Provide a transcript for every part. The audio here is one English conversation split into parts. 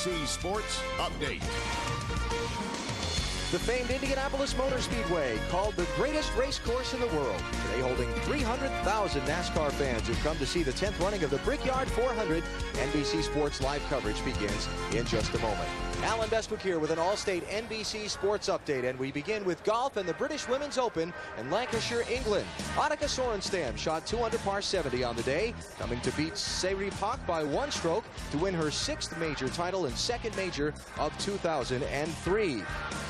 NBC Sports Update. The famed Indianapolis Motor Speedway, called the greatest race course in the world, today holding 300,000 NASCAR fans who've come to see the 10th running of the Brickyard 400. NBC Sports live coverage begins in just a moment. Alan Bestwick here with an All-State NBC Sports Update, and we begin with golf and the British Women's Open in Lancashire, England. Annika Sorenstam shot 2 under par 70 on the day, coming to beat Sairi Pak by 1 stroke to win her 6th major title and 2nd major of 2003.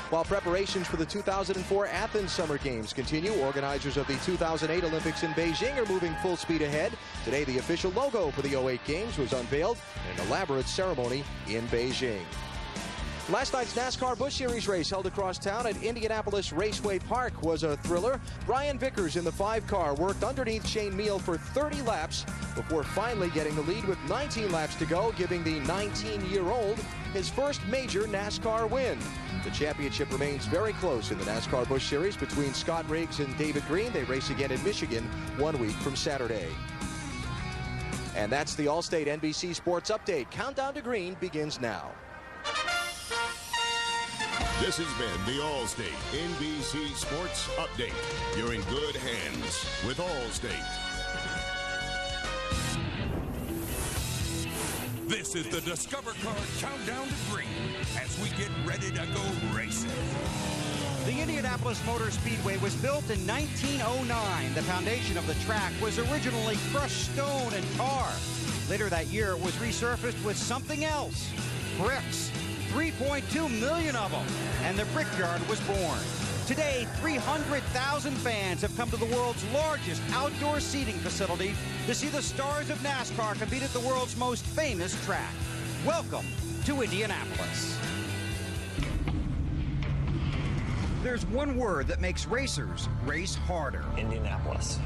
While preparations for the 2004 Athens Summer Games continue, organizers of the 2008 Olympics in Beijing are moving full speed ahead. Today, the official logo for the 08 Games was unveiled in an elaborate ceremony in Beijing. Last night's NASCAR Busch Series race held across town at Indianapolis Raceway Park was a thriller. Brian Vickers in the 5-car worked underneath Shane Meal for 30 laps before finally getting the lead with 19 laps to go, giving the 19-year-old his first major NASCAR win. The championship remains very close in the NASCAR Busch Series between Scott Riggs and David Green. They race again in Michigan 1 week from Saturday. And that's the All-State NBC Sports Update. Countdown to Green begins now. This has been the All-State NBC Sports Update. You're in good hands with All-State. This is the Discover Card Countdown to Green as we get ready to go racing. The Indianapolis Motor Speedway was built in 1909. The foundation of the track was originally crushed stone and tar. Later that year, it was resurfaced with something else, bricks. 3.2 million of them, and the Brickyard was born. Today, 300,000 fans have come to the world's largest outdoor seating facility to see the stars of NASCAR compete at the world's most famous track. Welcome to Indianapolis. There's one word that makes racers race harder. Indianapolis.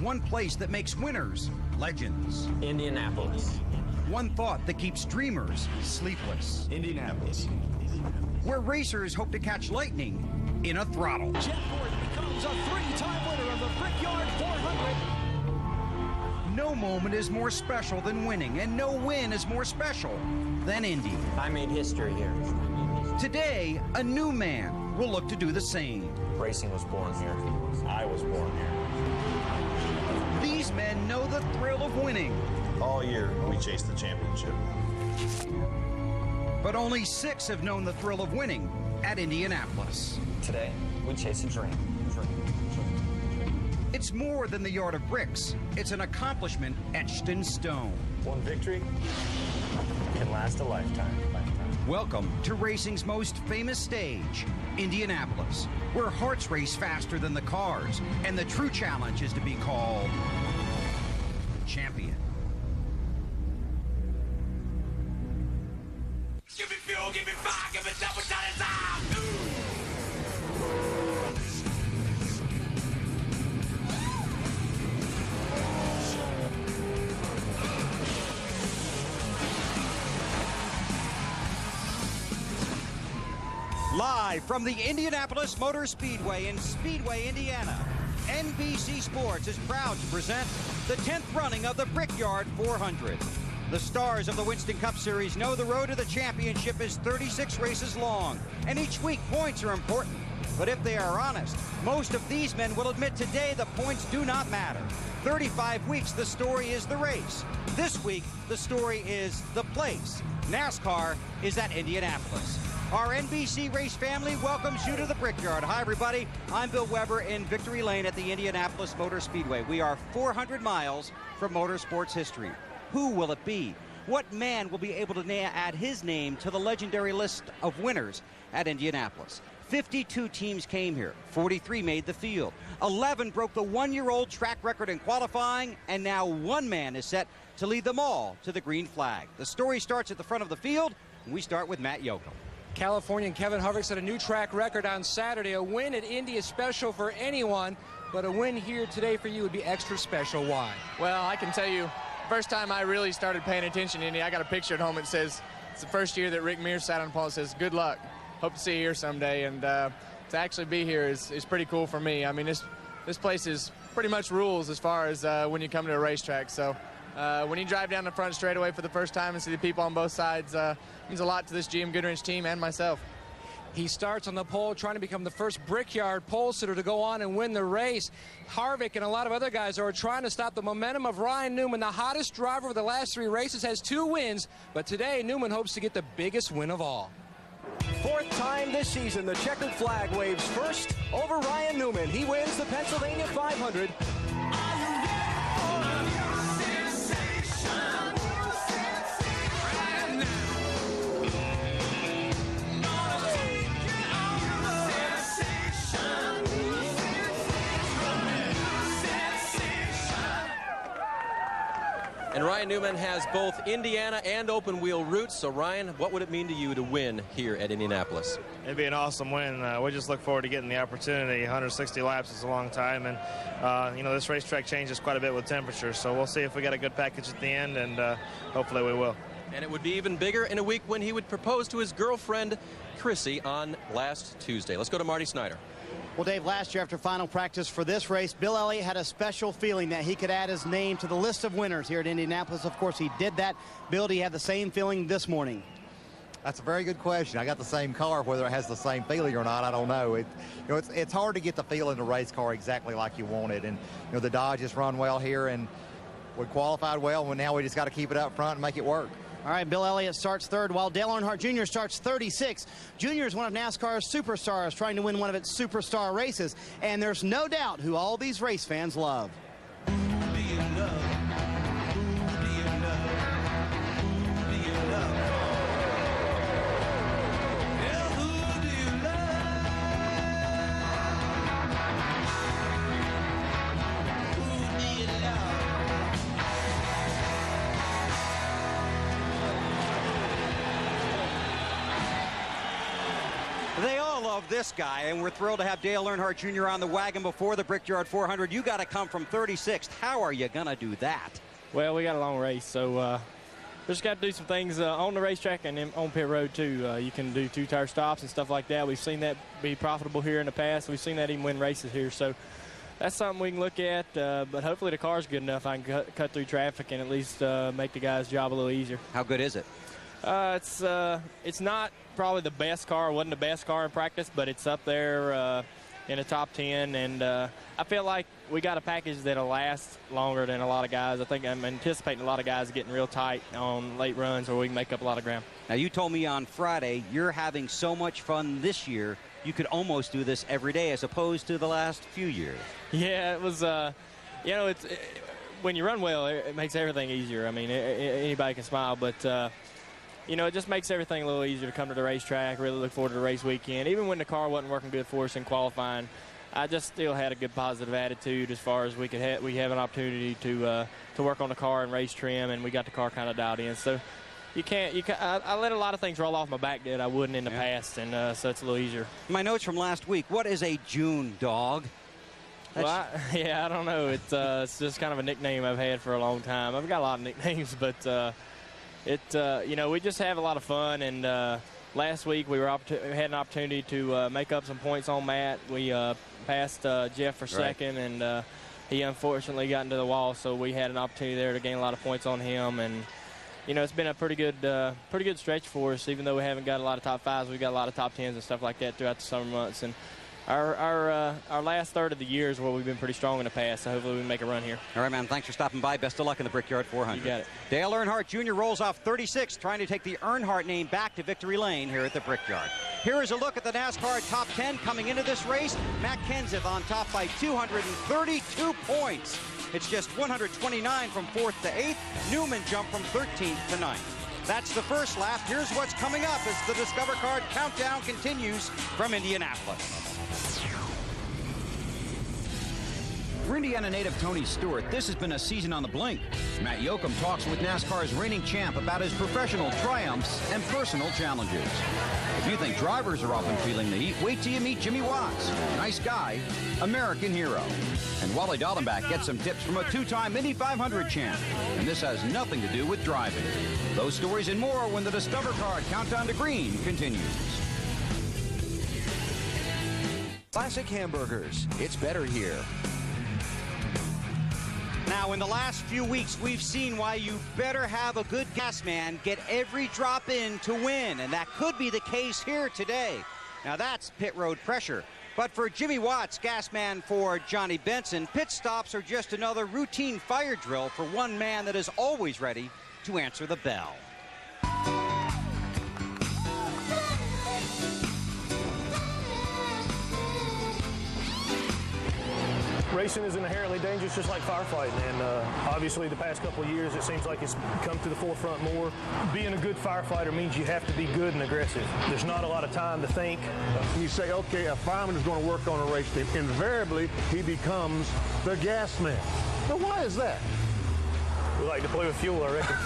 One place that makes winners legends. Indianapolis. One thought that keeps dreamers sleepless. Indianapolis. Where racers hope to catch lightning in a throttle. Jeff Gordon becomes a 3-time winner of the Brickyard 400. No moment is more special than winning, and no win is more special than Indy. I made history here. Today, a new man will look to do the same. Racing was born here. I was born here. These men know the thrill of winning. All year, we chased the championship. But only 6 have known the thrill of winning at Indianapolis. Today, we chase a dream. It's more than the yard of bricks. It's an accomplishment etched in stone. One victory can last a lifetime. Welcome to racing's most famous stage, Indianapolis, where hearts race faster than the cars, and the true challenge is to be called champion. Give me fuel, give me fire, give me double shot of time. Live from the Indianapolis Motor Speedway in Speedway, Indiana, NBC Sports is proud to present the 10th running of the Brickyard 400. The stars of the Winston Cup Series know the road to the championship is 36 races long, and each week points are important. But if they are honest, most of these men will admit today the points do not matter. 35 weeks, the story is the race. This week, the story is the place. NASCAR is at Indianapolis. Our NBC Race family welcomes you to the Brickyard. Hi, everybody. I'm Bill Weber in Victory Lane at the Indianapolis Motor Speedway. We are 400 miles from motorsports history. Who will it be? What man will be able to add his name to the legendary list of winners at Indianapolis? 52 teams came here. 43 made the field. 11 broke the one-year-old track record in qualifying, and now one man is set to lead them all to the green flag. The story starts at the front of the field, and we start with Matt Yoakum. Californian Kevin Harvick set a new track record on Saturday. A win at Indy is special for anyone, but a win here today for you would be extra special. Why? Well, I can tell you, first time I really started paying attention to Indy, I got a picture at home that says, it's the first year that Rick Mears sat on the pole and says, good luck. Hope to see you here someday. And to actually be here is pretty cool for me. I mean, this place is pretty much rules as far as when you come to a racetrack. So When you drive down the front straightaway for the first time and see the people on both sides, means a lot to this GM Goodwrench team and myself. He starts on the pole trying to become the first Brickyard pole sitter to go on and win the race. Harvick and a lot of other guys are trying to stop the momentum of Ryan Newman. The hottest driver of the last 3 races has 2 wins, but today Newman hopes to get the biggest win of all. 4th time this season, the checkered flag waves first over Ryan Newman. He wins the Pennsylvania 500. And Ryan Newman has both Indiana and open wheel routes. So Ryan, what would it mean to you to win here at Indianapolis? It'd be an awesome win. We just look forward to getting the opportunity. 160 laps is a long time, and this racetrack changes quite a bit with temperature. So we'll see if we got a good package at the end, and hopefully we will. And it would be even bigger in a week when he would propose to his girlfriend, Chrissy, on last Tuesday. Let's go to Marty Snyder. Well, Dave, last year after final practice for this race, Bill Elliott had a special feeling that he could add his name to the list of winners here at Indianapolis. Of course, he did that. Bill, do you have the same feeling this morning? That's a very good question. I got the same car. Whether it has the same feeling or not, I don't know. It's hard to get the feel in the race car exactly like you want it. And the Dodge has run well here, and we qualified well. And now we just got to keep it up front and make it work. All right, Bill Elliott starts 3rd, while Dale Earnhardt Jr. starts 36th. Jr. is one of NASCAR's superstars, trying to win one of its superstar races, and there's no doubt who all these race fans love. They all love this guy, and we're thrilled to have Dale Earnhardt Jr. on the wagon before the Brickyard 400. You got to come from 36th. How are you going to do that? Well, we got a long race, so just got to do some things on the racetrack and on pit road, too. You can do 2-tire stops and stuff like that. We've seen that be profitable here in the past. We've seen that even win races here, so that's something we can look at. But hopefully the car's good enough. I can cut through traffic and at least make the guy's job a little easier. How good is it? It's not probably the best car. It wasn't the best car in practice, but it's up there in the top 10. And I feel like we got a package that'll last longer than a lot of guys. I think I'm anticipating a lot of guys getting real tight on late runs where we can make up a lot of ground. Now, you told me on Friday you're having so much fun this year, you could almost do this every day as opposed to the last few years. Yeah, it was, when you run well, it makes everything easier. I mean, anybody can smile, but it just makes everything a little easier to come to the racetrack. Really look forward to the race weekend. Even when the car wasn't working good for us in qualifying, I just still had a good positive attitude as far as we have an opportunity to work on the car and race trim, and we got the car kind of dialed in. So I let a lot of things roll off my back that I wouldn't in the past, and so it's a little easier. My notes from last week, what is a June dog? Well, I don't know. It's just kind of a nickname I've had for a long time. I've got a lot of nicknames, but we just have a lot of fun. And last week we had an opportunity to make up some points on Matt. We passed Jeff for second, and he unfortunately got into the wall. So we had an opportunity there to gain a lot of points on him. And it's been a pretty good stretch for us. Even though we haven't got a lot of top 5s, we've got a lot of top 10s and stuff like that throughout the summer months. And our last third of the year is where we've been pretty strong in the past, so hopefully we can make a run here. All right, man, thanks for stopping by. Best of luck in the Brickyard 400. You got it. Dale Earnhardt Jr. rolls off 36, trying to take the Earnhardt name back to victory lane here at the Brickyard. Here is a look at the NASCAR top 10 coming into this race. Matt Kenseth on top by 232 points. It's just 129 from 4th to 8th. Newman jumped from 13th to 9th. That's the first lap. Here's what's coming up as the Discover Card countdown continues from Indianapolis. For Indiana native Tony Stewart, this has been a season on the blink. Matt Yoakum talks with NASCAR's reigning champ about his professional triumphs and personal challenges. If you think drivers are often feeling the heat, wait till you meet Jimmy Watts. Nice guy, American hero. And Wally Dallenbach gets some tips from a 2-time Indy 500 champ. And this has nothing to do with driving. Those stories and more when the Discover Card Countdown to Green continues. Classic hamburgers. It's better here. Now, in the last few weeks, we've seen why you better have a good gas man get every drop in to win, and that could be the case here today. Now, that's pit road pressure. But for Jimmy Watts, gas man for Johnny Benson, pit stops are just another routine fire drill for one man that is always ready to answer the bell. Racing is inherently dangerous, just like firefighting, and obviously the past couple of years it seems like it's come to the forefront more. Being a good firefighter means you have to be good and aggressive. There's not a lot of time to think. You say, okay, a fireman is going to work on a race team. Invariably, he becomes the gas man. Now, why is that? We like to play with fuel, I reckon.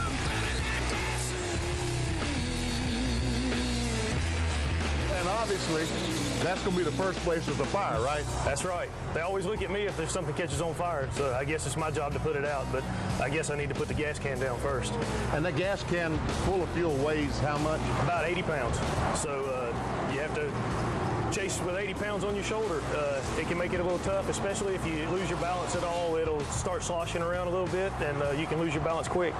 And obviously, that's going to be the first place of the fire, right? That's right. They always look at me if there's something catches on fire, so I guess it's my job to put it out, but I guess I need to put the gas can down first. And that gas can full of fuel weighs how much? About 80 pounds. So you have to chase with 80 pounds on your shoulder. It can make it a little tough, especially if you lose your balance at all. It'll start sloshing around a little bit, and you can lose your balance quick.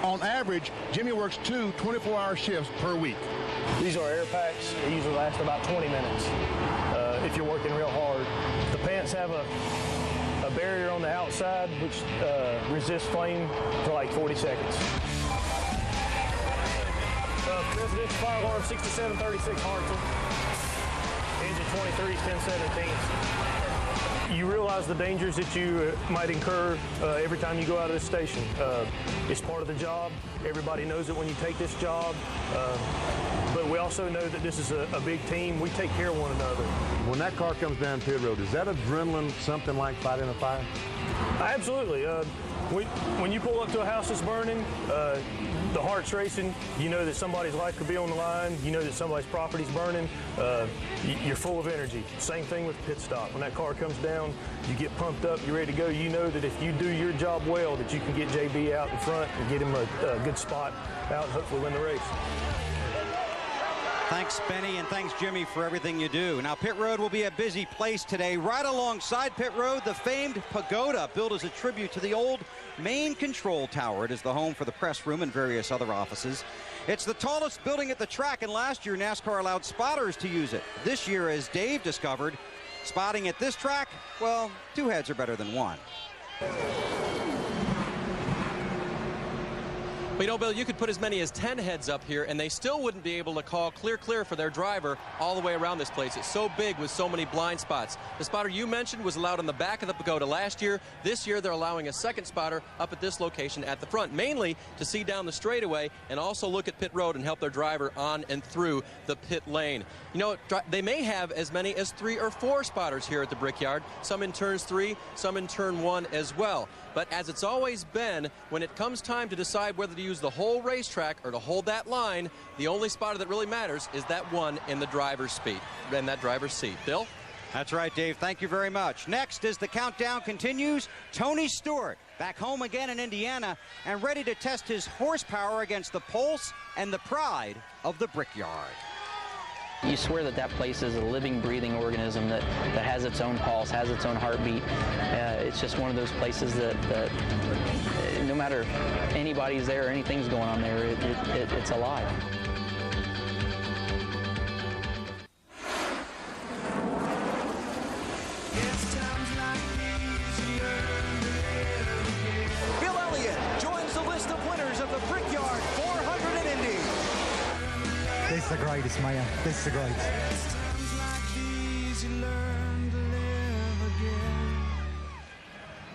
On average, Jimmy works 2 24-hour shifts per week. These are air packs. They usually last about 20 minutes if you're working real hard. The pants have a barrier on the outside which resists flame for like 40 seconds. Presidential fire alarm 6736 Hartsel. Engine 23s 1017s. You realize the dangers that you might incur every time you go out of this station. It's part of the job. Everybody knows it when you take this job. But we also know that this is a big team. We take care of one another. When that car comes down pit road, is that adrenaline something like fighting a fire? Absolutely. When you pull up to a house that's burning, the heart's racing. You know that somebody's life could be on the line. You know that somebody's property's burning. You're full of energy. Same thing with the pit stop. When that car comes down, you get pumped up, you're ready to go. You know that if you do your job well, that you can get JB out in front and get him a good spot out and hopefully win the race. Thanks, Benny, and thanks, Jimmy, for everything you do. Now, pit road will be a busy place today. Right alongside pit road, the famed pagoda, built as a tribute to the old main control tower. It is the home for the press room and various other offices. It's the tallest building at the track, and last year NASCAR allowed spotters to use it. This year, as Dave discovered, spotting at this track, well, 2 heads are better than 1. But you know, Bill, you could put as many as 10 heads up here, and they still wouldn't be able to call clear for their driver all the way around this place. It's so big with so many blind spots. The spotter you mentioned was allowed on the back of the pagoda last year. This year, they're allowing a second spotter up at this location at the front, mainly to see down the straightaway and also look at pit road and help their driver on and through the pit lane. You know, they may have as many as 3 or 4 spotters here at the Brickyard, some in turns 3, some in turn 1 as well. But as it's always been, when it comes time to decide whether to use the whole racetrack or to hold that line, the only spotter that really matters is that one in the driver's seat. Bill? That's right, Dave. Thank you very much. Next, as the countdown continues, Tony Stewart back home again in Indiana and ready to test his horsepower against the pulse and the pride of the Brickyard. You swear that that place is a living, breathing organism that has its own pulse, has its own heartbeat. It's just one of those places that no matter anybody's there or anything's going on there, it's alive. Bill Elliott joins the list of winners of the Brickyard 400 in Indy. This is the greatest, man. This is the greatest.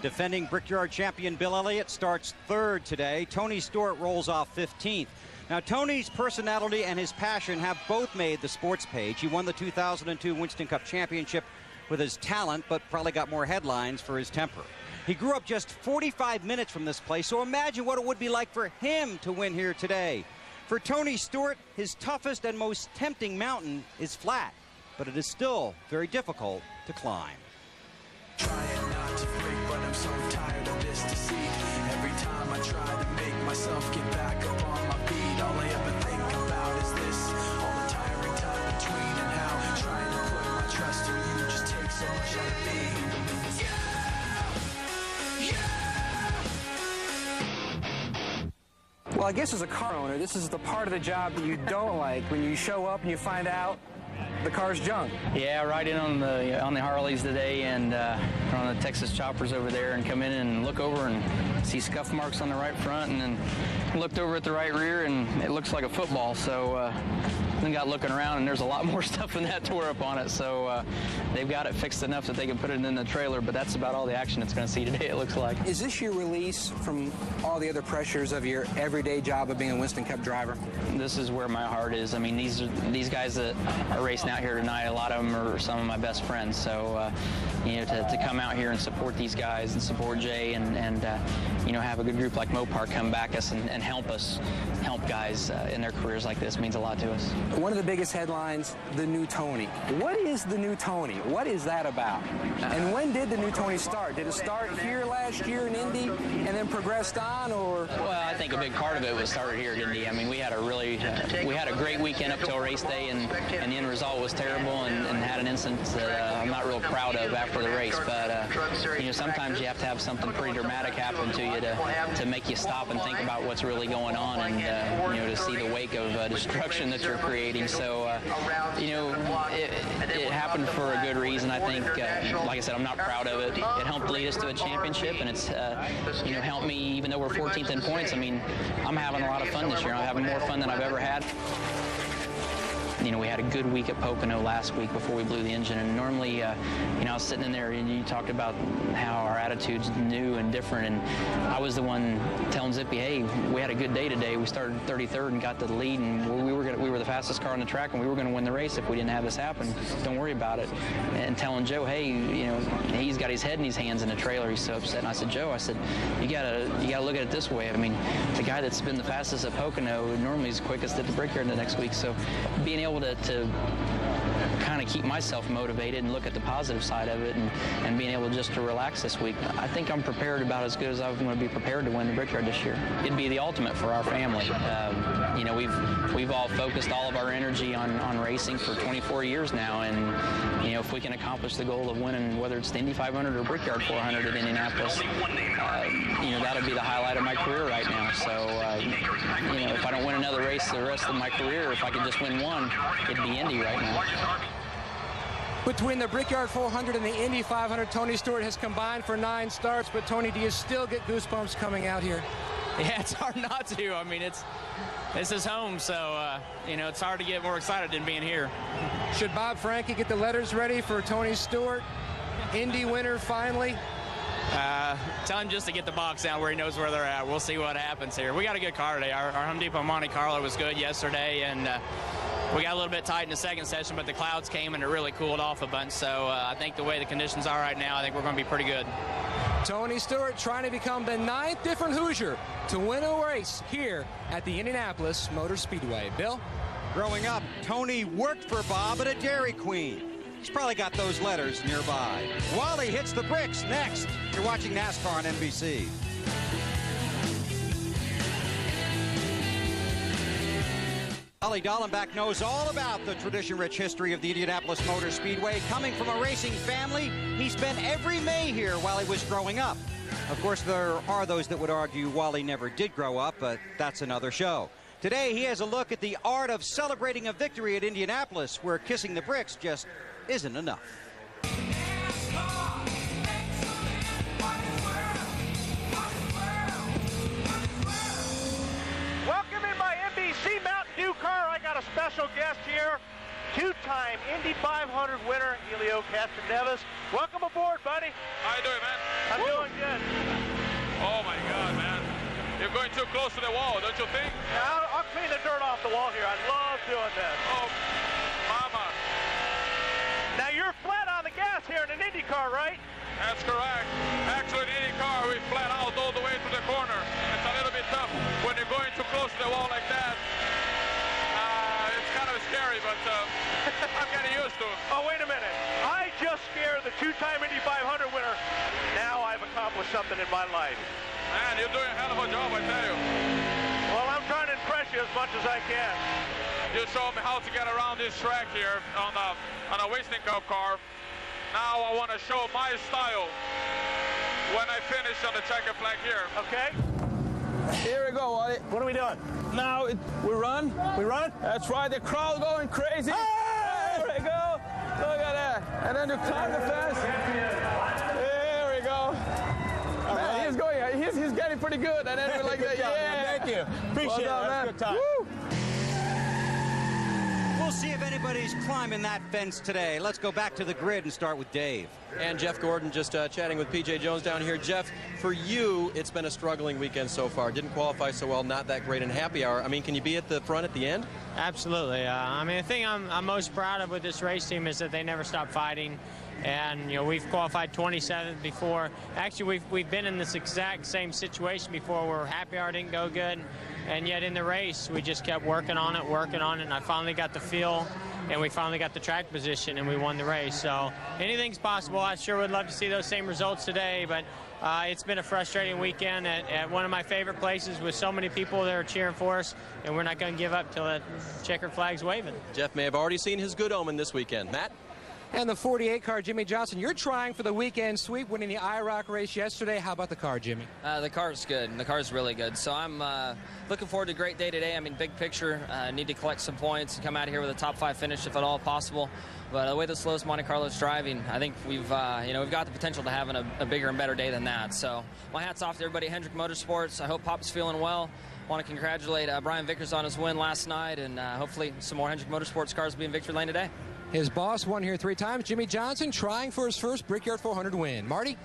Defending Brickyard champion Bill Elliott starts 3rd today. Tony Stewart rolls off 15th. Now, Tony's personality and his passion have both made the sports page. He won the 2002 Winston Cup Championship with his talent, but probably got more headlines for his temper. He grew up just 45 minutes from this place, so imagine what it would be like for him to win here today. For Tony Stewart, his toughest and most tempting mountain is flat, but it is still very difficult to climb. Trying not to break, but I'm so tired of this deceit. Every time I try to make myself get back up on my feet, all I ever think about is this. All the tiring time between and how trying to put my trust in you just takes so much out of me. Yeah! Well, I guess as a car owner, this is the part of the job that you don't like, when you show up and you find out the car's junk. Yeah, ride in on the Harleys today and on the Texas choppers over there, and come in and look over and see scuff marks on the right front, and then looked over at the right rear and it looks like a football. So then got looking around and there's a lot more stuff than that tore up on it. So they've got it fixed enough that they can put it in the trailer, but that's about all the action it's going to see today, it looks like. Is this your release from all the other pressures of your everyday job of being a Winston Cup driver? This is where my heart is. I mean, these guys that are racing out here tonight, a lot of them are some of my best friends. So, you know, to come out here and support these guys and support Jay and you know, have a good group like Mopar come back us and help guys in their careers like this means a lot to us. One of the biggest headlines, the new Tony. What is the new Tony? What is that about? And when did the new Tony start? Did it start here last year in Indy and then progressed on, or? Well, I think a big part of it was started here at Indy. I mean, we had a great weekend up till race day, and the end result was terrible, and had an instance that I'm not real proud of after the race. But you know, sometimes you have to have something pretty dramatic happen to you to make you stop and think about what's really going on, and you know, to see the wake of destruction that you're creating. So you know, it happened for a good reason. I think, like I said, I'm not proud of it. It helped lead us to a championship, and it's you know, helped me, even though we're 14th in points. I mean, I'm having a lot of fun this year. I'm having more fun than I've ever had. You know, we had a good week at Pocono last week before we blew the engine, and normally, you know, I was sitting in there and you talked about how our attitude's new and different, and I was the one telling Zippy, hey, we had a good day today. We started 33rd and got to the lead, and we were the fastest car on the track, and we were going to win the race if we didn't have this happen. Don't worry about it. And telling Joe, hey, you know, he's got his head in his hands in the trailer. He's so upset. And I said, Joe, I said, you gotta look at it this way. I mean, the guy that's been the fastest at Pocono normally is quickest at the Brickyard the next week. So being able to kind of keep myself motivated and look at the positive side of it, and being able just to relax this week, I think I'm prepared about as good as I'm going to be prepared to win the Brickyard this year. It'd be the ultimate for our family. You know, we've all focused all of our energy on racing for 24 years now, and you know, if we can accomplish the goal of winning, whether it's the Indy 500 or Brickyard 400 at Indianapolis, you know, that'll be the highlight of my career right now. So you know, if I don't win another race the rest of my career, if I could just win one, it'd be Indy right now. Between the Brickyard 400 and the Indy 500, Tony Stewart has combined for 9 starts. But Tony, do you still get goosebumps coming out here? Yeah, it's hard not to. I mean, this is home, so you know, it's hard to get more excited than being here. Should Bob Franke get the letters ready for Tony Stewart, Indy winner finally? Tell him just to get the box down where he knows where they're at. We'll see what happens here. We got a good car today. Our Home Depot Monte Carlo was good yesterday, and we got a little bit tight in the second session, but the clouds came and it really cooled off a bunch. So I think the way the conditions are right now, I think we're going to be pretty good. Tony Stewart trying to become the 9th different Hoosier to win a race here at the Indianapolis Motor Speedway. Bill? Growing up, Tony worked for Bob at a Dairy Queen. He's probably got those letters nearby. Wally hits the bricks next. You're watching NASCAR on NBC. Wally Dallenbach knows all about the tradition-rich history of the Indianapolis Motor Speedway. Coming from a racing family, he spent every May here while he was growing up. Of course, there are those that would argue Wally never did grow up, but that's another show. Today, he has a look at the art of celebrating a victory at Indianapolis, where kissing the bricks just isn't enough. Welcome in my NBC Mountain Dew car. I got a special guest here, 2-time Indy 500 winner, Helio Castroneves. Welcome aboard, buddy. How you doing, man? I'm doing good. Oh my God, man. You're going too close to the wall, don't you think? I'll clean the dirt off the wall here. I love doing this. Oh, mama. Now you're flat on the gas here in an Indy car, right? That's correct. Actually, in any car, we flat out all the way to the corner. It's a little bit tough when you're going too close to the wall like that. It's kind of scary, but I'm getting used to it. Oh, wait a minute. I just scared the 2-time Indy 500 winner. Now I've accomplished something in my life. Man, you're doing a hell of a job, I tell you. Well, I'm trying to impress you as much as I can. You showed me how to get around this track here on a Winston Cup car. Now I want to show my style when I finish on the checkered flag here. Okay. Here we go, Wally. What are we doing? Now we run. We run? That's right. The crowd going crazy. Hey! There we go. Look at that. And then you climb the fence. There we go. Man, he's going. He's getting pretty good. And then we're like that. Job, Yeah. man. Thank you. Appreciate Well done, it. That's man. a good time. Woo! We'll see if anybody's climbing that fence today. Let's go back to the grid and start with Dave. And Jeff Gordon just chatting with P.J. Jones down here. Jeff, for you, it's been a struggling weekend so far. Didn't qualify so well, not that great in happy hour. I mean, can you be at the front at the end? Absolutely. I mean, the thing I'm most proud of with this race team is that they never stop fighting. And, you know, we've qualified 27th before. Actually, we've been in this exact same situation before where happy hour didn't go good. And yet in the race, we just kept working on it, and I finally got the feel, and we finally got the track position, and we won the race. So anything's possible. I sure would love to see those same results today, but it's been a frustrating weekend at one of my favorite places with so many people that are cheering for us, and we're not going to give up till that checkered flag's waving. Jeff may have already seen his good omen this weekend. Matt? And the 48 car, Jimmy Johnson, you're trying for the weekend sweep, winning the IROC race yesterday. How about the car, Jimmy? The car's good. The car's really good. So I'm looking forward to a great day today. I mean, big picture, need to collect some points and come out of here with a top 5 finish if at all possible. But the way the slowest Monte Carlo's driving, I think we've got the potential to having a bigger and better day than that. So my hat's off to everybody at Hendrick Motorsports. I hope Pop's feeling well. Want to congratulate Brian Vickers on his win last night, and hopefully some more Hendrick Motorsports cars will be in victory lane today. His boss won here 3 times. Jimmy Johnson trying for his first Brickyard 400 win. Marty?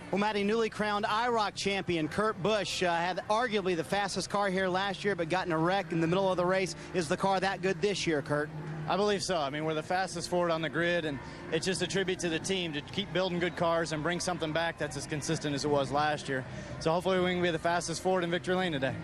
Well, Matty, newly crowned IROC champion Kurt Busch had arguably the fastest car here last year, but got in a wreck in the middle of the race. Is the car that good this year, Kurt? I believe so. I mean, we're the fastest forward on the grid, and it's just a tribute to the team to keep building good cars and bring something back that's as consistent as it was last year. So hopefully we can be the fastest forward in victory lane today.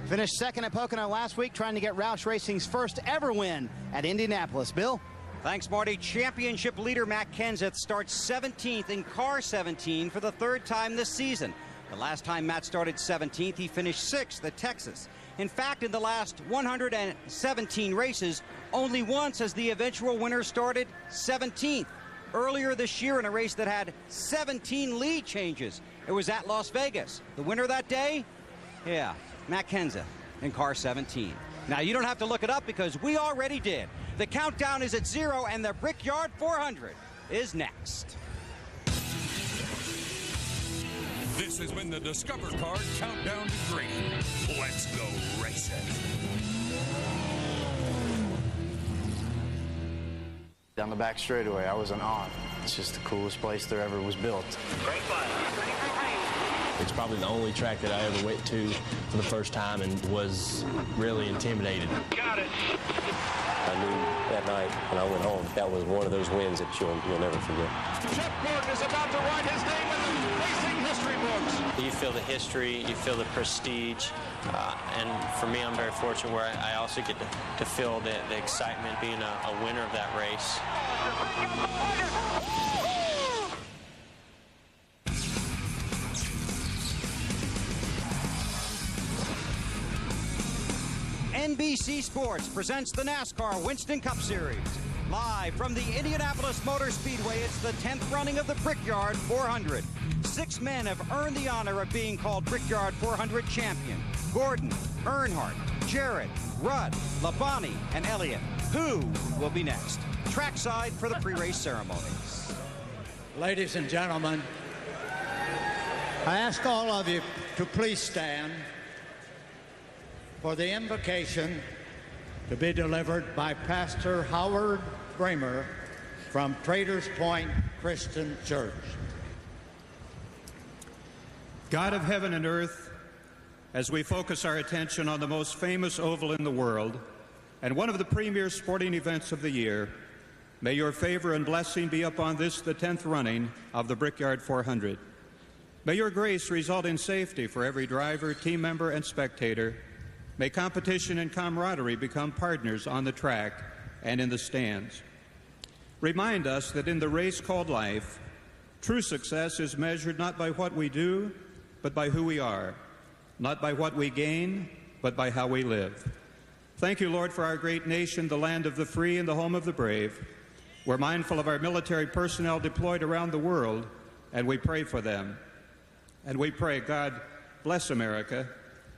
Finished second at Pocono last week, trying to get Roush Racing's first ever win at Indianapolis. Bill? Thanks, Marty. Championship leader Matt Kenseth starts 17th in car 17 for the 3rd time this season. The last time Matt started 17th, he finished 6th at Texas. In fact, in the last 117 races, only once has the eventual winner started 17th. Earlier this year in a race that had 17 lead changes, it was at Las Vegas. The winner that day? Yeah, Matt Kenseth in car 17. Now, you don't have to look it up because we already did. The countdown is at 0, and the Brickyard 400 is next. This has been the Discover Card Countdown to Green. Let's go racing. Down the back straightaway, I was in awe. It's just the coolest place there ever was built. It's probably the only track that I ever went to for the first time and was really intimidated. Got it. I knew that night when I went home, that was one of those wins that you'll never forget. Jeff Gordon is about to write his name in the racing history books. You feel the history, you feel the prestige, and for me, I'm very fortunate where I also get to feel the excitement being a winner of that race. NBC Sports presents the NASCAR Winston Cup Series. Live from the Indianapolis Motor Speedway, it's the 10th running of the Brickyard 400. 6 men have earned the honor of being called Brickyard 400 champion. Gordon, Earnhardt, Jarrett, Rudd, Labonte, and Elliott. Who will be next? Trackside for the pre-race ceremonies. Ladies and gentlemen, I ask all of you to please stand for the invocation to be delivered by Pastor Howard Bramer from Traders Point Christian Church. God of heaven and earth, as we focus our attention on the most famous oval in the world and one of the premier sporting events of the year, may your favor and blessing be upon this, the 10th running of the Brickyard 400. May your grace result in safety for every driver, team member, and spectator. May competition and camaraderie become partners on the track and in the stands. Remind us that in the race called life, true success is measured not by what we do, but by who we are, not by what we gain, but by how we live. Thank you, Lord, for our great nation, the land of the free and the home of the brave. We're mindful of our military personnel deployed around the world, and we pray for them. And we pray, God, bless America.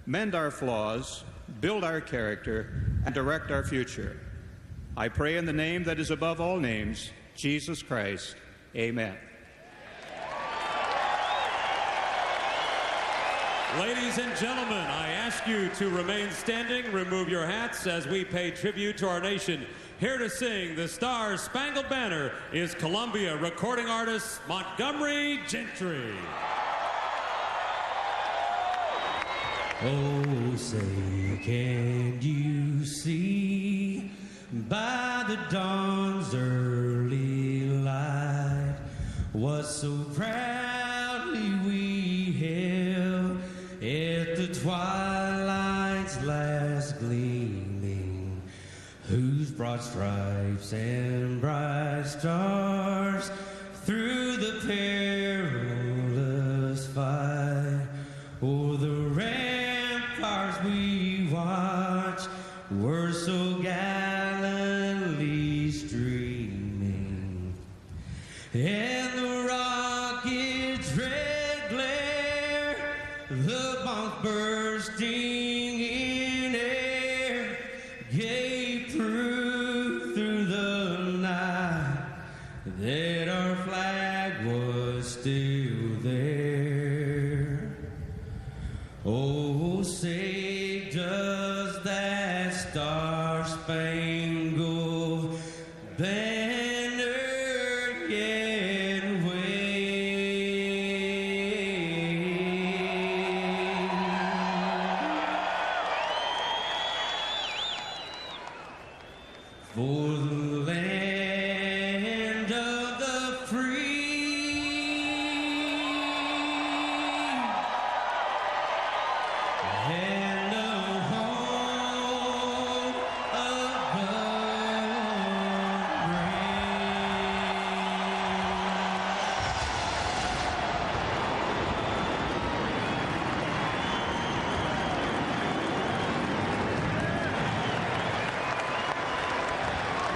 mend our flaws, build our character, and direct our future. I pray in the name that is above all names, Jesus Christ. Amen. Ladies and gentlemen, I ask you to remain standing, remove your hats as we pay tribute to our nation. Here to sing the Star Spangled Banner is Columbia recording artist Montgomery Gentry. Oh, say, can you see by the dawn's early light what so proudly we hailed at the twilight's last gleaming, whose broad stripes and bright stars through the perilous fight o'er the ramparts we watched were so gallantly streaming, and the rocket's red glare, the bombs bursting in air, gave proof through the night that our flag was still there. Oh, say, does that star-spangled banner yet wave? For the land of the free and a home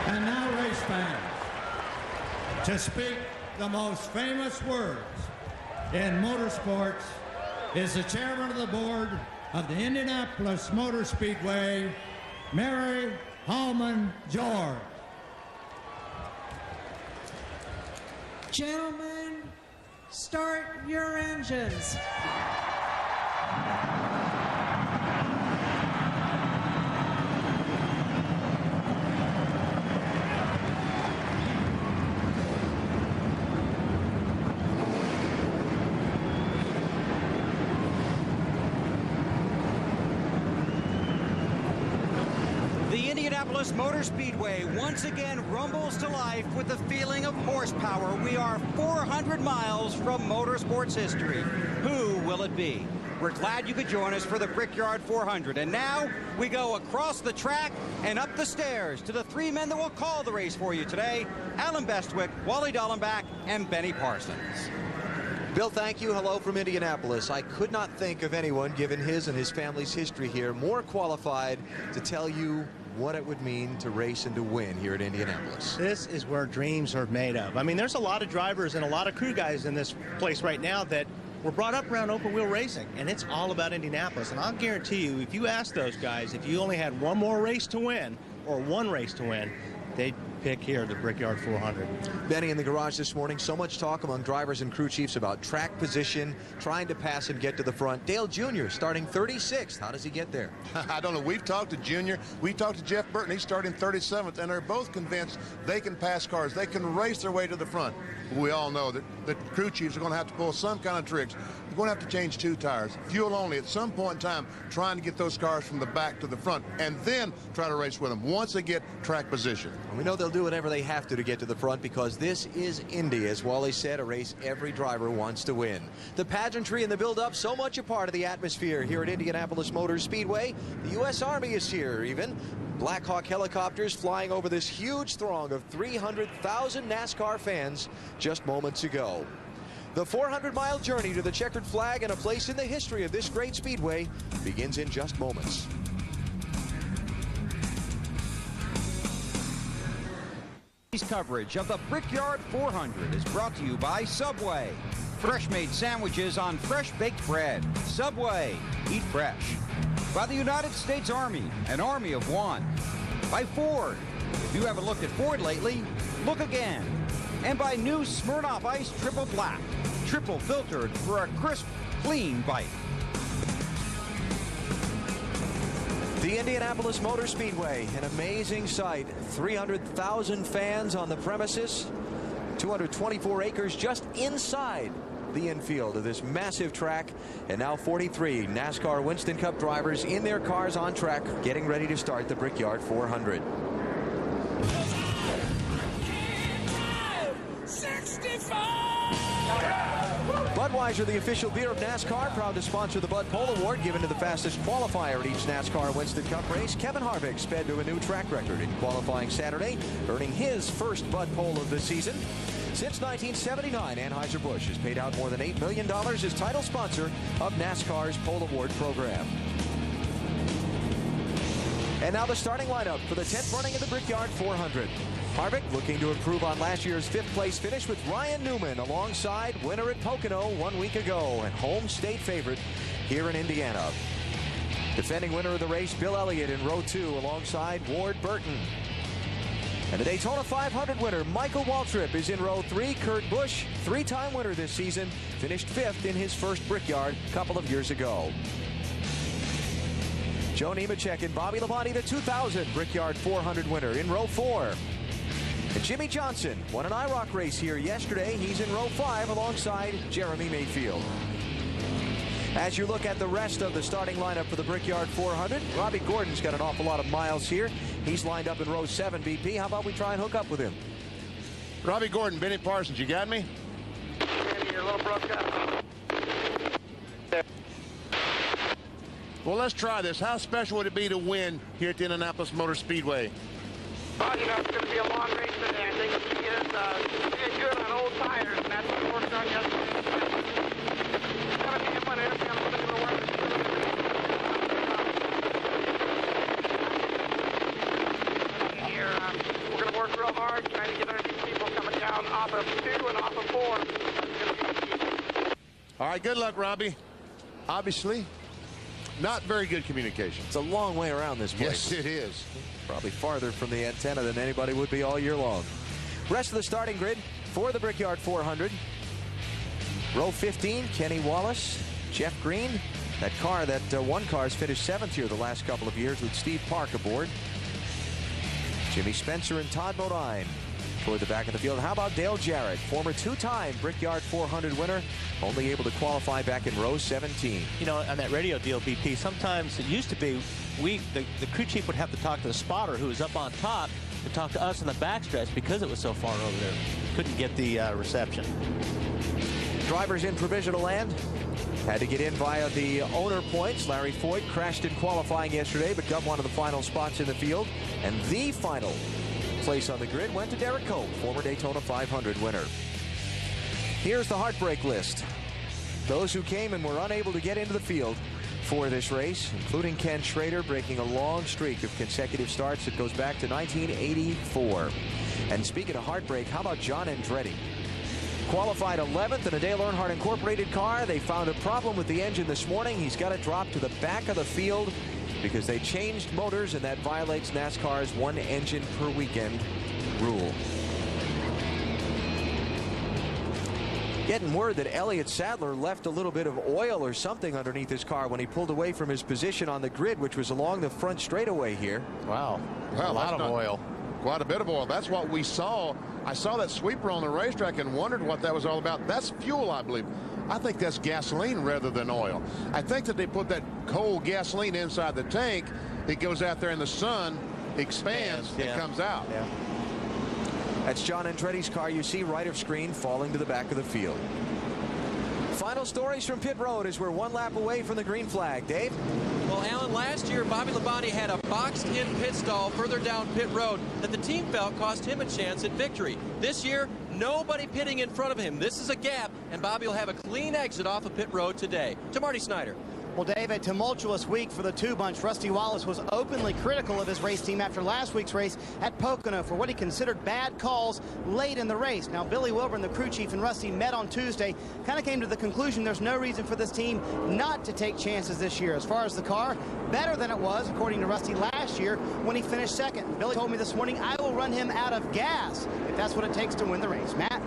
And now, race fans, to speak the most famous words in motorsports is the chairman of the board of the Indianapolis Motor Speedway, Mary Hallman George. Gentlemen, start your engines. The Indianapolis Motor Speedway once again rumbles to life with the feeling of horsepower. We are 400 miles from motorsports history. Who will it be? We're glad you could join us for the Brickyard 400. And now we go across the track and up the stairs to the three men that will call the race for you today: Alan Bestwick, Wally Dallenbach, and Benny Parsons. Bill, thank you. Hello from Indianapolis. I could not think of anyone, given his and his family's history here, more qualified to tell you what it would mean to race and to win here at Indianapolis. This is where dreams are made of. I mean, there's a lot of drivers and a lot of crew guys in this place right now that were brought up around open wheel racing, and it's all about Indianapolis. And I'll guarantee you, if you ask those guys, if you only had one more race to win or one race to win, they'd pick here the Brickyard 400. Benny, in the garage this morning, so much talk among drivers and crew chiefs about track position, trying to pass and get to the front. Dale Jr. starting 36th. How does he get there? I don't know. We've talked to Junior. We talked to Jeff Burton. He's starting 37th, and they're both convinced they can pass cars. They can race their way to the front. We all know that the crew chiefs are going to have to pull some kind of tricks. They're going to have to change 2 tires, fuel only at some point in time, trying to get those cars from the back to the front, and then try to race with them once they get track position. And we know they'll do whatever they have to get to the front, because this is Indy, as Wally said, a race every driver wants to win. The pageantry and the build-up, so much a part of the atmosphere here at Indianapolis Motor Speedway. The U.S. Army is here, even. Black Hawk helicopters flying over this huge throng of 300,000 NASCAR fans just moments ago. The 400-mile journey to the checkered flag and a place in the history of this great speedway begins in just moments. Coverage of the Brickyard 400 is brought to you by Subway. fresh-made sandwiches on fresh baked bread. Subway, eat fresh. By the United States Army, an army of one. By Ford, if you haven't looked at Ford lately, look again. And by new Smirnoff Ice Triple Black, triple filtered for a crisp, clean bite. The Indianapolis Motor Speedway, an amazing sight. 300,000 fans on the premises, 224 acres just inside the infield of this massive track, and now 43 NASCAR Winston Cup drivers in their cars on track, getting ready to start the Brickyard 400. 65! Budweiser, the official beer of NASCAR, proud to sponsor the Bud Pole Award given to the fastest qualifier at each NASCAR Winston Cup race. Kevin Harvick sped to a new track record in qualifying Saturday, earning his first Bud Pole of the season. Since 1979, Anheuser-Busch has paid out more than $8 million as title sponsor of NASCAR's Pole Award program. And now the starting lineup for the 10th running of the Brickyard 400. Harvick looking to improve on last year's 5th place finish with Ryan Newman alongside winner at Pocono 1 week ago and home state favorite here in Indiana. Defending winner of the race, Bill Elliott in row 2 alongside Ward Burton. And the Daytona 500 winner, Michael Waltrip, is in row 3. Kurt Busch, 3-time winner this season, finished 5th in his first Brickyard a couple of years ago. Joe Nemechek and Bobby Labonte, the 2000 Brickyard 400 winner, in row 4. And Jimmy Johnson won an IROC race here yesterday. He's in row 5 alongside Jeremy Mayfield. As you look at the rest of the starting lineup for the Brickyard 400, Robbie Gordon's got an awful lot of miles here. He's lined up in row 7, BP. How about we try and hook up with him? Robbie Gordon, Benny Parsons, you got me? You're a little broke up. Well, let's try this. How special would it be to win here at the Indianapolis Motor Speedway? Well, you know, it's going to be a long race today. I think if you get good on old tires, and that's what we worked on yesterday. It's going to be a fun interview. I'm going to work here. We're going to work real hard trying to get underneath people coming down off of 2 and off of 4. All right, good luck, Robbie. Obviously, not very good communication. It's a long way around this place. Yes, it is. Probably farther from the antenna than anybody would be all year long. Rest of the starting grid for the Brickyard 400. Row 15, Kenny Wallace, Jeff Green. That car, that one car's finished 7th here the last couple of years with Steve Park aboard. Jimmy Spencer and Todd Bodine toward the back of the field. How about Dale Jarrett, former 2-time Brickyard 400 winner, only able to qualify back in row 17. You know, on that radio deal, BP, sometimes it used to be the crew chief would have to talk to the spotter who was up on top to talk to us in the backstretch because it was so far over there. Couldn't get the reception. Drivers in provisional land had to get in via the owner points. Larry Foyt crashed in qualifying yesterday, but got one of the final spots in the field. And the final place on the grid went to Derek Cope, former Daytona 500 winner. Here's the heartbreak list. Those who came and were unable to get into the field for this race, including Ken Schrader, breaking a long streak of consecutive starts that goes back to 1984. And speaking of heartbreak, how about John Andretti? Qualified 11th in a Dale Earnhardt Incorporated car. They found a problem with the engine this morning. He's got it dropped to the back of the field because they changed motors, and that violates NASCAR's one engine per weekend rule. Getting word that Elliott Sadler left a little bit of oil or something underneath his car when he pulled away from his position on the grid, which was along the front straightaway here. Wow. Well, a lot of oil. Quite a bit of oil. That's what we saw. I saw that sweeper on the racetrack and wondered what that was all about. That's fuel, I believe. I think that's gasoline rather than oil. I think that they put that cold gasoline inside the tank. It goes out there in the sun, expands, and comes out. Yeah. That's John Andretti's car you see right of screen falling to the back of the field. Final stories from pit road as we're one lap away from the green flag. Dave? Well, Alan, last year Bobby Labonte had a boxed-in pit stall further down pit road that the team felt cost him a chance at victory. This year, nobody pitting in front of him. This is a gap, and Bobby will have a clean exit off of pit road today. To Marty Snyder. Well, Dave, a tumultuous week for the two bunch. Rusty Wallace was openly critical of his race team after last week's race at Pocono for what he considered bad calls late in the race. Now, Billy Wilburn, the crew chief, and Rusty met on Tuesday, kind of came to the conclusion there's no reason for this team not to take chances this year. As far as the car, better than it was, according to Rusty, last year when he finished second. Billy told me this morning, I will run him out of gas if that's what it takes to win the race. Matt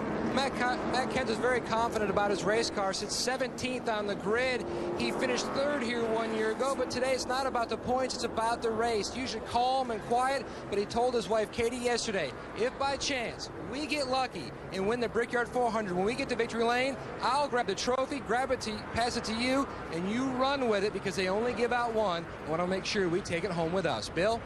Kent is very confident about his race car. Sits 17th on the grid. He finished third here 1 year ago, but today it's not about the points, it's about the race. Usually calm and quiet, but he told his wife Katie yesterday, if by chance we get lucky and win the Brickyard 400, when we get to victory lane, I'll grab the trophy, pass it to you, and you run with it because they only give out one. I want to make sure we take it home with us. Bill?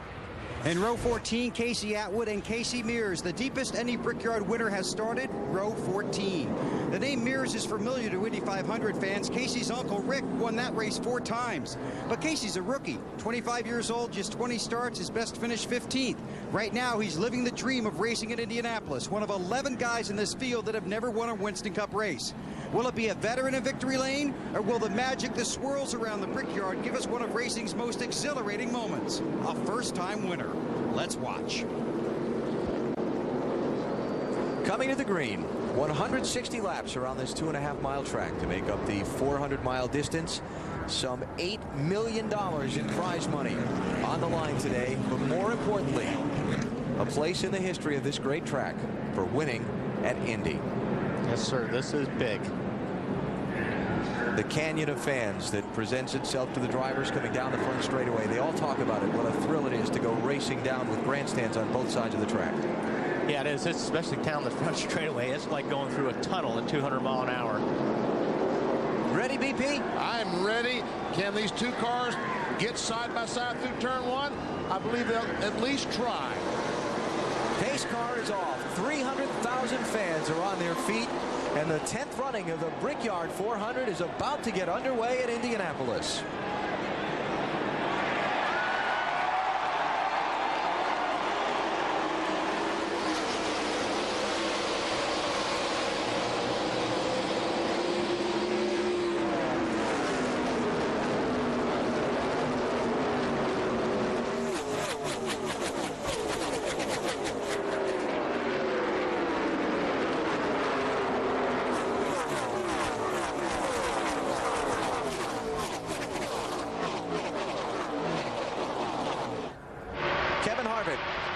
In row 14, Casey Atwood and Casey Mears. The deepest any Brickyard winner has started, row 14. The name Mears is familiar to Indy 500 fans. Casey's uncle, Rick, won that race 4 times. But Casey's a rookie, 25 years old, just 20 starts, his best finish 15th. Right now, he's living the dream of racing in Indianapolis, one of 11 guys in this field that have never won a Winston Cup race. Will it be a veteran in victory lane, or will the magic that swirls around the Brickyard give us one of racing's most exhilarating moments? A first-time winner. Let's watch. Coming to the green, 160 laps around this 2.5-mile track to make up the 400-mile distance. Some $8 million in prize money on the line today, but more importantly, a place in the history of this great track for winning at Indy. Yes, sir. This is big. The canyon of fans that presents itself to the drivers coming down the front straightaway. They all talk about it, what a thrill it is to go racing down with grandstands on both sides of the track. Yeah, it is. It's especially down the front straightaway. It's like going through a tunnel at 200 mile an hour. Ready, BP? I'm ready. Can these two cars get side by side through turn 1? I believe they'll at least try. Pace car is off. 300,000 fans are on their feet, and the 10th running of the Brickyard 400 is about to get underway at Indianapolis.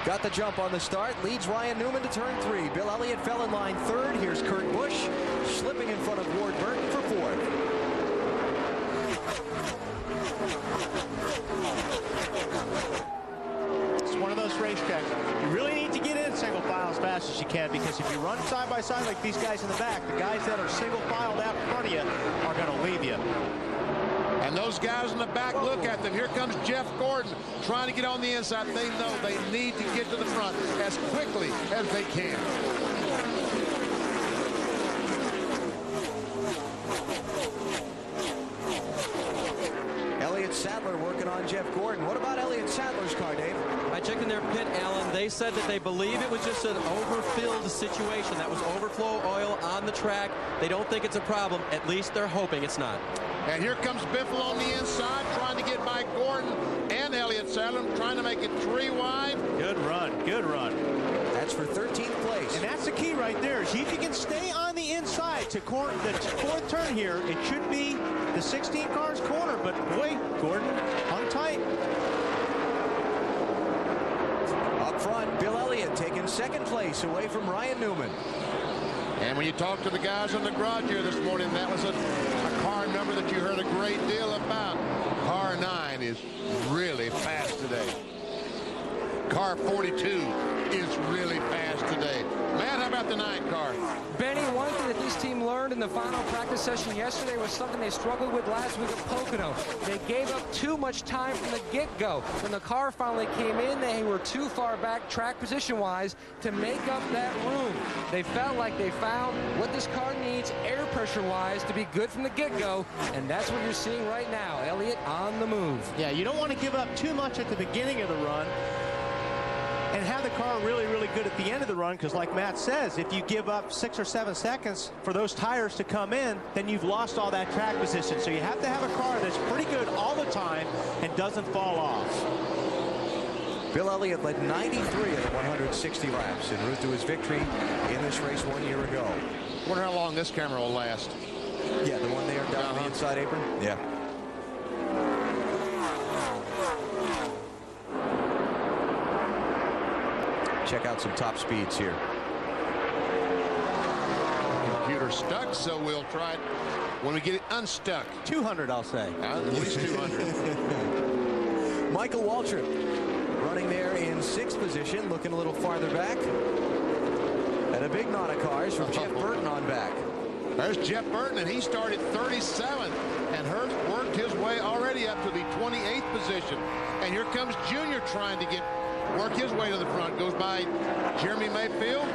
Got the jump on the start, leads Ryan Newman to turn 3. Bill Elliott fell in line 3rd. Here's Kurt Busch, slipping in front of Ward Burton for 4th. It's one of those racetracks. You really need to get in single file as fast as you can, because if you run side by side like these guys in the back, the guys that are single filed out in front of you are going to leave you. And those guys in the back, look at them. Here comes Jeff Gordon trying to get on the inside. They know they need to get to the front as quickly as they can. Elliott Sadler working on Jeff Gordon. What about Elliott Sadler's car, Dave? I checked in their pit, Alan. They said that they believe it was just an overfilled situation. That was overflow oil on the track. They don't think it's a problem. At least they're hoping it's not. And here comes Biffle on the inside, trying to get by Gordon and Elliott Sadler, trying to make it 3 wide. Good run, good run. That's for 13th place. And that's the key right there. Is if you can stay on the inside to the 4th turn here, it should be the 16 car's corner. But boy, Gordon hung tight. Up front, Bill Elliott taking 2nd place away from Ryan Newman. And when you talk to the guys in the garage here this morning, that was a car number that you heard a great deal about. Car 9 is really fast today. Car 42 is really fast today. Matt, how about the 9 car? Benny, one thing that this team learned in the final practice session yesterday was something they struggled with last week at Pocono. They gave up too much time from the get-go. When the car finally came in, they were too far back track position-wise to make up that room. They felt like they found what this car needs air pressure-wise to be good from the get-go, and that's what you're seeing right now. Elliott on the move. Yeah, you don't want to give up too much at the beginning of the run and have the car really, really good at the end of the run, because like Matt says, if you give up 6 or 7 seconds for those tires to come in, then you've lost all that track position. So you have to have a car that's pretty good all the time and doesn't fall off. Bill Elliott led 93 of the 160 laps en route to his victory in this race 1 year ago. Wonder how long this camera will last. Yeah, the one there down the inside apron. Yeah. Check out some top speeds here. Computer stuck, so we'll try it when we get it unstuck. 200, I'll say. At least 200. Michael Waltrip running there in 6th position, looking a little farther back. And a big knot of cars from Jeff Burton on back. There's Jeff Burton, and he started 37th and worked his way already up to the 28th position. And here comes Junior trying to work his way to the front. Goes by Jeremy Mayfield.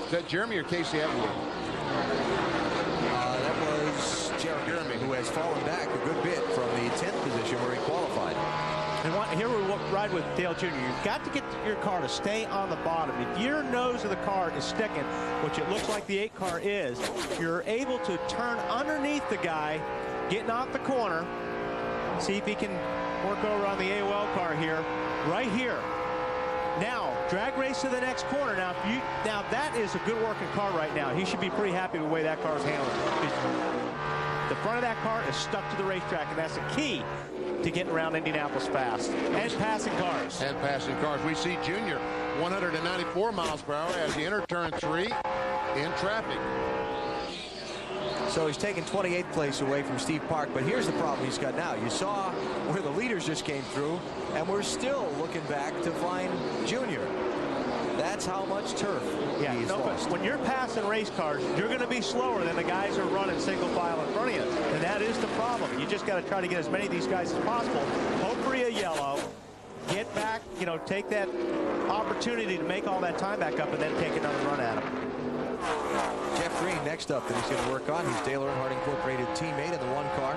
Is that Jeremy or Casey Atwood? That was Jeremy, who has fallen back a good bit from the 10th position where he qualified. And here we ride with Dale Jr. You've got to get your car to stay on the bottom. If your nose of the car is sticking, which it looks like the 8 car is, you're able to turn underneath the guy, getting off the corner, see if he can work over on the AOL car here, right here. Now, drag race to the next corner. Now, that is a good working car right now. He should be pretty happy with the way that car is handled. The front of that car is stuck to the racetrack, and that's the key to getting around Indianapolis fast. And passing cars. And passing cars. We see Junior 194 miles per hour as he enters turn 3 in traffic. So he's taken 28th place away from Steve Park, but here's the problem he's got now. You saw where the leaders just came through, and we're still looking back to find Junior. That's how much turf he's lost. When you're passing race cars, you're going to be slower than the guys who are running single file in front of you. And that is the problem. You just got to try to get as many of these guys as possible. Hope for a yellow. Get back, take that opportunity to make all that time back up and then take another run at him. Jeff Green next up that he's going to work on. He's Dale Earnhardt Incorporated teammate in the 1 car.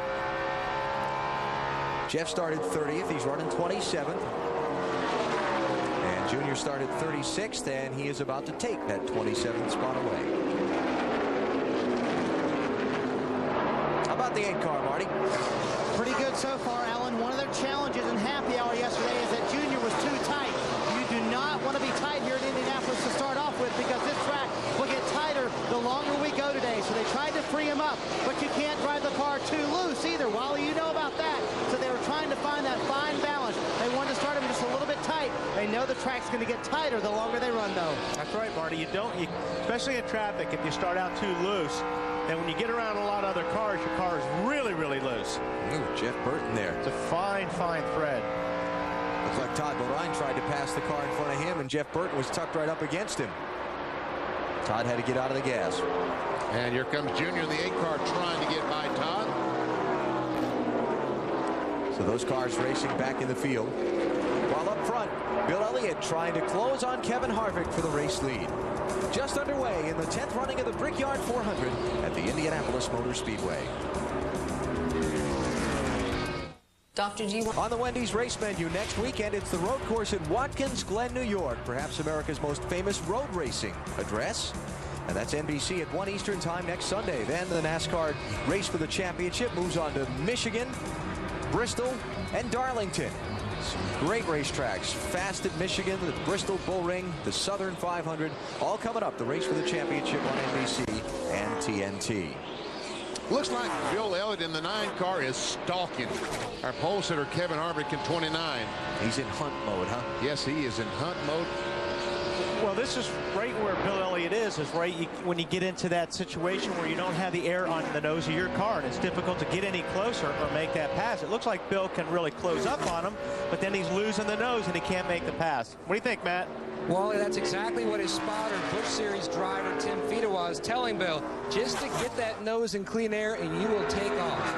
Jeff started 30th. He's running 27th. And Junior started 36th, and he is about to take that 27th spot away. How about the 8 car, Marty? Pretty good so far, Alan. One of their challenges in happy hour yesterday is that Junior was too tight. You do not want to be tight here at Indianapolis to start off with, because this track will get tighter the longer we go today. So they tried to free him up, but you can't drive the car too loose either. Wally, you know about that. So they were trying to find that fine balance. They wanted to start him just a little bit tight. They know the track's going to get tighter the longer they run, though. That's right, Marty. Especially in traffic, if you start out too loose, then when you get around a lot of other cars, your car is really, really loose. Ooh, Jeff Burton there. It's a fine, fine thread. Looks like Todd Bodine tried to pass the car in front of him, and Jeff Burton was tucked right up against him. Todd had to get out of the gas. And here comes Junior in the 8 car trying to get by Todd. So those cars racing back in the field. While up front, Bill Elliott trying to close on Kevin Harvick for the race lead. Just underway in the 10th running of the Brickyard 400 at the Indianapolis Motor Speedway. Dr. G. On the Wendy's race menu next weekend, it's the road course at Watkins Glen, New York, perhaps America's most famous road racing address. And that's NBC at 1 Eastern time next Sunday. Then the NASCAR race for the championship moves on to Michigan, Bristol, and Darlington. Some great racetracks. Fast at Michigan, the Bristol Bullring, the Southern 500, all coming up. The race for the championship on NBC and TNT. Looks like Bill Elliott in the 9 car is stalking our pole sitter Kevin Harvick in 29. He's in hunt mode, huh? Yes, he is in hunt mode. Well, this is right where Bill Elliott is right when you get into that situation where you don't have the air on the nose of your car, and it's difficult to get any closer or make that pass. It looks like Bill can really close up on him, but then he's losing the nose and he can't make the pass. What do you think, Matt? Wally, that's exactly what his spotter, Busch Series driver Tim Fito, was telling Bill. Just to get that nose in clean air and you will take off.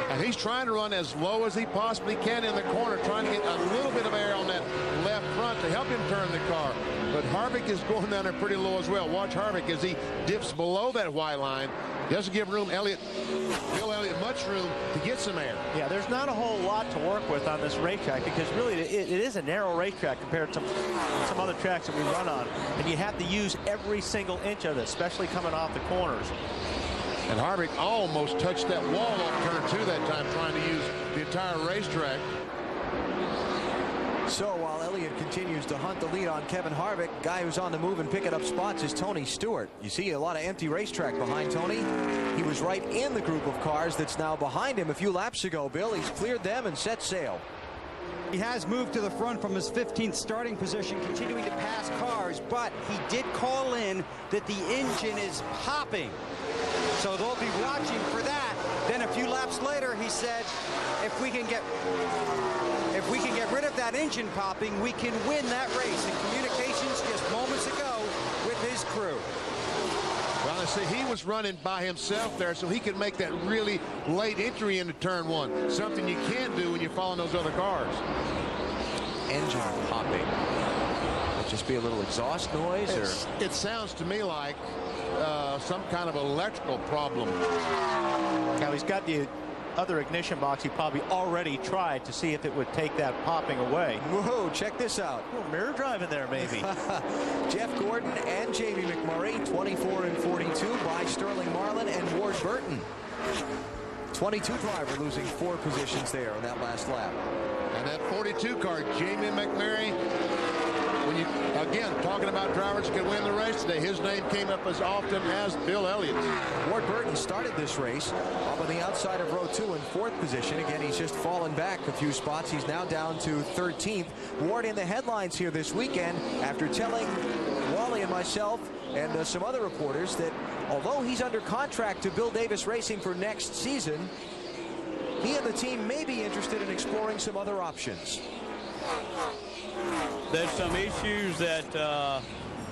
And he's trying to run as low as he possibly can in the corner, trying to get a little bit of air on that left front to help him turn the car. But Harvick is going down there pretty low as well. Watch Harvick as he dips below that white line Doesn't give Bill Elliott much room to get some air. Yeah, there's not a whole lot to work with on this racetrack because really it is a narrow racetrack compared to some other tracks that we run on. And you have to use every single inch of it, especially coming off the corners. And Harvick almost touched that wall on turn 2 that time, trying to use the entire racetrack. So while Elliott continues to hunt the lead on Kevin Harvick, guy who's on the move and picking up spots is Tony Stewart. You see a lot of empty racetrack behind Tony. He was right in the group of cars that's now behind him a few laps ago, Bill. He's cleared them and set sail. He has moved to the front from his 15th starting position, continuing to pass cars, but he did call in that the engine is popping. So they'll be watching for that. Then a few laps later, he said, if we can get rid of that engine popping, we can win that race. And communications just moments ago with his crew. Well, I see he was running by himself there, so he could make that really late entry into turn 1. Something you can't do when you're following those other cars. Engine popping. It'd just be a little exhaust noise, or it sounds to me like some kind of electrical problem. Now he's got the other ignition box. He probably already tried to see if it would take that popping away. Whoa, check this out. A little mirror drive in there, maybe. Jeff Gordon and Jamie McMurray, 24 and 42 by Sterling Marlin and Ward Burton. 22 driver losing 4 positions there in that last lap. And that 42 car, Jamie McMurray, when you, again, talking about drivers who can win the race today, his name came up as often as Bill Elliott's. Ward Burton started this race up on the outside of row 2 in 4th position. Again, he's just fallen back a few spots. He's now down to 13th. Ward in the headlines here this weekend after telling Wally and myself and some other reporters that although he's under contract to Bill Davis Racing for next season, he and the team may be interested in exploring some other options. There's some issues that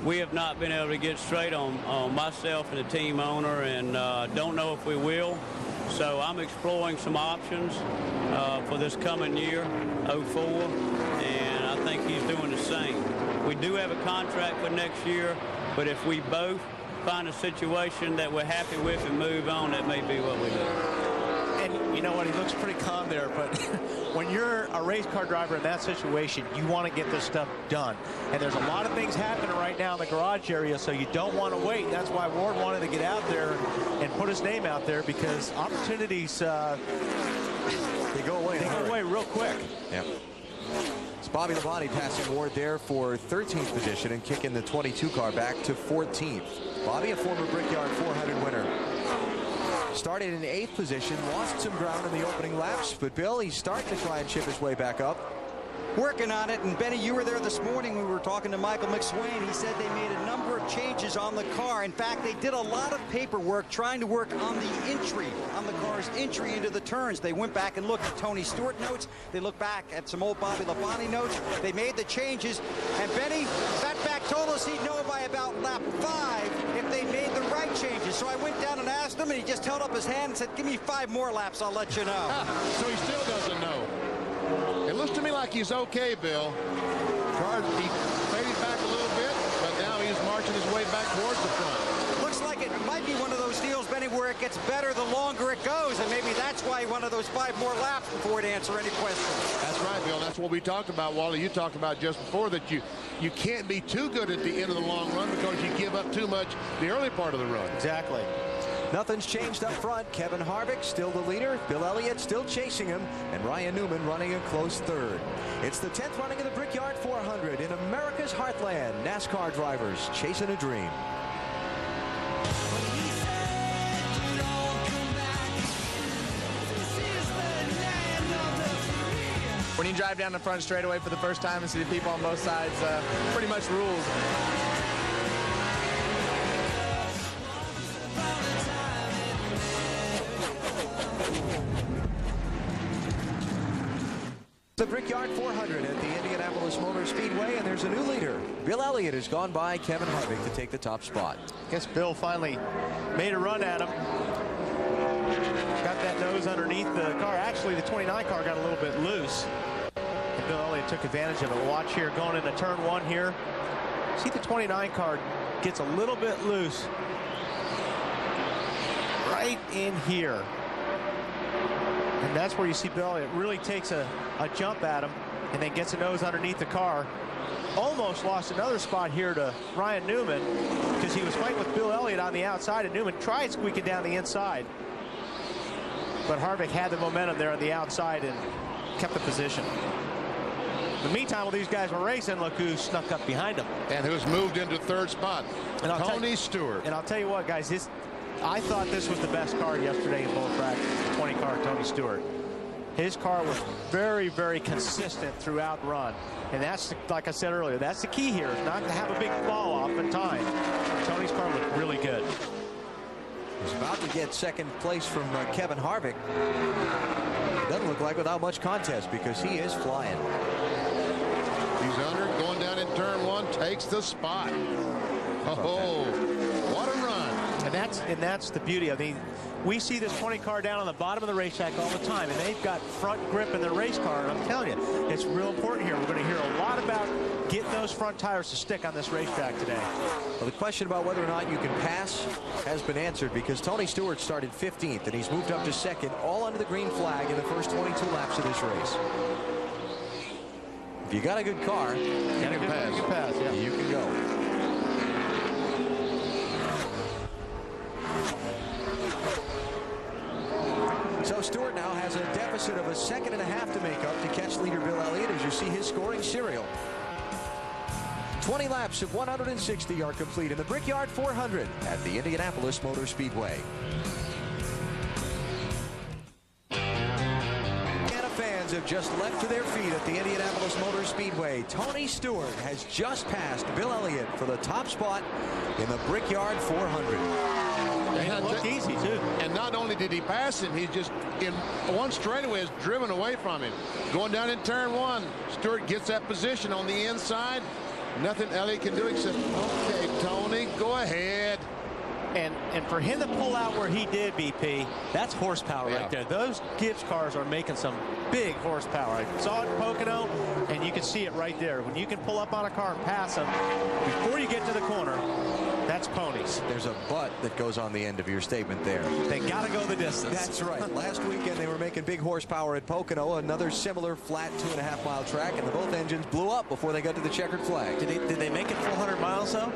we have not been able to get straight on myself and the team owner, and don't know if we will. So I'm exploring some options for this coming year, 04, and I think he's doing the same. We do have a contract for next year, but if we both find a situation that we're happy with and move on, that may be what we do. And you know what, he looks pretty calm there, but when you're a race car driver in that situation, you want to get this stuff done. And there's a lot of things happening right now in the garage area, so you don't want to wait. That's why Ward wanted to get out there and put his name out there, because opportunities, they go away. They go away real quick. Yep. It's Bobby Labonte passing Ward there for 13th position and kicking the 22 car back to 14th. Bobby, a former Brickyard 400 winner. Started in 8th position, lost some ground in the opening laps, but Bill, he's starting to try and chip his way back up. Working on it, and Benny, you were there this morning. We were talking to Michael McSwain. He said they made a number of changes on the car. In fact, they did a lot of paperwork trying to work on the entry, on the car's entry into the turns. They went back and looked at Tony Stewart notes. They looked back at some old Bobby Labonte notes. They made the changes, and Benny, Fatback told us he'd know by about lap 5 if they made the right changes. So I went down and asked him, and he just held up his hand and said, give me 5 more laps, I'll let you know. So he still doesn't know. It looks to me like he's okay, Bill. He faded back a little bit, but now he's marching his way back towards the front. Looks like it might be one of those deals, Benny, where it gets better the longer it goes, and maybe that's why he wanted those 5 more laps before he'd answer any questions. That's right, Bill. That's what we talked about, Wally. You talked about just before, that you can't be too good at the end of the long run because you give up too much the early part of the run. Exactly. Nothing's changed up front. Kevin Harvick still the leader. Bill Elliott still chasing him. And Ryan Newman running a close 3rd. It's the 10th running of the Brickyard 400 in America's heartland. NASCAR drivers chasing a dream. When you drive down the front straightaway for the first time and see the people on both sides, pretty much rules. The Brickyard 400 at the Indianapolis Motor Speedway, and there's a new leader. Bill Elliott has gone by Kevin Harvick to take the top spot. Guess Bill finally made a run at him. Got that nose underneath the car. Actually, the 29 car got a little bit loose. And Bill Elliott took advantage of it. Watch here, going into turn 1 here. See, the 29 car gets a little bit loose right in here. And that's where you see Bill Elliott really takes a jump at him and then gets a nose underneath the car. Almost lost another spot here to Ryan Newman because he was fighting with Bill Elliott on the outside, and Newman tried squeaking down the inside. But Harvick had the momentum there on the outside and kept the position. In the meantime, while these guys were racing, look who snuck up behind them. And who's moved into third spot. And Tony Stewart. And I'll tell you what, guys, I thought this was the best car yesterday in both practices, the 20 car Tony Stewart. His car was very, very consistent throughout run. And that's, like I said earlier, that's the key here, is not to have a big fall off in time. Tony's car looked really good. He's about to get second place from Kevin Harvick. Doesn't look like without much contest because he is flying. He's under, going down in turn one, takes the spot. Oh, what a run. And that's the beauty. I mean, we see this 20 car down on the bottom of the racetrack all the time, and they've got front grip in their race car, and I'm telling you, it's real important here. We're going to hear a lot about getting those front tires to stick on this racetrack today. Well, the question about whether or not you can pass has been answered because Tony Stewart started 15th, and he's moved up to second, all under the green flag in the first 22 laps of this race. If you got a good car, you can pass. Yeah. You can go. So Stewart now has a deficit of a second and a half to make up to catch leader Bill Elliott as you see his scoring serial. 20 laps of 160 are complete in the Brickyard 400 at the Indianapolis Motor Speedway. Fans have just leapt to their feet at the Indianapolis Motor Speedway. Tony Stewart has just passed Bill Elliott for the top spot in the Brickyard 400. It looked easy, too. And not only did he pass him, he just, in one straightaway, is driven away from him. Going down in turn one, Stewart gets that position on the inside. Nothing Elliott can do except, okay, Tony, go ahead. And for him to pull out where he did, BP, that's horsepower right there. Those Gibbs cars are making some big horsepower. I saw it in Pocono, and you can see it right there. When you can pull up on a car and pass them before you get to the corner, that's ponies. There's a but that goes on the end of your statement there. They got to go the distance. That's right. Last weekend they were making big horsepower at Pocono, another similar flat 2.5-mile track, and the both engines blew up before they got to the checkered flag. Did they make it 400 miles, though?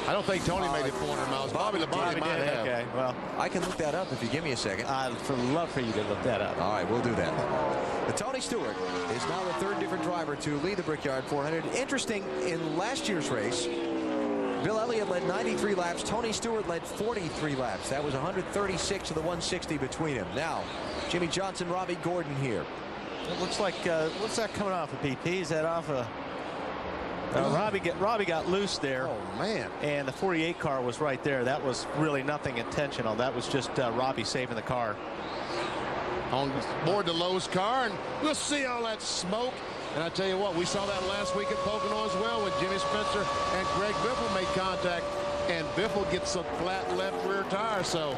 I don't think Tony made it 400 miles. Bobby Labonte might have. Okay, well, I can look that up if you give me a second. I'd love for you to look that up. All right, we'll do that. But Tony Stewart is now the third different driver to lead the Brickyard 400. Interesting, in last year's race, Bill Elliott led 93 laps. Tony Stewart led 43 laps. That was 136 of the 160 between them. Now, Jimmy Johnson, Robbie Gordon here. It looks like, what's that coming off of, BP? Is that off a... Robbie got loose there. Oh, man. And the 48 car was right there. That was really nothing intentional. That was just Robbie saving the car. On board the Lowe's car, and we'll see all that smoke. And I tell you what, we saw that last week at Pocono as well when Jimmy Spencer and Greg Biffle made contact, and Biffle gets a flat left rear tire. So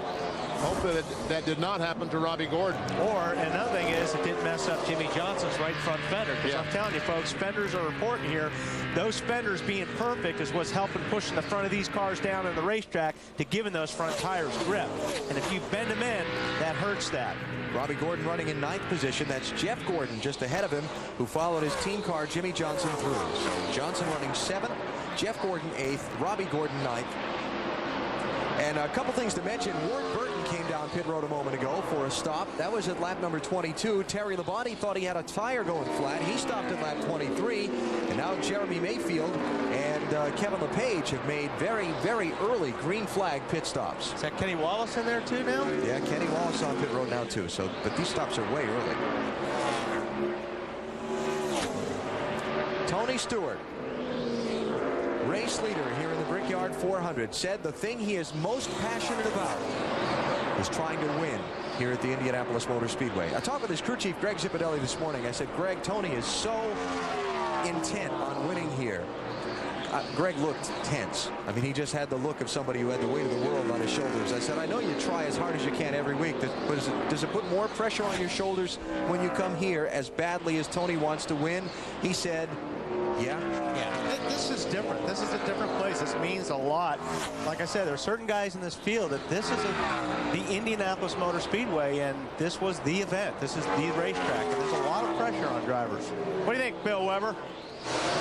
hopefully that did not happen to Robbie Gordon. Or another thing is it didn't mess up Jimmy Johnson's right front fender. Because I'm telling you, folks, fenders are important here. Those fenders being perfect is what's helping pushing the front of these cars down in the racetrack to giving those front tires grip. And if you bend them in, that hurts that. Robbie Gordon running in 9th position. That's Jeff Gordon just ahead of him, who followed his team car, Jimmy Johnson, through. So Johnson running 7th, Jeff Gordon 8th, Robbie Gordon 9th. And a couple things to mention. Ward Burton came down pit road a moment ago for a stop. That was at lap number 22. Terry Labonte thought he had a tire going flat. He stopped at lap 23. And now Jeremy Mayfield and Kevin LePage have made very, very early green flag pit stops. Is that Kenny Wallace in there too now? Yeah, Kenny Wallace on pit road now too. So, but these stops are way early. Tony Stewart, race leader here in the Brickyard 400, said the thing he is most passionate about is trying to win here at the Indianapolis Motor Speedway. I talked with his crew chief, Greg Zipadelli, this morning. I said, Greg, Tony is so intent on winning here. Greg looked tense. I mean, he just had the look of somebody who had the weight of the world on his shoulders. I said, I know you try as hard as you can every week, but does it put more pressure on your shoulders when you come here as badly as Tony wants to win? He said, yeah. This is different. This is a different place. This means a lot. Like I said, there are certain guys in this field that this is the Indianapolis Motor Speedway, and this was the event. This is the racetrack, and there's a lot of pressure on drivers. What do you think, Bill Weber?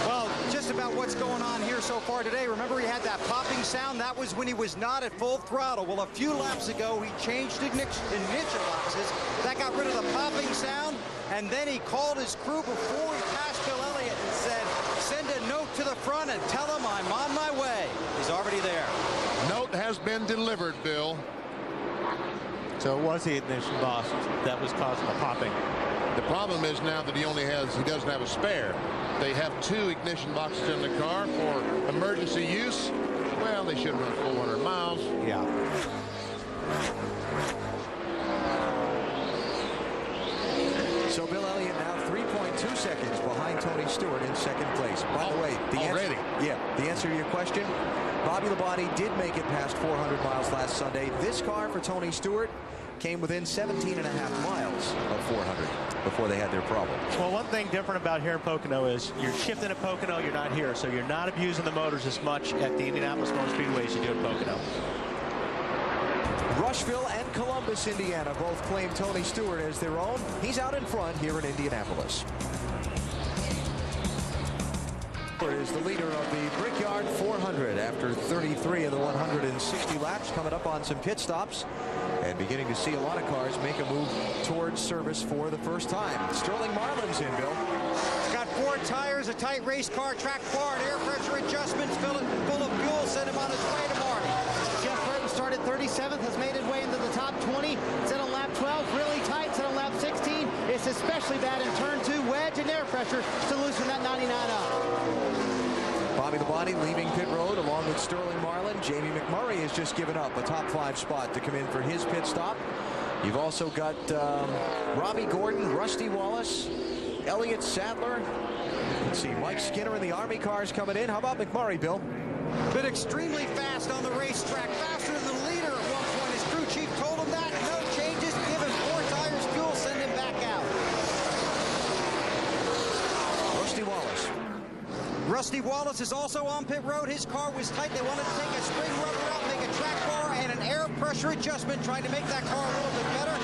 Well, just about what's going on here so far today. Remember, he had that popping sound? That was when he was not at full throttle. Well, a few laps ago, he changed ignition lapses. That got rid of the popping sound, and then he called his crew before he passed Bill Elliott and said, send a note to the front and tell him I'm on my way. He's already there. Note has been delivered, Bill. So it was the ignition box that was causing the popping. The problem is now that he doesn't have a spare. They have 2 ignition boxes in the car for emergency use. Well, they should run 400 miles. Yeah. So Bill Elliott now 3.2 seconds behind Tony Stewart in second place. By the way, the answer to your question, Bobby Labonte did make it past 400 miles last Sunday. This car for Tony Stewart came within 17.5 miles of 400 before they had their problem. Well, one thing different about here in Pocono is you're shifting at Pocono, you're not here, so you're not abusing the motors as much at the Indianapolis Motor Speedway as you do at Pocono. Rushville and Columbus, Indiana, both claim Tony Stewart as their own. He's out in front here in Indianapolis. Is the leader of the Brickyard 400 after 33 of the 160 laps, coming up on some pit stops and beginning to see a lot of cars make a move towards service for the first time. Sterling Marlin's in, Bill. It's got 4 tires, a tight race car, track bar, and air pressure adjustments, full of fuel, sent him on his way to Marty. Jeff Burton started 37th, has made his way into the top 20. It's in on lap 12, really tight. It's in on lap 16. It's especially bad in turn 2, wedge and air pressure to loosen that 99 up. Bobby Labonte leaving pit road along with Sterling Marlin. Jamie McMurray has just given up a top 5 spot to come in for his pit stop. You've also got Robbie Gordon, Rusty Wallace, Elliott Sadler. Let's see, Mike Skinner in the Army cars coming in. How about McMurray, Bill? Been extremely fast on the racetrack, faster than the leader at one point. His crew chief told him that. No changes, give him 4 tires fuel, send him back out. Rusty Wallace. Rusty Wallace is also on pit road. His car was tight. They wanted to take a spring rubber out, make a track bar, and an air pressure adjustment, trying to make that car a little bit better.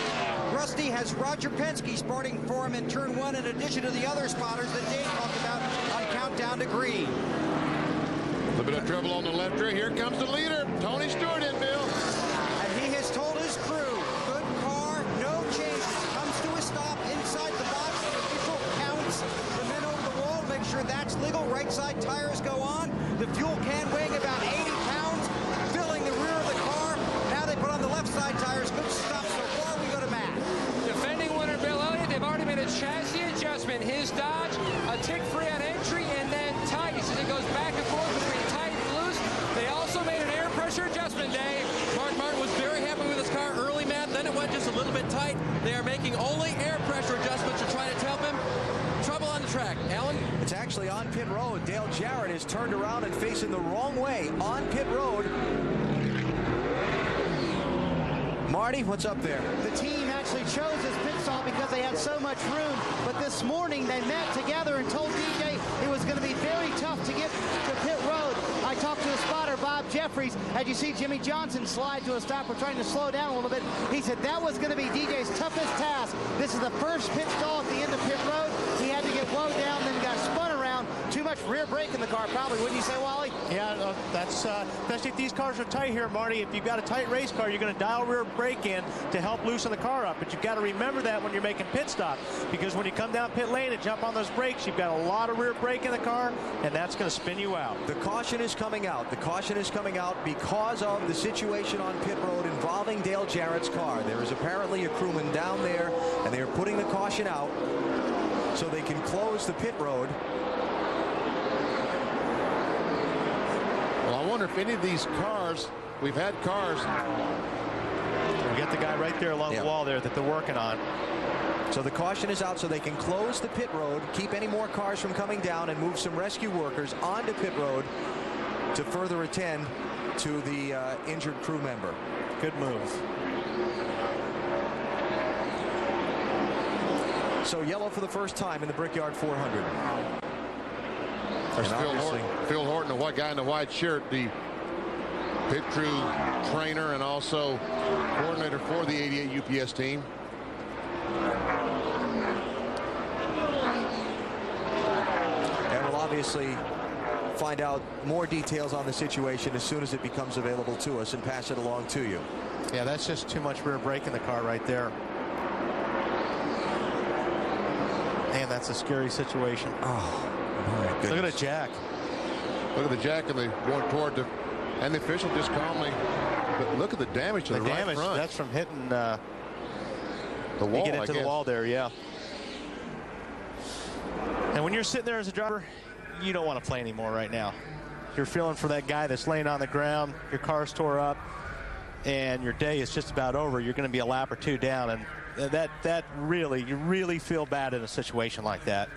Rusty has Roger Penske starting for him in turn 1, in addition to the other spotters that Dave talked about on countdown to green. A little bit of trouble on the left rear. Here comes the leader, Tony Stewart in, Bill. And he has told his crew, good car, no changes. Comes to a stop inside the box. The official counts the men over the wall, make sure that's legal. Right side tires go on. The fuel can weighing about 80 pounds, filling the rear of the car. Now they put on the left side tires. Good stop so far. We go to Matt. Defending winner Bill Elliott, they've already made a chassis adjustment. His Dodge, a tick free on entry, and then tight. So it goes back and forth between tight and loose. They also made an air pressure adjustment, Dave. Mark Martin was very happy with his car early, Matt. Then it went just a little bit tight. They are making only air pressure adjustments to try to help him. Trouble on the track. Alan? It's actually on pit road. Dale Jarrett is turned around and facing the wrong way on pit road. Marty, what's up there? The team actually chose this pit stop because they had so much room, but this morning they met together and told DJ it was going to be very tough to get to pit road. I talked to a spotter, Bob Jeffries, as you see Jimmy Johnson slide to a stop. We're trying to slow down a little bit. He said that was going to be DJ's toughest task. This is the first pit stall at the end of pit road. He had to get low down, then got spun around. Too much rear brake in the car, probably, wouldn't you say, Wally? Yeah, that's especially if these cars are tight here, Marty. If you've got a tight race car, you're going to dial rear brake in to help loosen the car up. But you've got to remember that when you're making pit stop, because when you come down pit lane and jump on those brakes, you've got a lot of rear brake in the car, and that's going to spin you out. The caution is coming out. The caution is coming out because of the situation on pit road involving Dale Jarrett's car. There is apparently a crewman down there, and they are putting the caution out so they can close the pit road. Well, I wonder if any of these cars, we've had cars. We got the guy right there along the wall there that they're working on. So the caution is out so they can close the pit road, keep any more cars from coming down, and move some rescue workers onto pit road to further attend to the injured crew member. Good move. So yellow for the first time in the Brickyard 400. There's Phil Horton, the white guy in the white shirt, the pit crew trainer and also coordinator for the 88 UPS team. And we'll obviously find out more details on the situation as soon as it becomes available to us and pass it along to you. Yeah, that's just too much rear brake in the car right there. Man, that's a scary situation. Oh, my goodness. Look at the jack. Look at the jack, and they're going toward the, and the official just calmly, but look at the damage to the right front. That's from hitting the wall. Get into the wall there, yeah. And when you're sitting there as a driver, you don't want to play anymore right now. You're feeling for that guy that's laying on the ground, your car's tore up, and your day is just about over. You're going to be a lap or two down, and that really, you really feel bad in a situation like that.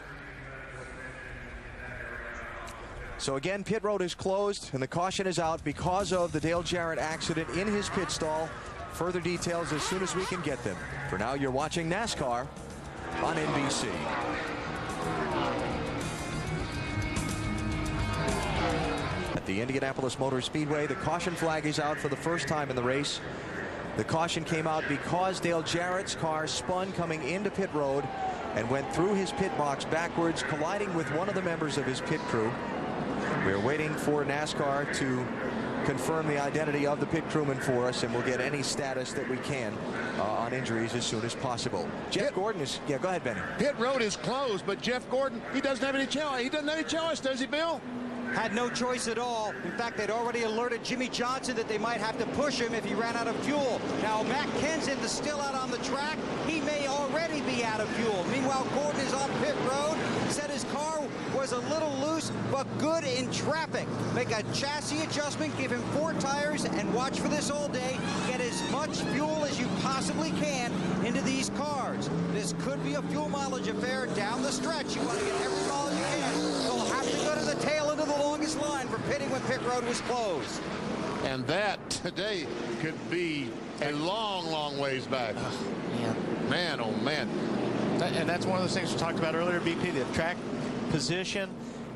So again, pit road is closed and the caution is out because of the Dale Jarrett accident in his pit stall. Further details as soon as we can get them. For now, you're watching NASCAR on NBC. At the Indianapolis Motor Speedway, the caution flag is out for the first time in the race. The caution came out because Dale Jarrett's car spun coming into pit road and went through his pit box backwards, colliding with one of the members of his pit crew. We're waiting for NASCAR to confirm the identity of the pit crewman for us, and we'll get any status that we can on injuries as soon as possible. Jeff Gordon is, yeah, go ahead, Benny. Pit road is closed, but Jeff Gordon, he doesn't have any choice. He doesn't have any choice, does he, Bill? Had no choice at all. In fact, they'd already alerted Jimmy Johnson that they might have to push him if he ran out of fuel. Now, Matt Kenseth is still out on the track. He may already be out of fuel. Meanwhile, Gordon is on pit road. Said his car was a little loose, but good in traffic. Make a chassis adjustment, give him 4 tires, and watch for this all day. Get as much fuel as you possibly can into these cars. This could be a fuel mileage affair down the stretch. You want to get every mile you can. They'll have to go to the tail end of the longest line for pitting when pit road was closed. And that today could be a long, long ways back. Man, oh man. And that's one of those things we talked about earlier, BP, the track position.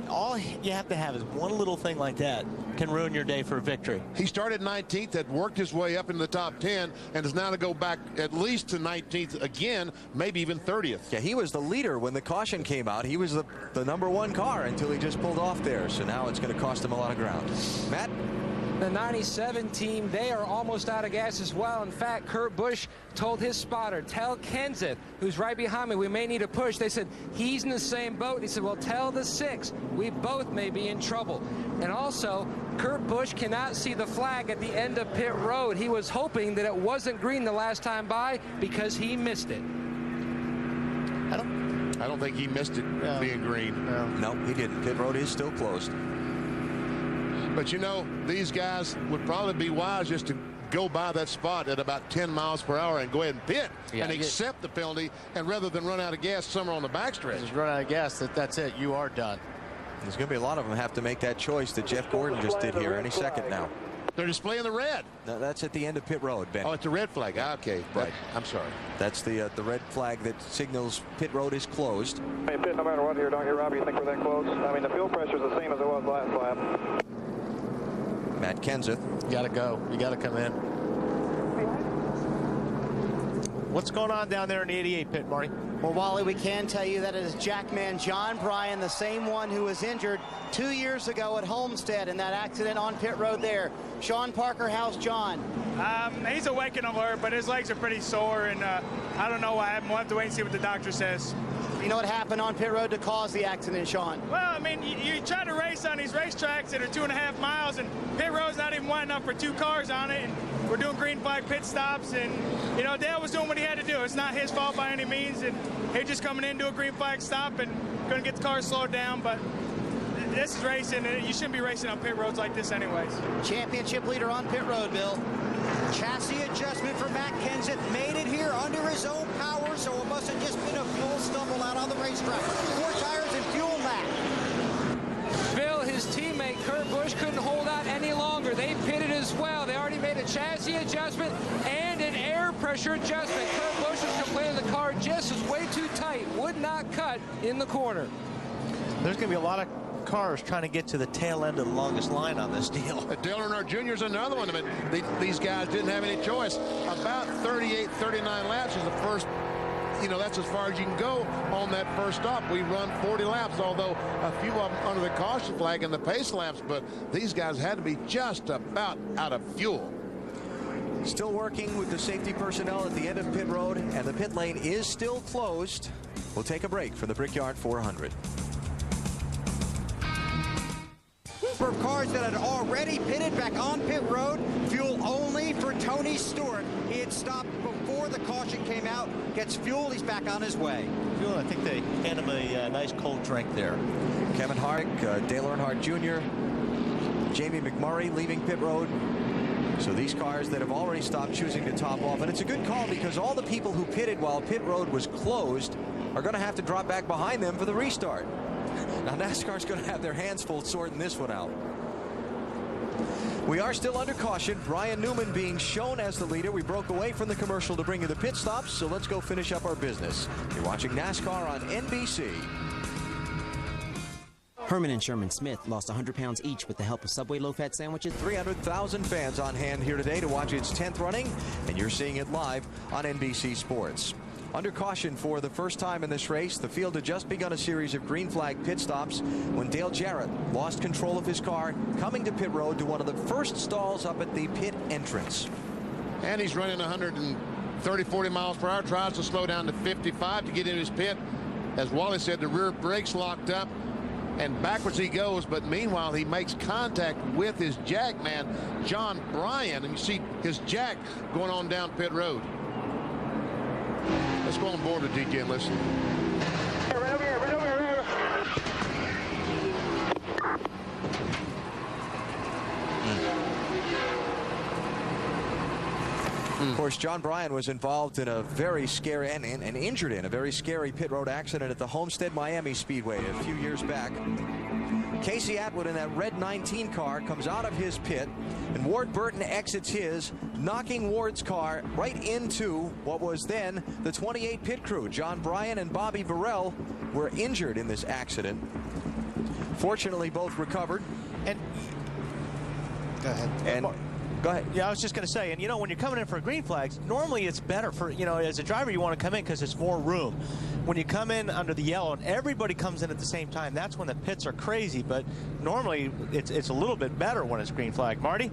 All you have to have is one little thing like that can ruin your day for a victory. He started 19th, had worked his way up into the top 10, and is now to go back at least to 19th again, maybe even 30th. Yeah, he was the leader when the caution came out. He was the #1 car until he just pulled off there. So now it's going to cost him a lot of ground. Matt? The 97 team, they are almost out of gas as well. In fact, Kurt Busch told his spotter, tell Kenseth, who's right behind me, we may need a push. They said, he's in the same boat. He said, well, tell the 6. We both may be in trouble. And also, Kurt Busch cannot see the flag at the end of pit road. He was hoping that it wasn't green the last time by because he missed it. I don't think he missed it being green. No, he didn't. Pit road is still closed. But you know, these guys would probably be wise just to go by that spot at about 10 miles per hour and go ahead and pit and accept the penalty, and rather than run out of gas somewhere on the backstretch. Just run out of gas, that's it. You are done. There's going to be a lot of them have to make that choice that Jeff Gordon just did here any second now. They're displaying the red. No, that's at the end of pit road, Ben. Oh, it's a red flag. Okay, right. I'm sorry. That's the red flag that signals pit road is closed. Hey, pit, no matter what here, don't get Robbie. You think we're that close? I mean, the fuel pressure is the same as it was last lap. Matt Kenseth. You got to go. You got to come in. What's going on down there in the 88 pit, Marty? Well, Wally, we can tell you that it is Jackman John Bryan, the same one who was injured 2 years ago at Homestead in that accident on pit road there. Sean Parker, how's John? He's awake and alert, but his legs are pretty sore, and I don't know what happened. We'll have to wait and see what the doctor says. You know what happened on pit road to cause the accident, Sean? Well, I mean, you try to race on these racetracks that are 2.5 miles, and pit road's not even wide enough for 2 cars on it, and we're doing green flag pit stops, and, you know, Dale was doing what he had to do. It's not his fault by any means, and he's just coming in to a green flag stop and going to get the car slowed down, but this is racing, and you shouldn't be racing on pit roads like this anyways. Championship leader on pit road, Bill. Chassis adjustment for Matt Kenseth. Made it here under his own power, so it must have just been a full stumble out on the racetrack. 4 tires and fuel, Matt. Bill, his teammate Kurt Busch couldn't hold out any longer. They pitted as well. They already made a chassis adjustment and an air pressure adjustment. Kurt Busch was complaining the car just was way too tight, would not cut in the corner. There's going to be a lot of cars trying to get to the tail end of the longest line on this deal. Dale Earnhardt Jr. is another one of it. These guys didn't have any choice. About 38, 39 laps is the first. You know, that's as far as you can go on that first stop. We run 40 laps, although a few of them under the caution flag and the pace laps, but these guys had to be just about out of fuel. Still working with the safety personnel at the end of pit road, and the pit lane is still closed. We'll take a break for the Brickyard 400. For cars that had already pitted back on pit road, fuel only for Tony Stewart. He had stopped before the caution came out, gets fuel, he's back on his way. Fuel, I think they hand him a nice cold drink there. Kevin Harvick, Dale Earnhardt Jr., Jamie McMurray leaving pit road. So these cars that have already stopped choosing to top off, and it's a good call because all the people who pitted while pit road was closed are going to have to drop back behind them for the restart. Now NASCAR's going to have their hands full sorting this one out. We are still under caution. Brian Newman being shown as the leader. We broke away from the commercial to bring you the pit stops, so let's go finish up our business. You're watching NASCAR on NBC. Herman and Sherman Smith lost 100 pounds each with the help of Subway low-fat sandwiches. 300,000 fans on hand here today to watch its 10th running, and you're seeing it live on NBC Sports. Under caution for the first time in this race, the field had just begun a series of green flag pit stops when Dale Jarrett lost control of his car, coming to pit road to one of the first stalls up at the pit entrance. And he's running 130, 40 miles per hour, tries to slow down to 55 to get in his pit. As Wally said, the rear brakes locked up, and backwards he goes, but meanwhile he makes contact with his jack man, John Bryan, and you see his jack going on down pit road. Let's go on board with DJ and listen. Right over here, right over here, right over here. Of course, John Bryan was involved in a very scary and injured in a very scary pit road accident at the Homestead Miami Speedway a few years back. Casey Atwood in that red 19 car comes out of his pit, and Ward Burton exits his, knocking Ward's car right into what was then the 28 pit crew. John Bryan and Bobby Burrell were injured in this accident. Fortunately, both recovered. And go ahead. And go ahead. Yeah, I was just going to say, and you know, when you're coming in for green flags, normally it's better for, you know, as a driver, you want to come in because it's more room. When you come in under the yellow and everybody comes in at the same time, that's when the pits are crazy. But normally it's a little bit better when it's green flag. Marty?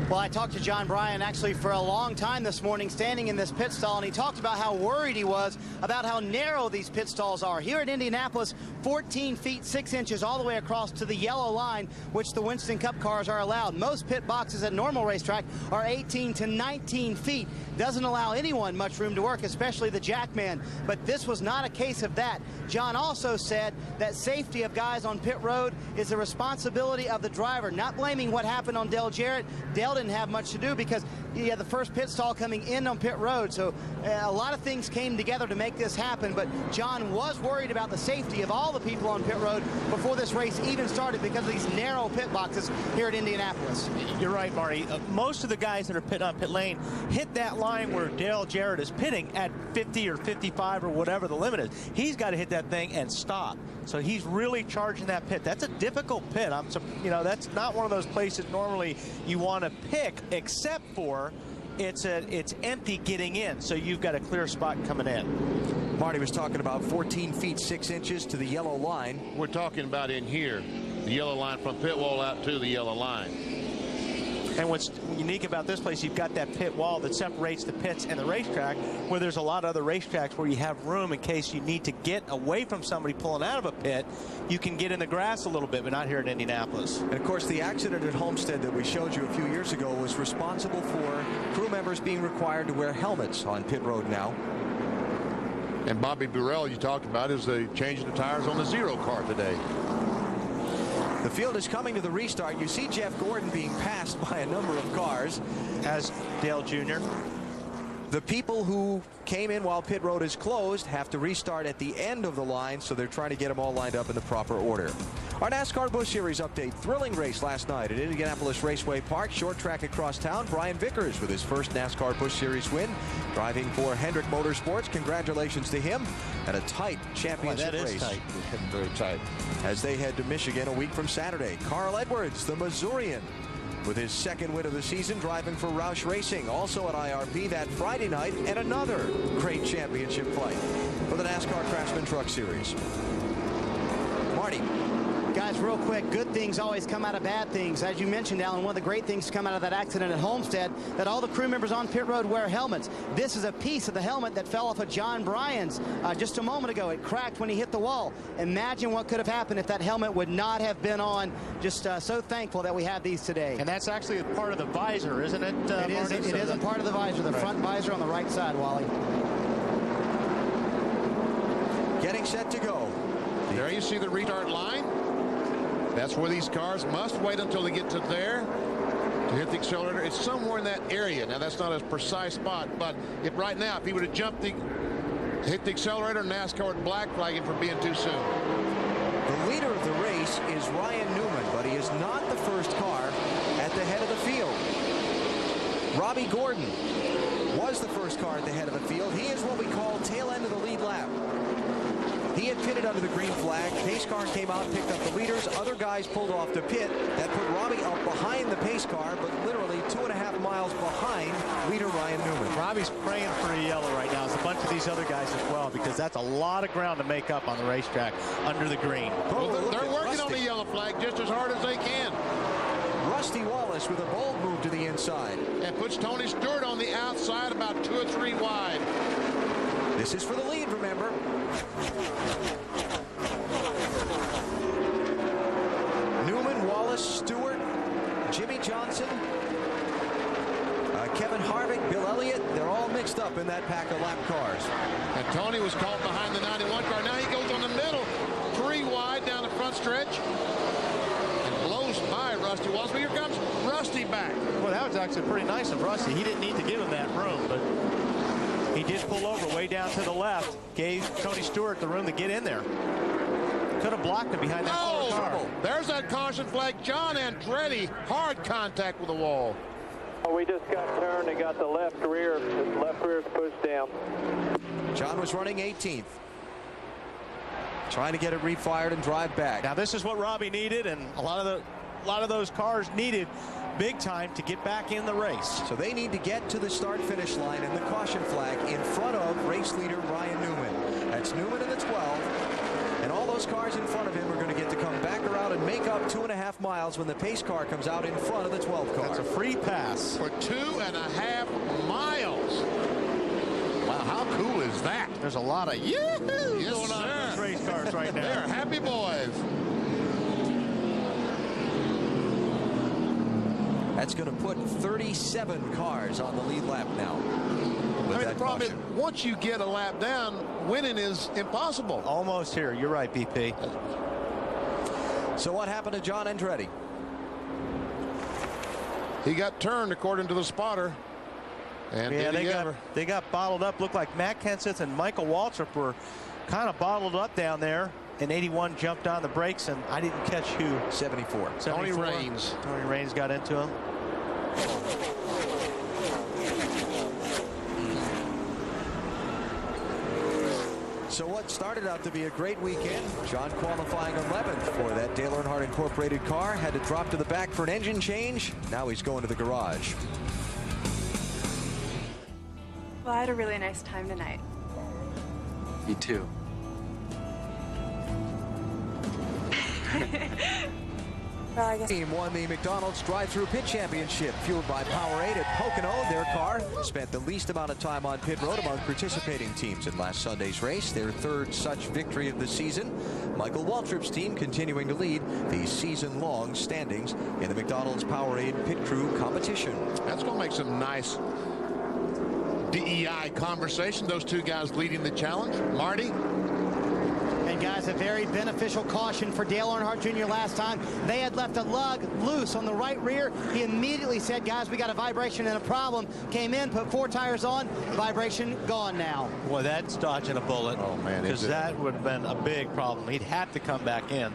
Well, I talked to John Bryan actually for a long time this morning standing in this pit stall, and he talked about how worried he was about how narrow these pit stalls are. Here at Indianapolis, 14 feet 6 inches all the way across to the yellow line, which the Winston Cup cars are allowed. Most pit boxes at normal racetrack are 18 to 19 feet. Doesn't allow anyone much room to work, especially the jackman. But this was not a case of that. John also said that safety of guys on pit road is the responsibility of the driver, not blaming what happened on Dale Jarrett. Dale didn't have much to do because he had the first pit stall coming in on pit road. So a lot of things came together to make this happen. But John was worried about the safety of all the people on pit road before this race even started because of these narrow pit boxes here at Indianapolis. You're right, Marty. Most of the guys that are on pit lane hit that line where Dale Jarrett is pitting at 50 or 55 or whatever the limit is. He's got to hit that thing and stop. So he's really charging that pit. That's a difficult pit. You know, that's not one of those places normally you want to pick, except for it's empty getting in, so you've got a clear spot coming in. Marty was talking about 14 feet 6 inches to the yellow line. We're talking about in here, the yellow line from pit wall out to the yellow line. And what's unique about this place, you've got that pit wall that separates the pits and the racetrack, where there's a lot of other racetracks where you have room in case you need to get away from somebody pulling out of a pit. You can get in the grass a little bit, but not here at Indianapolis. And of course, the accident at Homestead that we showed you a few years ago was responsible for crew members being required to wear helmets on pit road now. And Bobby Burrell, you talked about, is changing the tires on the Zero car today. The field is coming to the restart. You see Jeff Gordon being passed by a number of cars. As Dale Jr. The people who came in while pit road is closed have to restart at the end of the line, so they're trying to get them all lined up in the proper order. Our NASCAR Busch Series update. Thrilling race last night at Indianapolis Raceway Park. Short track across town. Brian Vickers with his first NASCAR Busch Series win. Driving for Hendrick Motorsports. Congratulations to him. and a tight championship race. That is tight. Very tight. As they head to Michigan a week from Saturday. Carl Edwards, the Missourian, with his second win of the season, driving for Roush Racing. Also at IRP that Friday night, and another great championship fight for the NASCAR Craftsman Truck Series. Marty. Guys, real quick, good things always come out of bad things. As you mentioned, Alan, one of the great things to come out of that accident at Homestead, that all the crew members on pit road wear helmets. This is a piece of the helmet that fell off of John Bryan's just a moment ago. It cracked when he hit the wall. Imagine what could have happened if that helmet would not have been on. Just so thankful that we have these today. And that's actually part of the visor, isn't it, It is a part of the visor, the front visor on the right side, Wally. Getting set to go. There you see the retard line. That's where these cars must wait until they get to there to hit the accelerator. It's somewhere in that area. Now, that's not a precise spot, but if right now, if he would have jumped hit the accelerator, NASCAR would black flag him for being too soon. The leader of the race is Ryan Newman, but he is not the first car at the head of the field. Robbie Gordon was the first car at the head of the field. He is what we call tail end of the lead lap. He had pitted under the green flag. Pace car came out, picked up the leaders. Other guys pulled off to pit. That put Robbie up behind the pace car, but literally 2.5 miles behind leader Ryan Newman. Robbie's praying for a yellow right now. It's a bunch of these other guys as well, because that's a lot of ground to make up on the racetrack under the green. Well, they're working on the yellow flag just as hard as they can. Rusty Wallace with a bold move to the inside. And puts Tony Stewart on the outside about 2 or 3 wide. This is for the lead, remember. Newman, Wallace, Stewart, Jimmy Johnson, Kevin Harvick, Bill Elliott, they're all mixed up in that pack of lap cars. And Tony was caught behind the 91 car. Now he goes on the middle, 3 wide down the front stretch, and blows by Rusty Wallace. But here comes Rusty back. Well, that was actually pretty nice of Rusty. He didn't need to give him that room, but he did pull over way down to the left, gave Tony Stewart the room to get in there. Could have blocked him behind that car. There's that caution flag. John Andretti, hard contact with the wall. We just got turned and got the left rear pushed down. John was running 18th. Trying to get it refired and drive back. Now this is what Robbie needed, and a lot of those cars needed big time to get back in the race. So they need to get to the start-finish line and the caution flag in front of race leader Ryan Newman. That's Newman in the 12, and all those cars in front of him are going to get to come back around and make up 2.5 miles when the pace car comes out in front of the 12 car. That's a free pass. For 2.5 miles. Wow, how cool is that? There's a lot of yoo-hoos going on in those race cars right now. They're happy boys. That's going to put 37 cars on the lead lap now. I mean, the problem is, once you get a lap down, winning is impossible. Almost here. You're right, BP. So what happened to John Andretti? He got turned, according to the spotter. And yeah, they got bottled up. Looked like Matt Kenseth and Michael Waltrip were kind of bottled up down there. And 81 jumped on the brakes, and I didn't catch who. 74. Tony Raines. Tony Raines got into him. So what started out to be a great weekend, John qualifying 11th for that Dale Earnhardt Incorporated car, had to drop to the back for an engine change. Now he's going to the garage. Well, I had a really nice time tonight. Me too. Well, I guess Team won the McDonald's drive-through pit championship, fueled by Powerade at Pocono. Their car spent the least amount of time on pit road among participating teams in last Sunday's race, their third such victory of the season. Michael Waltrip's team continuing to lead the season-long standings in the McDonald's Powerade pit crew competition. That's going to make some nice DEI conversation, those two guys leading the challenge. Marty? And guys, a very beneficial caution for Dale Earnhardt Jr. last time. They had left a lug loose on the right rear. He immediately said, guys, we got a vibration and a problem. Came in, put 4 tires on, vibration gone now. Well, that's dodging a bullet. Oh, man. Because that would have been a big problem. He'd have to come back in.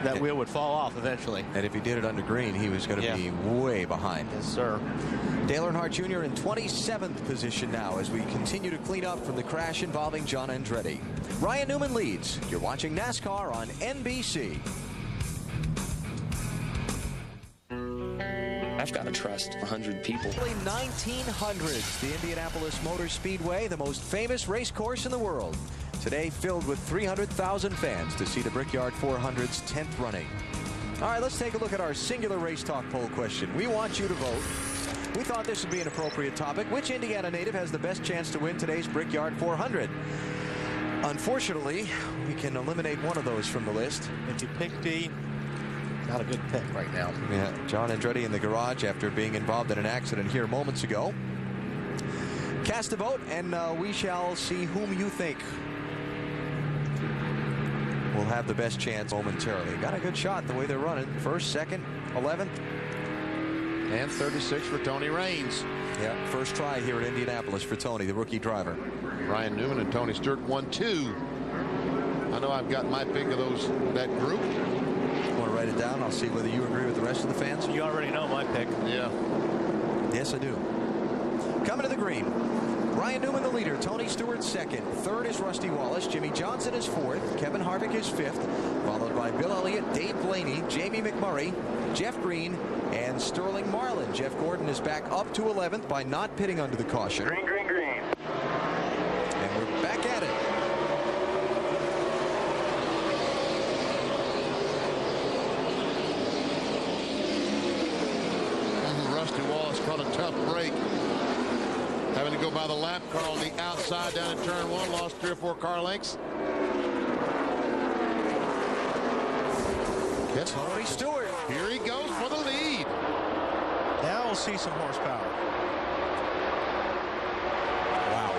that wheel would fall off eventually. And if he did it under green, he was going to be way behind. Yes, sir. Dale Earnhardt Jr. in 27th position now as we continue to clean up from the crash involving John Andretti. Ryan Newman leads. You're watching NASCAR on NBC. I've got to trust 100 people. 1900s, the Indianapolis Motor Speedway, the most famous race course in the world. Today filled with 300,000 fans to see the Brickyard 400's 10th running. All right, let's take a look at our singular race talk poll question. We want you to vote. We thought this would be an appropriate topic. Which Indiana native has the best chance to win today's Brickyard 400? Unfortunately, we can eliminate one of those from the list. If you pick D, not a good pick right now. Yeah, John Andretti in the garage after being involved in an accident here moments ago. Cast a vote, and we shall see whom you think will have the best chance momentarily. Got a good shot the way they're running. First, second, 11th. And 36 for Tony Raines. Yeah, first try here at Indianapolis for Tony, the rookie driver. Ryan Newman and Tony Stewart 1-2. I know I've got my pick of that group. Want to write it down? I'll see whether you agree with the rest of the fans. You already know my pick. Yeah. Yes, I do. Coming to the green. Ryan Newman the leader, Tony Stewart second, third is Rusty Wallace, Jimmy Johnson is fourth, Kevin Harvick is fifth, followed by Bill Elliott, Dave Blaney, Jamie McMurray, Jeff Green, and Sterling Marlin. Jeff Gordon is back up to 11th by not pitting under the caution. Green, green, green. And we're back at it. Rusty Wallace caught a tough break. Having to go by the lap car on the outside down in turn one, lost 3 or 4 car lengths. Tony Stewart. Here he goes for the lead. Now we'll see some horsepower. Wow.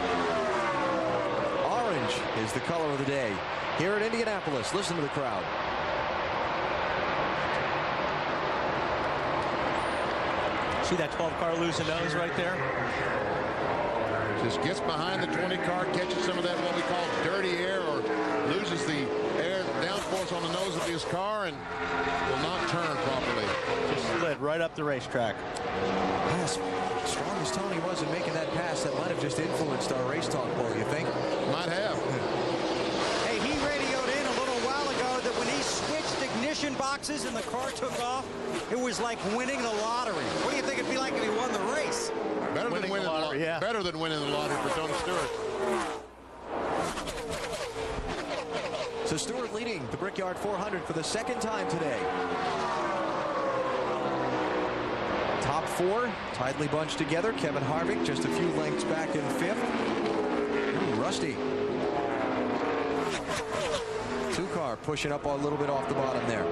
Orange is the color of the day. Here at Indianapolis, listen to the crowd. See that 12 car lose a nose right there? Just gets behind the 20 car, catches some of that what we call dirty air, or loses the air downforce on the nose of his car and will not turn properly. Just slid right up the racetrack. Yes, strong as Tony was in making that pass, that might have just influenced our race talk poll, you think? Might have. Hey, he radioed in a little while ago that when he switched ignition boxes and the car took off, it was like winning the lottery. What do you think it'd be like if he won the race? Better than winning the lottery, yeah. Better than winning the lottery for Tony Stewart. So Stewart leading the Brickyard 400 for the second time today. Top 4 tightly bunched together. Kevin Harvick just a few lengths back in 5th. Ooh, Rusty. 2 car pushing up a little bit off the bottom there.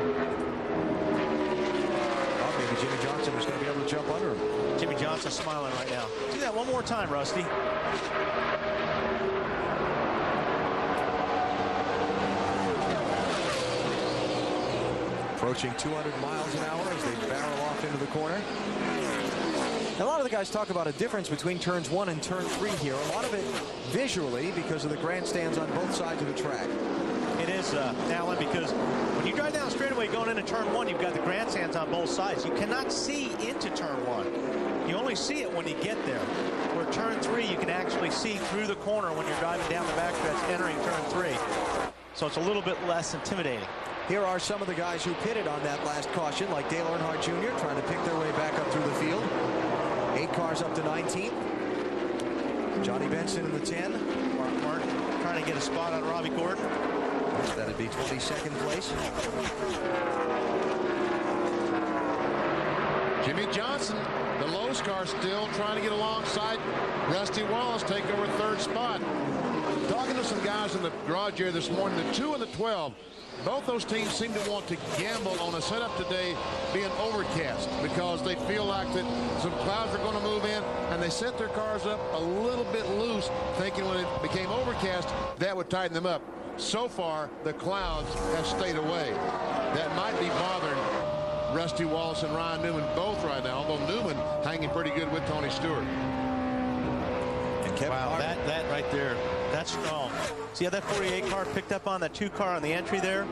Oh, maybe Jimmy Johnson was going to be able to jump under him. Jimmy Johnson smiling right now. Do that one more time, Rusty. Approaching 200 miles an hour as they barrel off into the corner. A lot of the guys talk about a difference between turns 1 and turn 3 here. A lot of it visually because of the grandstands on both sides of the track. It is, Alan, because when you drive down the straightaway going into turn 1, you've got the grandstands on both sides. You cannot see into turn 1. You only see it when you get there. Where turn 3, you can actually see through the corner when you're driving down the backstretch entering turn 3. So it's a little bit less intimidating. Here are some of the guys who pitted on that last caution, like Dale Earnhardt Jr. trying to pick their way back up through the field. 8 cars up to 19th. Johnny Benson in the 10. Mark Martin trying to get a spot on Robbie Gordon. That'd be 22nd place. Jimmy Johnson, the Lowe's car, still trying to get alongside Rusty Wallace, take over 3rd spot. Talking to some guys in the garage here this morning, the 2 and the 12, both those teams seem to want to gamble on a setup today being overcast because they feel like that some clouds are going to move in, and they set their cars up a little bit loose, thinking when it became overcast, that would tighten them up. So far, the clouds have stayed away. That might be bothering Rusty Wallace and Ryan Newman both right now, although Newman hanging pretty good with Tony Stewart. And Kevin wow, Harvick. that right there, that's strong. See how that 48 car picked up on that 2 car on the entry there?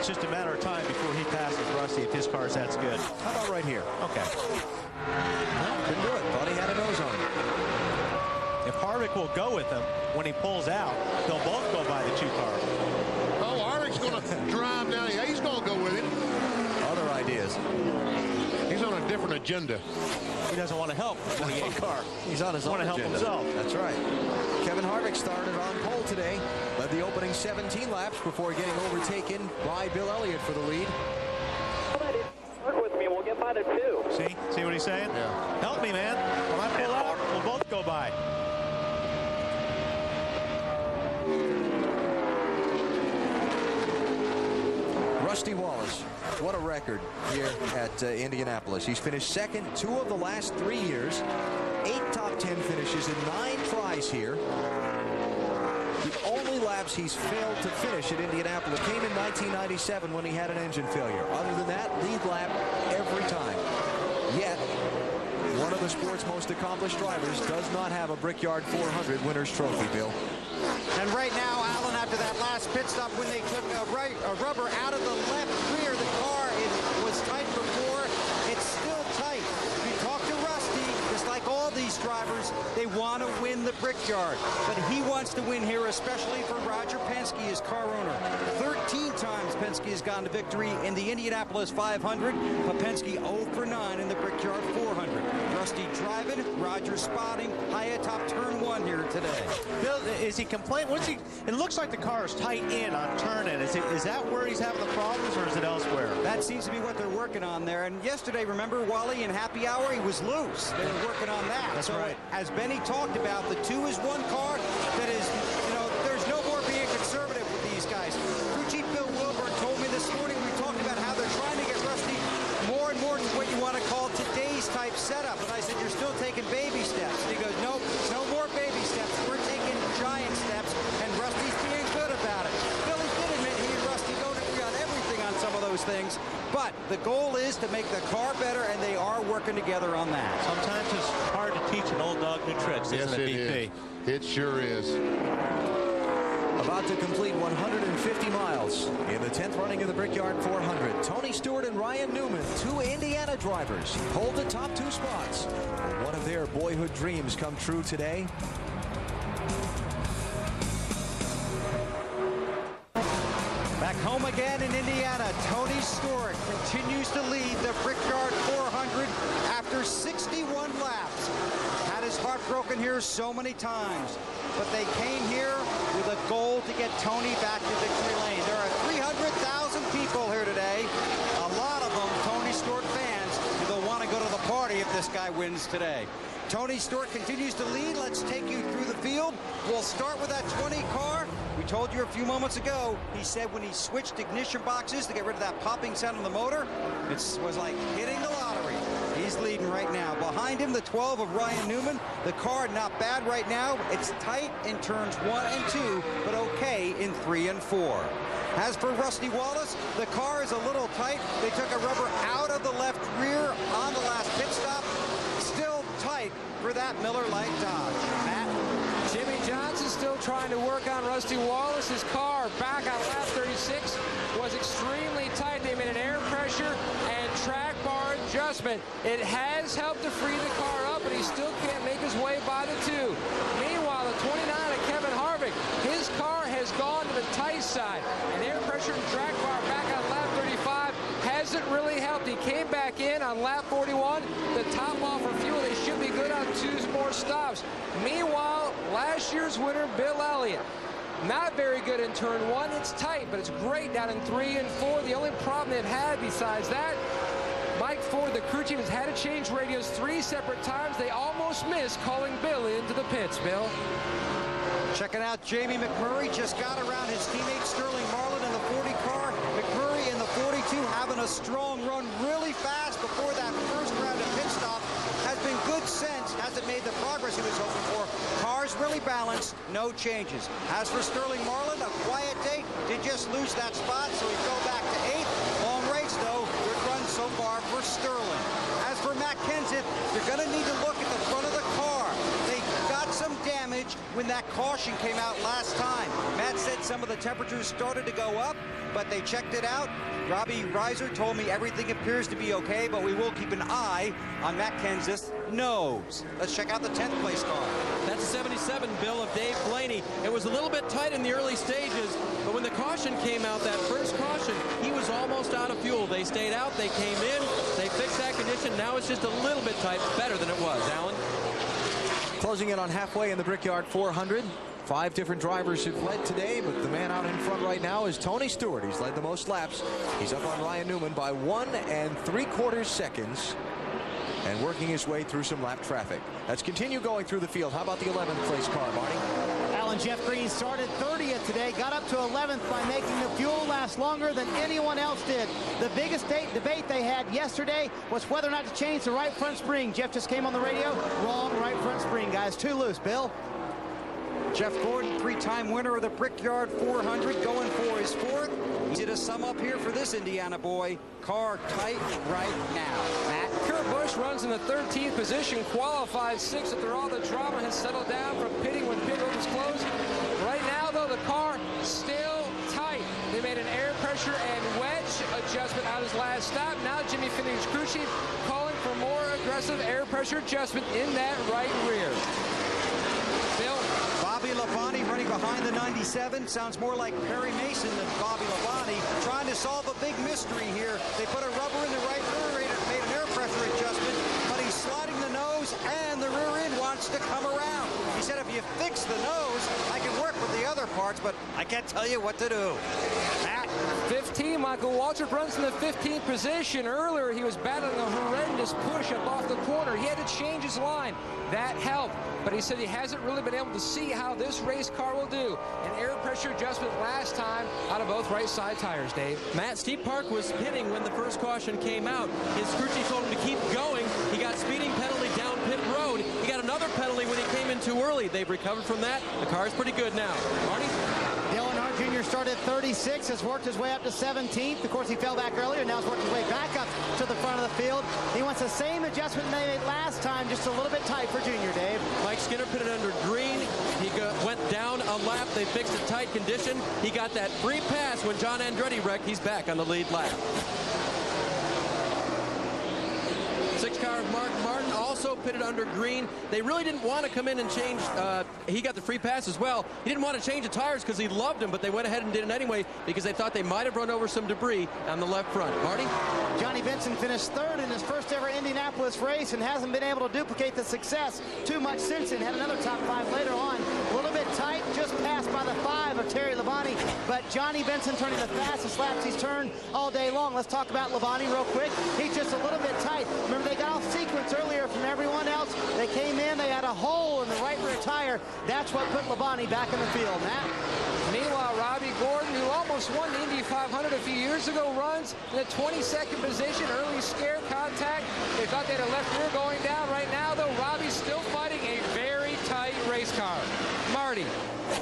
It's just a matter of time before he passes Rusty if his car's that's good. How about right here? Okay. No, couldn't do it. Thought he had a nose on him. If Harvick will go with him when he pulls out, they'll both go by the 2 car. Oh, Harvick's going to drive down. Yeah, he's going to go with it. Other ideas. He's on a different agenda. He doesn't want to help the 28 car. He's on his own agenda. Want to help himself. That's right. Kevin Harvick started on pole today. Led the opening 17 laps before getting overtaken by Bill Elliott for the lead. Work with me. We'll get by the 2. See what he's saying? Yeah. Help me, man. When I pull out, we'll both go by. Rusty Wallace, what a record here at Indianapolis. He's finished second 2 of the last 3 years, 8 top 10 finishes in 9 tries here. The only laps he's failed to finish at Indianapolis came in 1997 when he had an engine failure. Other than that, lead lap every time. Yet, one of the sport's most accomplished drivers does not have a Brickyard 400 winner's trophy, Bill. And right now, Alan, after that last pit stop, when they took a rubber out of the left rear, the car was tight before. It's still tight. You talk to Rusty, just like all these drivers, they want to win the Brickyard. But he wants to win here, especially for Roger Penske, his car owner. 13 times Penske has gone to victory in the Indianapolis 500, but Penske 0 for 9 in the Brickyard 400. Rusty driving, Roger spotting, high atop turn 1 here today. Bill, is he complaining? It looks like the car is tight in on turn in. Is that where he's having the problems, or is it elsewhere? That seems to be what they're working on there. And yesterday, remember, Wally, in happy hour, he was loose. They were working on that. That's right. As Benny talked about, the 2 is 1 car that is, there's no more being conservative with these guys. Crew Chief Bill Wilburn told me this morning, we talked about how they're trying to get Rusty more and more to what you want to call today's type setup. And I said, you're still taking baby steps. And he goes, nope, no more baby steps. We're taking giant steps, and Rusty's being good about it. Billy did admit he and Rusty don't agree on everything on some of those things, but the goal is to make the car better, and they are working together on that. Sometimes it's hard to teach an old dog new tricks, isn't it, BP? It sure is. About to complete 150 miles in the 10th running of the Brickyard 400. Tony Stewart and Ryan Newman, 2 Indiana drivers, hold the top 2 spots. One of their boyhood dreams come true today. Back home again in Indiana, Tony Stewart continues to lead the Brickyard 400 after 61 laps. Had his heart broken here so many times, but they came here with a goal to get Tony back to victory lane. There are 300,000 people here today. A lot of them Tony Stewart fans who will want to go to the party if this guy wins today. Tony Stewart continues to lead. Let's take you through the field. We'll start with that 20 car. We told you a few moments ago, he said when he switched ignition boxes to get rid of that popping sound on the motor, it was like hitting the lottery. He's leading right now. Behind him, the 12 of Ryan Newman. The car not bad right now. It's tight in turns 1 and 2, but okay in 3 and 4. As for Rusty Wallace, the car is a little tight. They took a rubber out of the left rear on the last pit stop. Still tight for that Miller Lite Dodge. Matt? Jimmy Johnson still trying to work on Rusty Wallace's car. Back on lap 36 was extremely tight. They made an air pressure and track bar adjustment. It has helped to free the car up, but he still can't make his way by the 2. Meanwhile, the 29 of Kevin Harvick, his car has gone to the tight side. And air pressure and track bar back on lap 35 hasn't really helped. He came back in on lap 41. The top off for fuel. They should be good on 2 more stops. Meanwhile, last year's winner, Bill Elliott. Not very good in turn 1. It's tight, but it's great down in 3 and 4. The only problem they've had besides that, Mike Ford, the crew chief, has had to change radios 3 separate times. They almost missed calling Bill into the pits, Bill. Checking out Jamie McMurray, just got around his teammate Sterling Marlin in the 40 car. McMurray in the 42 having a strong run really fast before that first round of pit stop. Has been good since, hasn't made the progress he was hoping for. Car's really balanced, no changes. As for Sterling Marlin, a quiet day, did just lose that spot, so he fell back to 8th. Long race though, good run so far for Sterling. As for Matt Kenseth, you're going to need to look at the front of the car. They got some damage when that caution came out last time. Matt said some of the temperatures started to go up, but they checked it out. Robbie Reiser told me everything appears to be okay, but we will keep an eye on Matt Kenseth's nose. Let's check out the 10th place car. That's a 77, Bill, of Dave Blaney. It was a little bit tight in the early stages, but when the caution came out, that first caution, he was almost out of fuel. They stayed out, they came in, they fixed that condition. Now it's just a little bit tight, better than it was. Alan? Closing in on halfway in the Brickyard 400. 5 different drivers have led today, but the man out in front right now is Tony Stewart. He's led the most laps. He's up on Ryan Newman by 1 3/4 seconds and working his way through some lap traffic. Let's continue going through the field. How about the 11th place car, Marty? Alan, Jeff Green started 30th today, got up to 11th by making the fuel last longer than anyone else did. The biggest debate they had yesterday was whether or not to change the right front spring. Jeff just came on the radio. Wrong right front spring, guys. Too loose, Bill. Jeff Gordon, 3-time winner of the Brickyard 400, going for his 4th. Easy to sum up here for this Indiana boy. Car tight right now. Matt? Kurt Busch runs in the 13th position, qualified 6th after all the drama has settled down from pitting when pit road was closed. Right now, though, the car still tight. They made an air pressure and wedge adjustment on his last stop. Now Jimmy Finnegan's crew chief calling for more aggressive air pressure adjustment in that right rear. Bill? Bobby Labonte running behind the 97. Sounds more like Perry Mason than Bobby Labonte. Trying to solve a big mystery here. They put a rubber in the right rear end, made an air pressure adjustment, but he's sliding the nose and the rear end wants to come around. He said if you fix the nose, I can work with the other parts, but I can't tell you what to do. Matt? 15, Michael Waltrip runs in the 15th position. Earlier, he was battling a horrendous push up off the corner. He had to change his line. That helped, but he said he hasn't really been able to see how this race car will do. An air pressure adjustment last time out of both right side tires, Dave. Matt, Steve Park was pitting when the first caution came out. His crew chief told him to keep going. He got speeding penalty down pit road. He got another penalty when he came in too early. They've recovered from that. The car's pretty good now. Marty? Dale Earnhardt Jr. started 36, has worked his way up to 17th. Of course, he fell back earlier. Now he's working his way back up to the front of the field. He wants the same adjustment they made last time, just a little bit tight for Junior, Dave. Mike Skinner pitted under green. He went down a lap. They fixed a tight condition. He got that free pass when John Andretti wrecked. He's back on the lead lap. 6 car of Mark Martin also pitted under green. They really didn't want to come in and change. He got the free pass as well. He didn't want to change the tires because he loved them, but they went ahead and did it anyway because they thought they might have run over some debris on the left front. Marty? Johnny Benson finished 3rd in his first ever Indianapolis race and hasn't been able to duplicate the success too much since then. Had another top 5 later on. A little bit tight, just passed by the 5 of Terry Labonte, but Johnny Benson turning the fastest laps he's turned all day long. Let's talk about Labonte real quick. He's just a little bit tight. Remember, they got off sequence earlier from everyone else. They came in, they had a hole in the right rear tire. That's what put Labonte back in the field. Matt? Meanwhile, Robbie Gordon, who almost won the Indy 500 a few years ago, runs in the 22nd position. Early scare contact. They thought they had a left rear going down. Right now, though, Robbie's still fighting a very tight race car. Marty?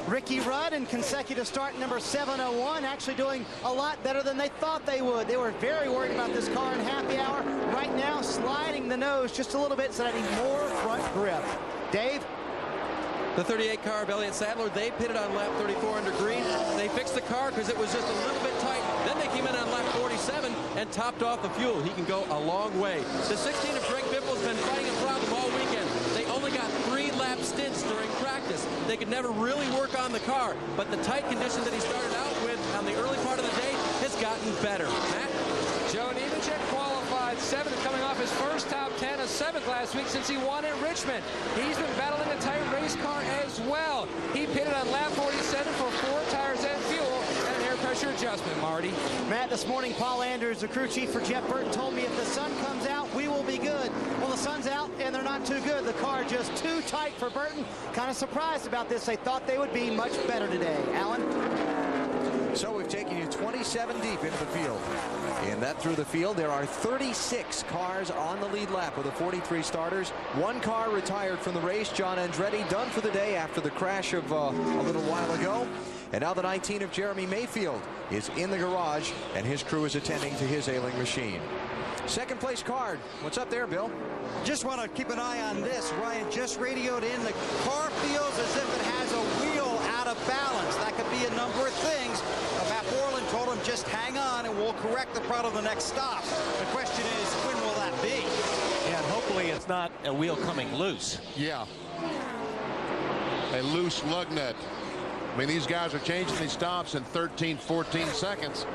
Ricky Rudd in consecutive start number 701, actually doing a lot better than they thought they would. They were very worried about this car in happy hour. Right now, sliding the nose just a little bit so that he needs more front grip. Dave? The 38 car of Elliott Sadler, they pitted on lap 34 under green. They fixed the car because it was just a little bit tight. Then they came in on lap 47 and topped off the fuel. He can go a long way. The 16 of Greg Biffle has been fighting a problem all weekend. They only got 3 lap stints during practice. They could never really work on the car, but the tight condition that he started out with on the early part of the day has gotten better. Matt? Joe Nemechek qualified 7th, coming off his first top 10, a 7th last week since he won at Richmond. He's been battling a tight race car as well. He pitted on lap 47 for 4 tires and fuel and an air pressure adjustment, Marty. Matt, this morning, Paul Anders, the crew chief for Jeff Burton, told me if the sun comes out, we will be good. Well, the sun's out, and they're not too good. The car just too tight for Burton. Kind of surprised about this. They thought they would be much better today. Alan? So we've taken you 27 deep into the field. And that through the field, there are 36 cars on the lead lap of the 43 starters. 1 car retired from the race. John Andretti done for the day after the crash of a little while ago. And now the 19 of Jeremy Mayfield is in the garage, and his crew is attending to his ailing machine. Second place card. What's up there, Bill? Just want to keep an eye on this. Ryan just radioed in. The car feels as if it has a wheel out of balance. That could be a number of things. Matt Borland told him just hang on and we'll correct the problem the next stop. The question is, when will that be? Yeah, and hopefully it's not a wheel coming loose. Yeah. A loose lug nut. I mean, these guys are changing these stops in 13, 14 seconds.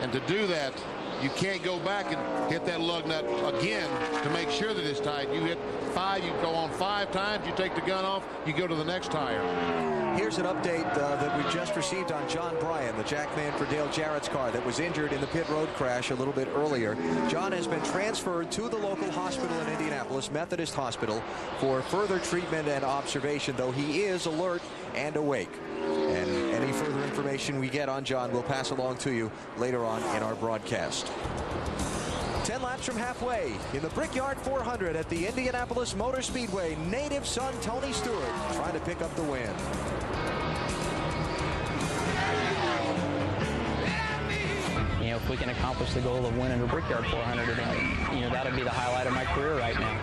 And to do that, you can't go back and hit that lug nut again to make sure that it's tight. You hit 5, you go on 5 times, you take the gun off, you go to the next tire. Here's an update that we just received on John Bryan, the jackman for Dale Jarrett's car that was injured in the pit road crash a little bit earlier. John has been transferred to the local hospital in Indianapolis, Methodist Hospital, for further treatment and observation, though he is alert and awake. And any further information we get on John, we'll pass along to you later on in our broadcast. 10 laps from halfway in the Brickyard 400 at the Indianapolis Motor Speedway. Native son Tony Stewart trying to pick up the win. You know, if we can accomplish the goal of winning the Brickyard 400, then, you know, that'll be the highlight of my career right now.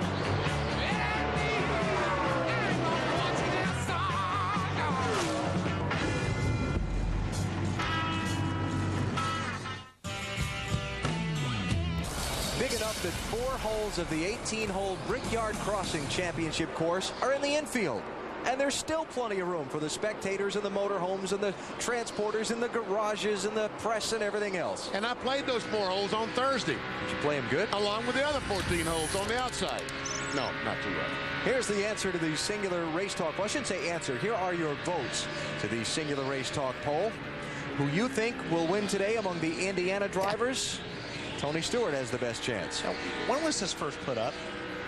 Big enough that 4 holes of the 18-hole Brickyard Crossing Championship course are in the infield. And there's still plenty of room for the spectators and the motorhomes and the transporters and the garages and the press and everything else. And I played those 4 holes on Thursday. Did you play them good? Along with the other 14 holes on the outside. No, not too well. Here's the answer to the Singular Race Talk. Well, I shouldn't say answer. Here are your votes to the Singular Race Talk poll. Who you think will win today among the Indiana drivers? Tony Stewart has the best chance. Now, when was this first put up?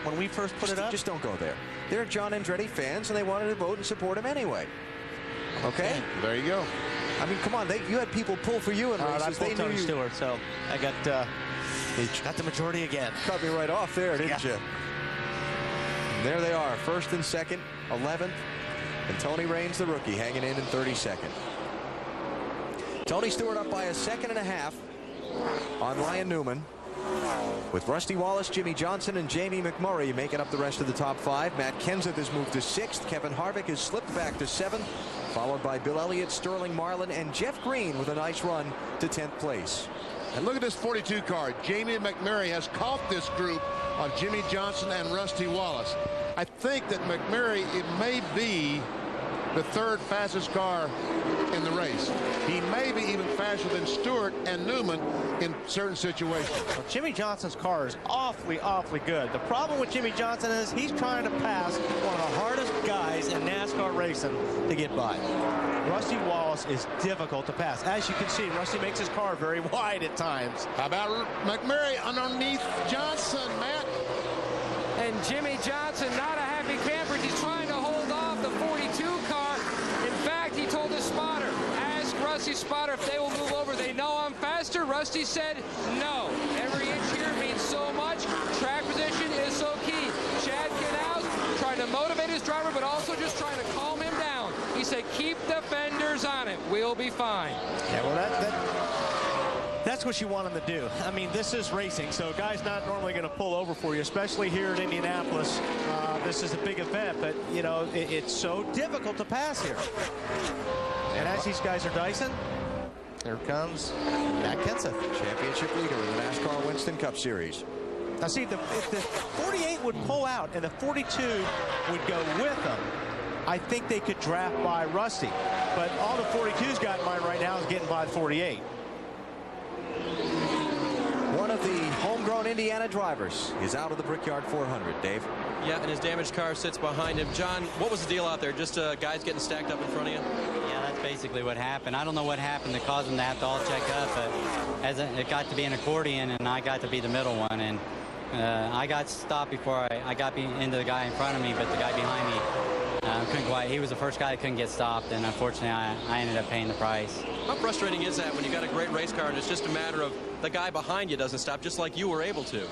When we first put it up? Just don't go there. They're John Andretti fans, and they wanted to vote and support him anyway. Okay? There you go. I mean, come on. You had people pull for you in races. I pulled Tony Stewart, so I got the majority again. Cut me right off there, didn't you? And there they are, 1st and 2nd, 11th, and Tony Raines, the rookie, hanging in 32nd. Tony Stewart up by 1.5 seconds on Ryan Newman, with Rusty Wallace, Jimmy Johnson, and Jamie McMurray making up the rest of the top 5. Matt Kenseth has moved to 6th. Kevin Harvick has slipped back to 7th, followed by Bill Elliott, Sterling Marlin, and Jeff Green with a nice run to 10th place. And look at this 42 car. Jamie McMurray has caught this group on Jimmy Johnson and Rusty Wallace. I think that McMurray, it may be the 3rd fastest car in the race. He may be even faster than Stewart and Newman in certain situations. Well, Jimmy Johnson's car is awfully, awfully good. The problem with Jimmy Johnson is he's trying to pass one of the hardest guys in NASCAR racing to get by. Rusty Wallace is difficult to pass. As you can see, Rusty makes his car very wide at times. How about McMurray underneath Johnson, Matt? And Jimmy Johnson, not a happy camper. He's trying to hold off the 42 car. In fact, he told his spotter, ask Rusty's spotter if they will move over. They know I'm faster. Rusty said no. Every inch here means so much. Track position is so key. Chad Knaus trying to motivate his driver, but also just trying to calm him down. He said, keep the fenders on it. We'll be fine. Yeah, well, that's what you want him to do. I mean, this is racing, so a guy's not normally going to pull over for you, especially here in Indianapolis. This is a big event, but, you know, it's so difficult to pass here. And as these guys are dicing, here comes Matt Kenseth. Championship leader in the NASCAR Winston Cup Series. Now, see, if the 48 would pull out and the 42 would go with them, I think they could draft by Rusty. But all the 42's got in mind right now is getting by the 48. One of the homegrown Indiana drivers is out of the Brickyard 400, Dave. Yeah, and his damaged car sits behind him. John, what was the deal out there? Just guys getting stacked up in front of you? Yeah, that's basically what happened. I don't know what happened to cause them to have to all check up, but as it got to be an accordion, and I got to be the middle one, and I got stopped before I got into the guy in front of me, but the guy behind me couldn't quite. He was the first guy that couldn't get stopped, and unfortunately, I ended up paying the price. How frustrating is that when you got a great race car and it's just a matter of the guy behind you doesn't stop, just like you were able to?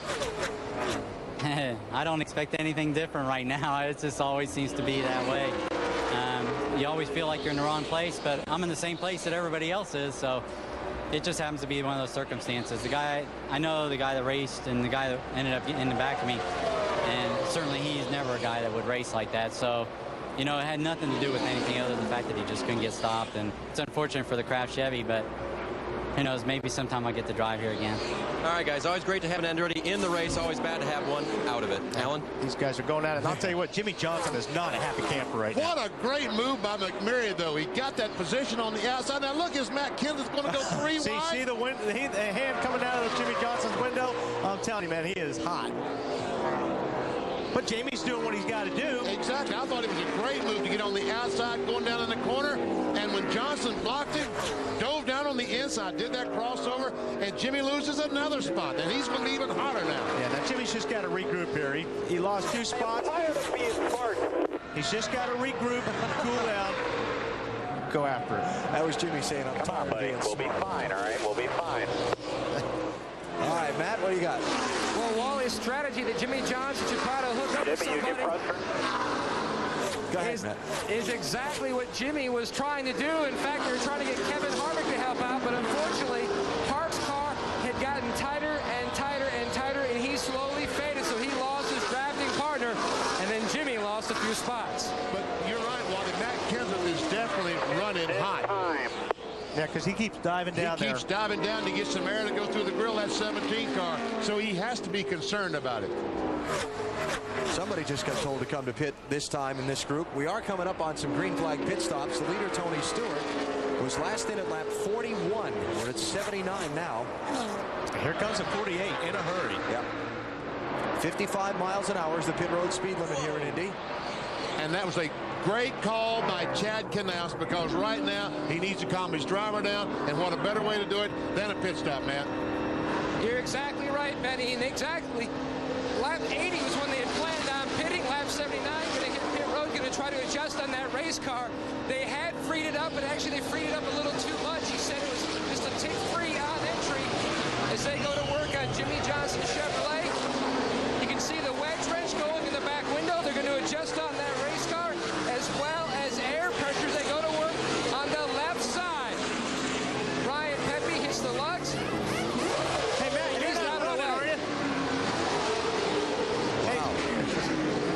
I don't expect anything different right now. It just always seems to be that way. you always feel like you're in the wrong place, but I'm in the same place that everybody else is, so it just happens to be one of those circumstances. The guy, I know the guy that raced and the guy that ended up in the back of me, and certainly he's never a guy that would race like that, so you know, it had nothing to do with anything other than the fact that he just couldn't get stopped. And it's unfortunate for the Kraft Chevy, but who knows, maybe sometime I'll get to drive here again. All right, guys, always great to have an Andretti in the race. Always bad to have one out of it. Alan? These guys are going at it. And I'll tell you what, Jimmy Johnson is not a happy camper right now. What a great move by McMurray, though. He got that position on the outside. Now, look, is Matt Kenseth's going to go three wide? See the hand coming out of Jimmy Johnson's window? I'm telling you, man, he is hot. But Jamie's doing what he's got to do. Exactly. I thought it was a great move to get on the outside, going down in the corner. And when Johnson blocked it, dove down on the inside, did that crossover, and Jimmy loses another spot. And he's going to be even hotter now. Yeah, now Jimmy's just got to regroup here. He lost 2 spots. He's just got to regroup, cool down, go after it. That was Jimmy saying, I'm tired of being smart. We'll be fine, all right? We'll be fine. All right, Matt, what do you got? Well, Wally's strategy that Jimmy Johnson should try to hook up with somebody Go ahead, Matt. is exactly what Jimmy was trying to do. In fact, they were trying to get Kevin Harvick to help out, but unfortunately, Park's car had gotten tighter and tighter and tighter, and he slowly faded, so he lost his drafting partner, and then Jimmy lost a few spots. But you're right, Wally. Matt Kenseth is definitely running hot. Yeah, because he keeps diving down there. He keeps diving down to get some air to go through the grill, that 17 car, so he has to be concerned about it. Somebody just got told to come to pit this time in this group. We are coming up on some green flag pit stops. The leader, Tony Stewart, was last in at lap 41. We're at 79 now. Here comes a 48 in a hurry. Yep. 55 miles an hour is the pit road speed limit here in Indy. And that was a great call by Chad Knaus, because right now he needs to calm his driver down, and what a better way to do it than a pit stop, Matt. You're exactly right, Benny, and exactly. Lap 80 was when they had planned on pitting. Lap 79, going to hit pit road, going to try to adjust on that race car. They had freed it up, but actually they freed it up a little too much. He said it was just a tick free on entry as they go to work on Jimmy Johnson Chevrolet. You can see the wedge wrench going in the back window. They're going to adjust on that race car, as well as air pressure. They go to work on the left side. Ryan Pepe hits the lugs. Hey, Matt, you're not running, are you?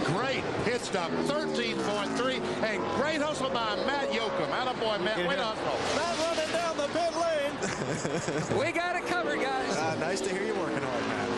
Great pit stop, 13.3, and great hustle by Matt Yoakum. Attaboy, Matt, way to hustle. Not running down the pit lane. We got it covered, guys. Nice to hear you working hard, Matt.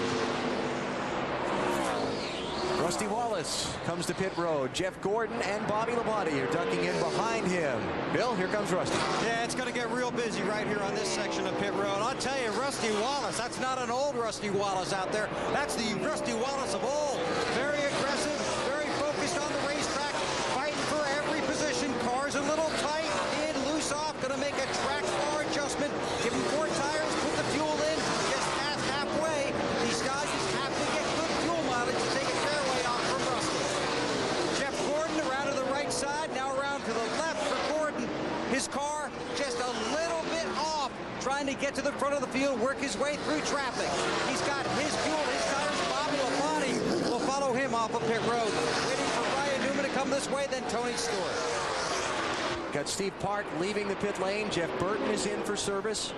Rusty Wallace comes to pit road. Jeff Gordon and Bobby Labonte are ducking in behind him. Bill, here comes Rusty. Yeah, it's going to get real busy right here on this section of pit road. I'll tell you, Rusty Wallace, that's not an old Rusty Wallace out there. That's the Rusty Wallace of old. Very aggressive, very focused on the racetrack, fighting for every position. Car's a little tight, in, loose off, going to make a track bar adjustment. Give him 4 tires, put the fuel in, just past halfway. These guys just have to get good fuel mileage to take a fairway off from Rusty. Jeff Gordon around to the right side, now around to the left for Gordon. His car just a little bit off, trying to get to the front of the field, work his way through traffic. He's got his fuel, his tires. Bobby Labonte will follow him off of pit road. Waiting for Ryan Newman to come this way, then Tony Stewart. Got Steve Park leaving the pit lane. Jeff Burton is in for service.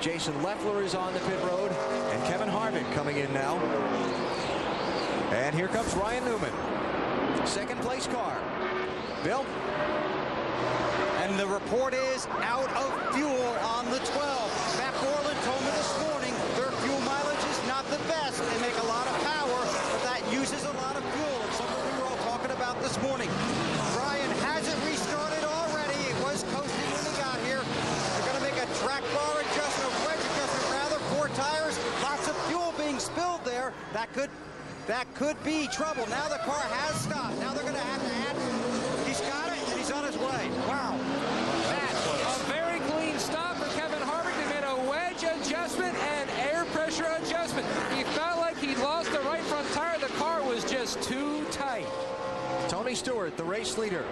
Jason Leffler is on the pit road. And Kevin Harvick coming in now. And here comes Ryan Newman. Second place car. Bill? And the report is out of fuel on the 12. Matt Borland told me this morning their fuel mileage is not the best. They make a lot of power, but that uses a lot of fuel. It's something we were all talking about this morning. Ryan hasn't restarted already. It was coasting when he got here. They're going to make a track bar adjustment, a wedge adjustment rather, 4 tires. Lots of fuel being spilled there. That could be trouble. Now the car has stopped. Now they're going to have to add. He's got it, and he's on his way. Wow. A very clean stop for Kevin Harvick. They made a wedge adjustment and air pressure adjustment. He felt like he lost the right front tire. The car was just too tight. Tony Stewart, the race leader,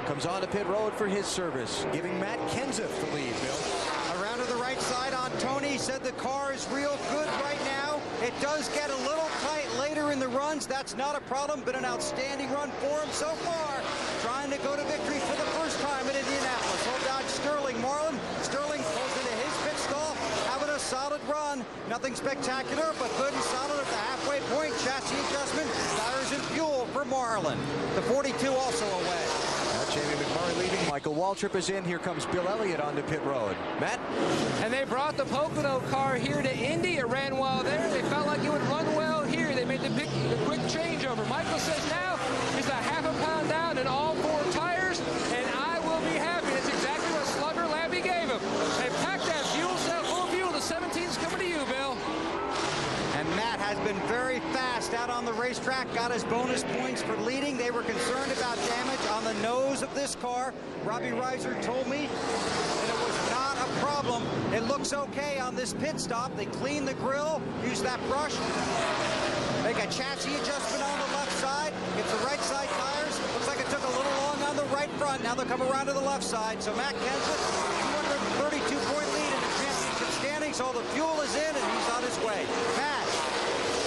comes on to pit road for his service, giving Matt Kenseth the lead, Bill. Around to the right side on Tony. He said the car is real good right now. It does get a little tight later in the runs. That's not a problem. Been an outstanding run for him so far. Trying to go to victory for the first time in Indianapolis. Old Dodge Sterling Marlin. Sterling pulls into his pit stall, having a solid run. Nothing spectacular, but good and solid at the halfway point. Chassis adjustment, tires and fuel for Marlin. The 42 also away. Jamie McMurray leaving. Michael Waltrip is in. Here comes Bill Elliott onto pit road. Matt? And they brought the Pocono car here to Indy. It ran well there. They felt like it would run well here. They made the quick changeover. Michael says now he's a half a pound down in all 4 tires, and I will be happy. That's exactly what Slugger Labby gave him. They packed that fuel cell full of fuel. The 17's coming to you, Bill. And Matt has been very fast out on the racetrack, got his bonus points for leading. They were concerned about damage on the nose of this car. Robbie Reiser told me that it was not a problem. It looks okay on this pit stop. They clean the grill, use that brush, make a chassis adjustment on the left side, gets the right side tires. Looks like it took a little long on the right front. Now they'll come around to the left side. So Matt Kenseth, 232-point lead in the championship standings. All the fuel is in, and he's on his way. Matt.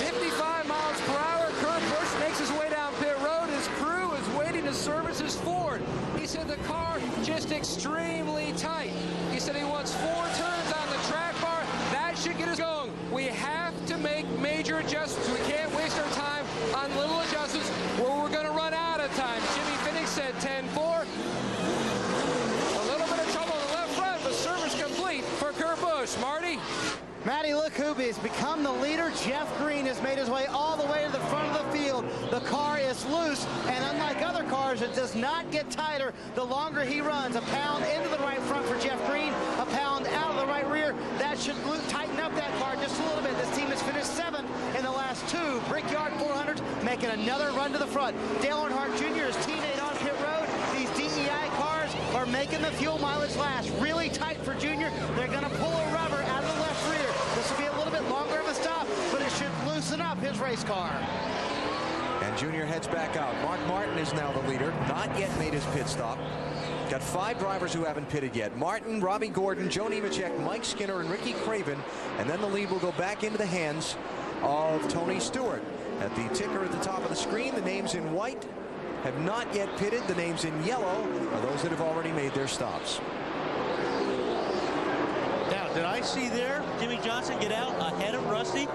55 miles per hour. Kurt Busch makes his way down pit road. His crew is waiting to service his Ford. He said the car just extremely tight. He said he wants 4 turns on the track bar. That should get us going. We have to make major adjustments. We can't waste our time on little adjustments where we're going to run out of time. Jimmy Phoenix said 10-4. A little bit of trouble on the left front, but service complete for Kurt Busch. Marty? Matty, look who has become the leader. Jeff Green has made his way all the way to the front of the field. The car is loose, and unlike other cars, it does not get tighter the longer he runs. A pound into the right front for Jeff Green, a pound out of the right rear. That should tighten up that car just a little bit. This team has finished 7th in the last 2 Brickyard 400s, making another run to the front. Dale Earnhardt Jr. is teammate on pit road. These DEI cars are making the fuel mileage last. Really tight for Junior. They're going to pull a rubber out of the left rear. This will be a little bit longer of a stop, but it should loosen up his race car. And Junior heads back out. Mark Martin is now the leader. Not yet made his pit stop. Got 5 drivers who haven't pitted yet. Martin, Robbie Gordon, Joe Nemechek, Mike Skinner, and Ricky Craven. And then the lead will go back into the hands of Tony Stewart. At the ticker at the top of the screen, the names in white have not yet pitted. The names in yellow are those that have already made their stops. Now, did I see there Jimmy Johnson get out ahead of Rusty?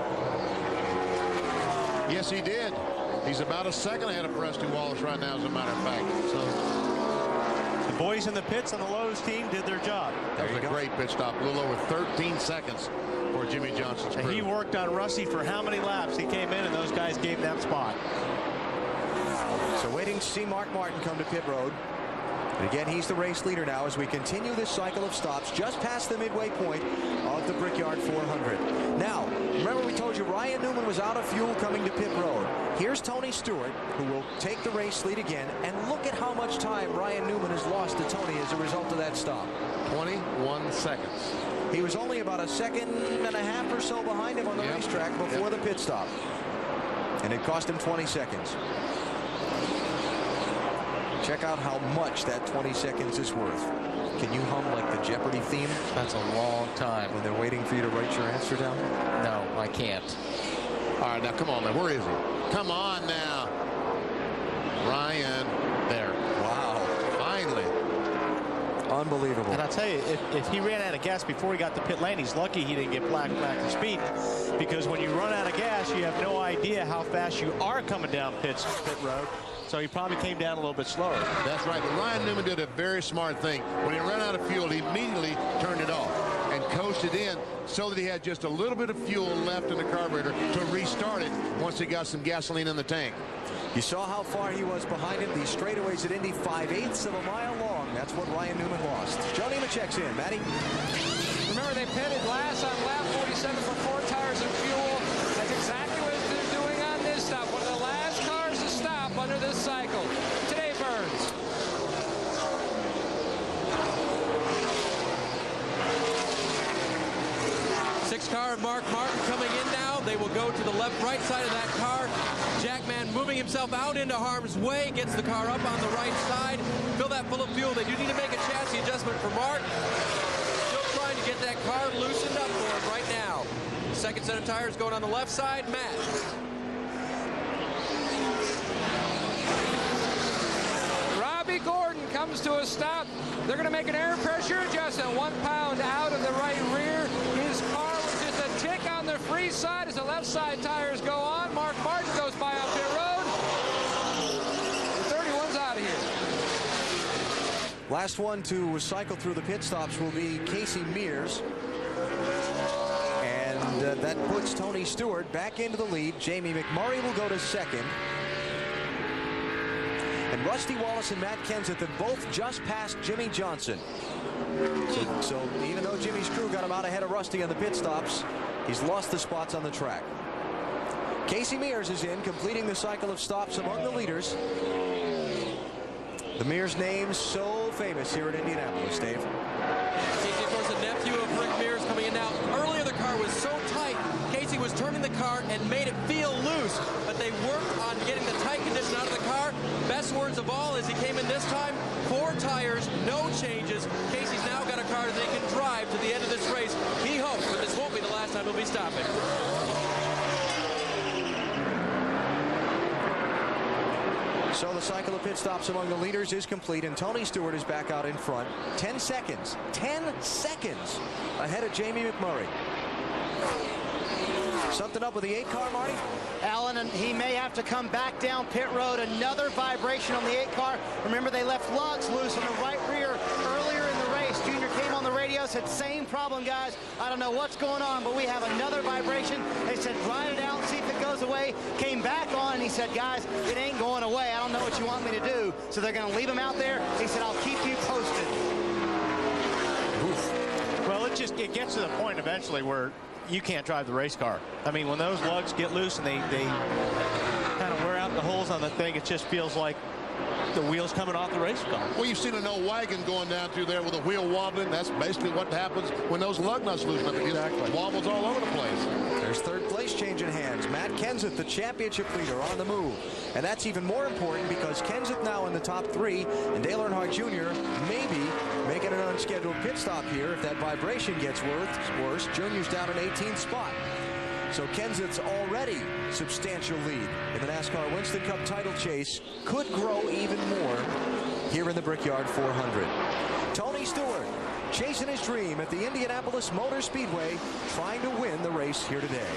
Yes, he did. He's about a second ahead of Rusty Wallace right now, as a matter of fact. So the boys in the pits on the Lowe's team did their job. That was a great pit stop. A little over 13 seconds for Jimmy Johnson's crew. He worked on Rusty for how many laps? He came in and those guys gave that spot. So waiting to see Mark Martin come to pit road. And again, he's the race leader now as we continue this cycle of stops just past the midway point of the Brickyard 400. Now, remember we told you Ryan Newman was out of fuel coming to pit road. Here's Tony Stewart, who will take the race lead again. And look at how much time Ryan Newman has lost to Tony as a result of that stop. 21 seconds. He was only about a second and a half or so behind him on the racetrack before the pit stop. And it cost him 20 seconds. Check out how much that 20 seconds is worth. Can you hum like the Jeopardy theme? That's a long time. When they're waiting for you to write your answer down? No, I can't. All right, now come on, man. Where is he? Come on now. Ryan. There. Wow. Finally. Unbelievable. And I'll tell you, if he ran out of gas before he got to pit lane, he's lucky he didn't get back to speed. Because when you run out of gas, you have no idea how fast you are coming down pit road. So he probably came down a little bit slower. That's right. But Ryan Newman did a very smart thing. When he ran out of fuel, he immediately turned it off and coasted in so that he had just a little bit of fuel left in the carburetor to restart it once he got some gasoline in the tank. You saw how far he was behind him. These straightaways at Indy, 5/8 of a mile long. That's what Ryan Newman lost. Joe Nemechek's in. Matty? Remember, they pitted last on lap 47 for 4 tires and fuel. That's exactly what they're doing on this stop. One of the last cars to stop under this cycle. Today, Burns. Sixth car and Mark Martin coming in now. They will go to the right side of that car. Jackman moving himself out into harm's way, gets the car up on the right side. Fill that full of fuel. They do need to make a chassis adjustment for Mark. Still trying to get that car loosened up for him right now. Second set of tires going on the left side. Matt. Robbie Gordon comes to a stop. They're going to make an air pressure adjustment. 1 pound out of the right rear. His car was just a tick on the free side as the left side tires go on. Mark Martin goes by on pit road. The 31's out of here. Last one to cycle through the pit stops will be Casey Mears. And that puts Tony Stewart back into the lead. Jamie McMurray will go to second. And Rusty Wallace and Matt Kenseth have both just passed Jimmy Johnson. So even though Jimmy's crew got him out ahead of Rusty on the pit stops, he's lost the spots on the track. Casey Mears is in, completing the cycle of stops among the leaders. The Mears name so famous here at Indianapolis, Dave. Casey, of course, the nephew of Rick Mears coming in now. Earlier the car was so tight, Casey was turning the car and made it feel loose, but they worked on getting the tight condition out of the car. Best words of all is he came in this time, 4 tires, no changes. Casey's now got a car that he can drive to the end of this race. He hopes, but this won't be the last time he'll be stopping. So the cycle of pit stops among the leaders is complete, and Tony Stewart is back out in front. 10 seconds ahead of Jamie McMurray. Something up with the 8 car, Marty? Alan, and he may have to come back down pit road. Another vibration on the 8 car. Remember, they left lugs loose on the right rear earlier in the race. Junior came on the radio, said, same problem, guys. I don't know what's going on, but we have another vibration. They said, ride it out, see if it goes away. Came back on, and he said, guys, it ain't going away. I don't know what you want me to do. So they're going to leave him out there. He said, I'll keep you posted. Oof. Well, it gets to the point eventually where you can't drive the race car. I mean, when those lugs get loose and they kind of wear out the holes on the thing, it just feels like the wheels coming off the race car. Well, you've seen an old wagon going down through there with a wheel wobbling. That's basically what happens when those lug nuts loosen up. It just wobbles all over the place. There's third place change in hands. Matt Kenseth, the championship leader, on the move. And that's even more important because Kenseth now in the top 3, and Dale Earnhardt Jr. maybe making an unscheduled pit stop here if that vibration gets worse. Junior's down an 18th spot. So Kenseth's already substantial lead in the NASCAR Winston Cup title chase could grow even more here in the Brickyard 400. Tony Stewart chasing his dream at the Indianapolis Motor Speedway, trying to win the race here today.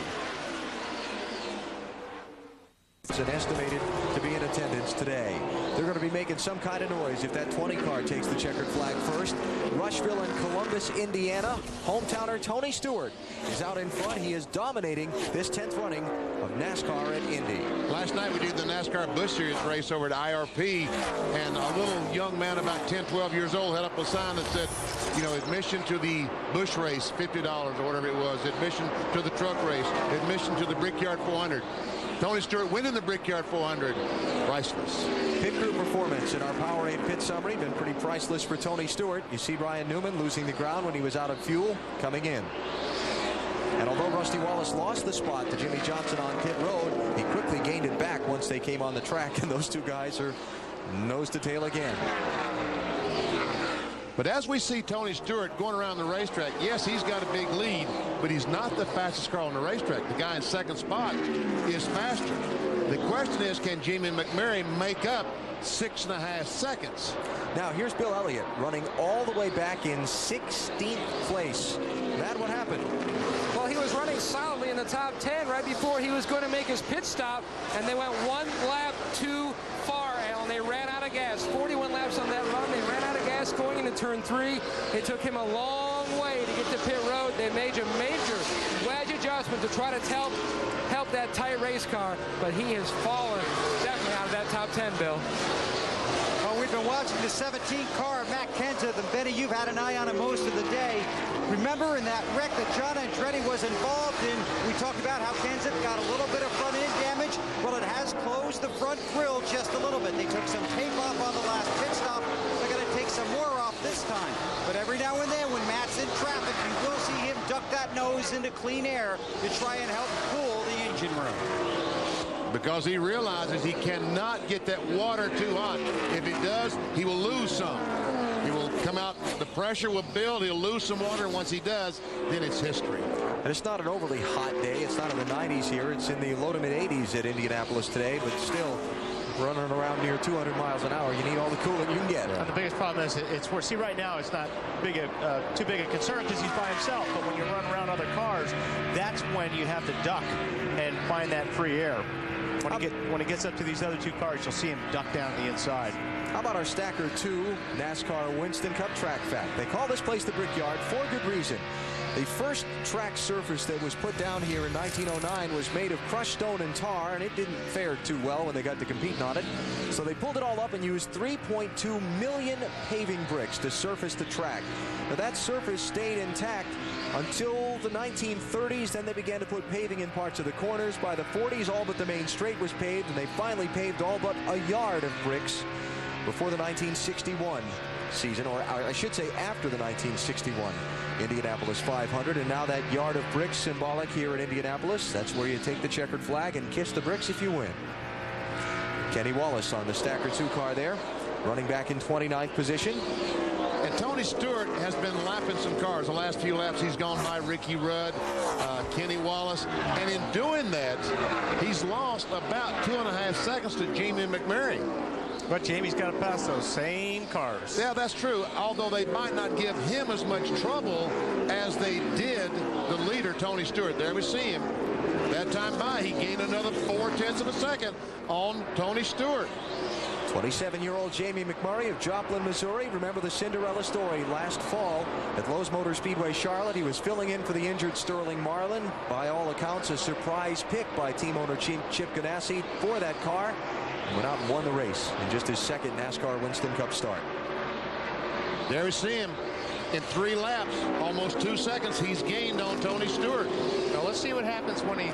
It's estimated to be in attendance today. They're going to be making some kind of noise if that 20 car takes the checkered flag first. Rushville and Columbus, Indiana. Hometowner Tony Stewart is out in front. He is dominating this 10th running of NASCAR at Indy. Last night we did the NASCAR Busch Series race over at IRP, and a little young man about 10, 12 years old had up a sign that said, you know, admission to the Busch race, $50 or whatever it was. Admission to the truck race. Admission to the Brickyard 400. Tony Stewart winning the Brickyard 400. Priceless. Pit crew performance in our Powerade pit summary been pretty priceless for Tony Stewart. You see Brian Newman losing the ground when he was out of fuel, coming in. And although Rusty Wallace lost the spot to Jimmy Johnson on pit road, he quickly gained it back once they came on the track, and those two guys are nose to tail again. But as we see Tony Stewart going around the racetrack, yes, he's got a big lead, but he's not the fastest car on the racetrack. The guy in second spot is faster. The question is, can Jamie McMurray make up 6.5 seconds? Now, here's Bill Elliott running all the way back in 16th place. Matt, what happened? Well, he was running solidly in the top 10 right before he was going to make his pit stop, and they went 1 lap too far, Alan. They ran out of gas. 41 laps on that run. They ran out of gas going into turn 3. It took him a long way to get to pit road. They made a major wedge adjustment to try to help that tight race car, but he has fallen definitely out of that top 10, Bill. Well, we've been watching the 17 car of Matt Kenseth, and Benny, you've had an eye on him most of the day. Remember in that wreck that John Andretti was involved in, we talked about how Kenseth got a little bit of front end damage. Well, it has closed the front grille just a little bit. They took some tape off on the last pit stop. They're going to take some more off this time. But every now and then when Matt's in traffic, you will see him duck that nose into clean air to try and help cool the engine room. Because he realizes he cannot get that water too hot. If he does, he will lose some. He will come out, the pressure will build, he'll lose some water, and once he does, then it's history. And it's not an overly hot day. It's not in the 90s here. It's in the low to mid 80s at Indianapolis today, but still running around near 200 miles an hour, you need all the coolant you can get. And the biggest problem is it's where, see, right now it's not too big a concern because he's by himself. But when you run around other cars, that's when you have to duck and find that free air. When he gets up to these other two cars, you'll see him duck down the inside. How about our Stacker 2 NASCAR Winston Cup track fact? They call this place the Brickyard for good reason. The first track surface that was put down here in 1909 was made of crushed stone and tar, and it didn't fare too well when they got to competing on it. So they pulled it all up and used 3.2 million paving bricks to surface the track. Now that surface stayed intact until the 1930s. Then they began to put paving in parts of the corners. By the 40s, all but the main straight was paved, and they finally paved all but a yard of bricks before the 1961 season, or I should say after the 1961 Indianapolis 500. And now that yard of bricks symbolic here in Indianapolis. That's where you take the checkered flag and kiss the bricks if you win. Kenny Wallace on the Stacker 2 car there, running back in 29th position. And Tony Stewart has been lapping some cars. The last few laps he's gone by Ricky Rudd, Kenny Wallace, and in doing that he's lost about 2.5 seconds to Jamie McMurray. But Jamie's got to pass those same cars. Yeah, that's true, although they might not give him as much trouble as they did the leader, Tony Stewart. There we see him. That time by, he gained another 0.4 of a second on Tony Stewart. 27-year-old Jamie McMurray of Joplin, Missouri. Remember the Cinderella story last fall at Lowe's Motor Speedway, Charlotte. He was filling in for the injured Sterling Marlin. By all accounts, a surprise pick by team owner Chip Ganassi for that car. And went out and won the race in just his second NASCAR Winston Cup start. There we see him. In 3 laps, almost 2 seconds, he's gained on Tony Stewart. Now let's see what happens when he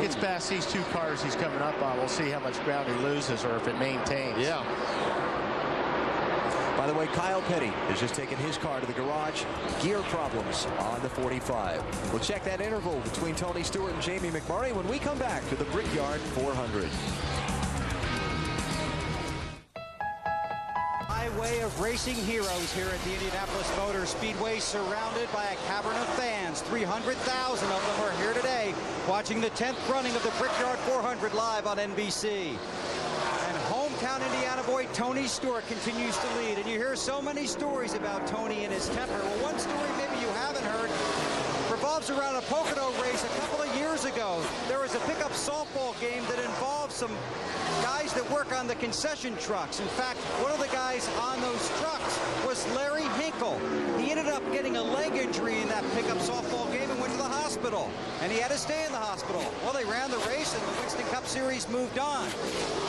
gets past these 2 cars he's coming up on. We'll see how much ground he loses or if it maintains. Yeah. By the way, Kyle Petty is just taking his car to the garage. Gear problems on the 45. We'll check that interval between Tony Stewart and Jamie McMurray when we come back to the Brickyard 400. Way of racing heroes here at the Indianapolis Motor Speedway, surrounded by a cavern of fans. 300,000 of them are here today watching the 10th running of the Brickyard 400 live on NBC. And hometown Indiana boy Tony Stewart continues to lead, and you hear so many stories about Tony and his temper. Well, one story maybe you haven't heard revolves around a Pocono race a couple of years ago. There was a pickup softball game that involved some guys that work on the concession trucks. In fact, one of the guys on those trucks was Larry Hinkle. He ended up getting a leg injury in that pickup softball game and went to the hospital. And he had to stay in the hospital. Well, they ran the race and the Winston Cup Series moved on.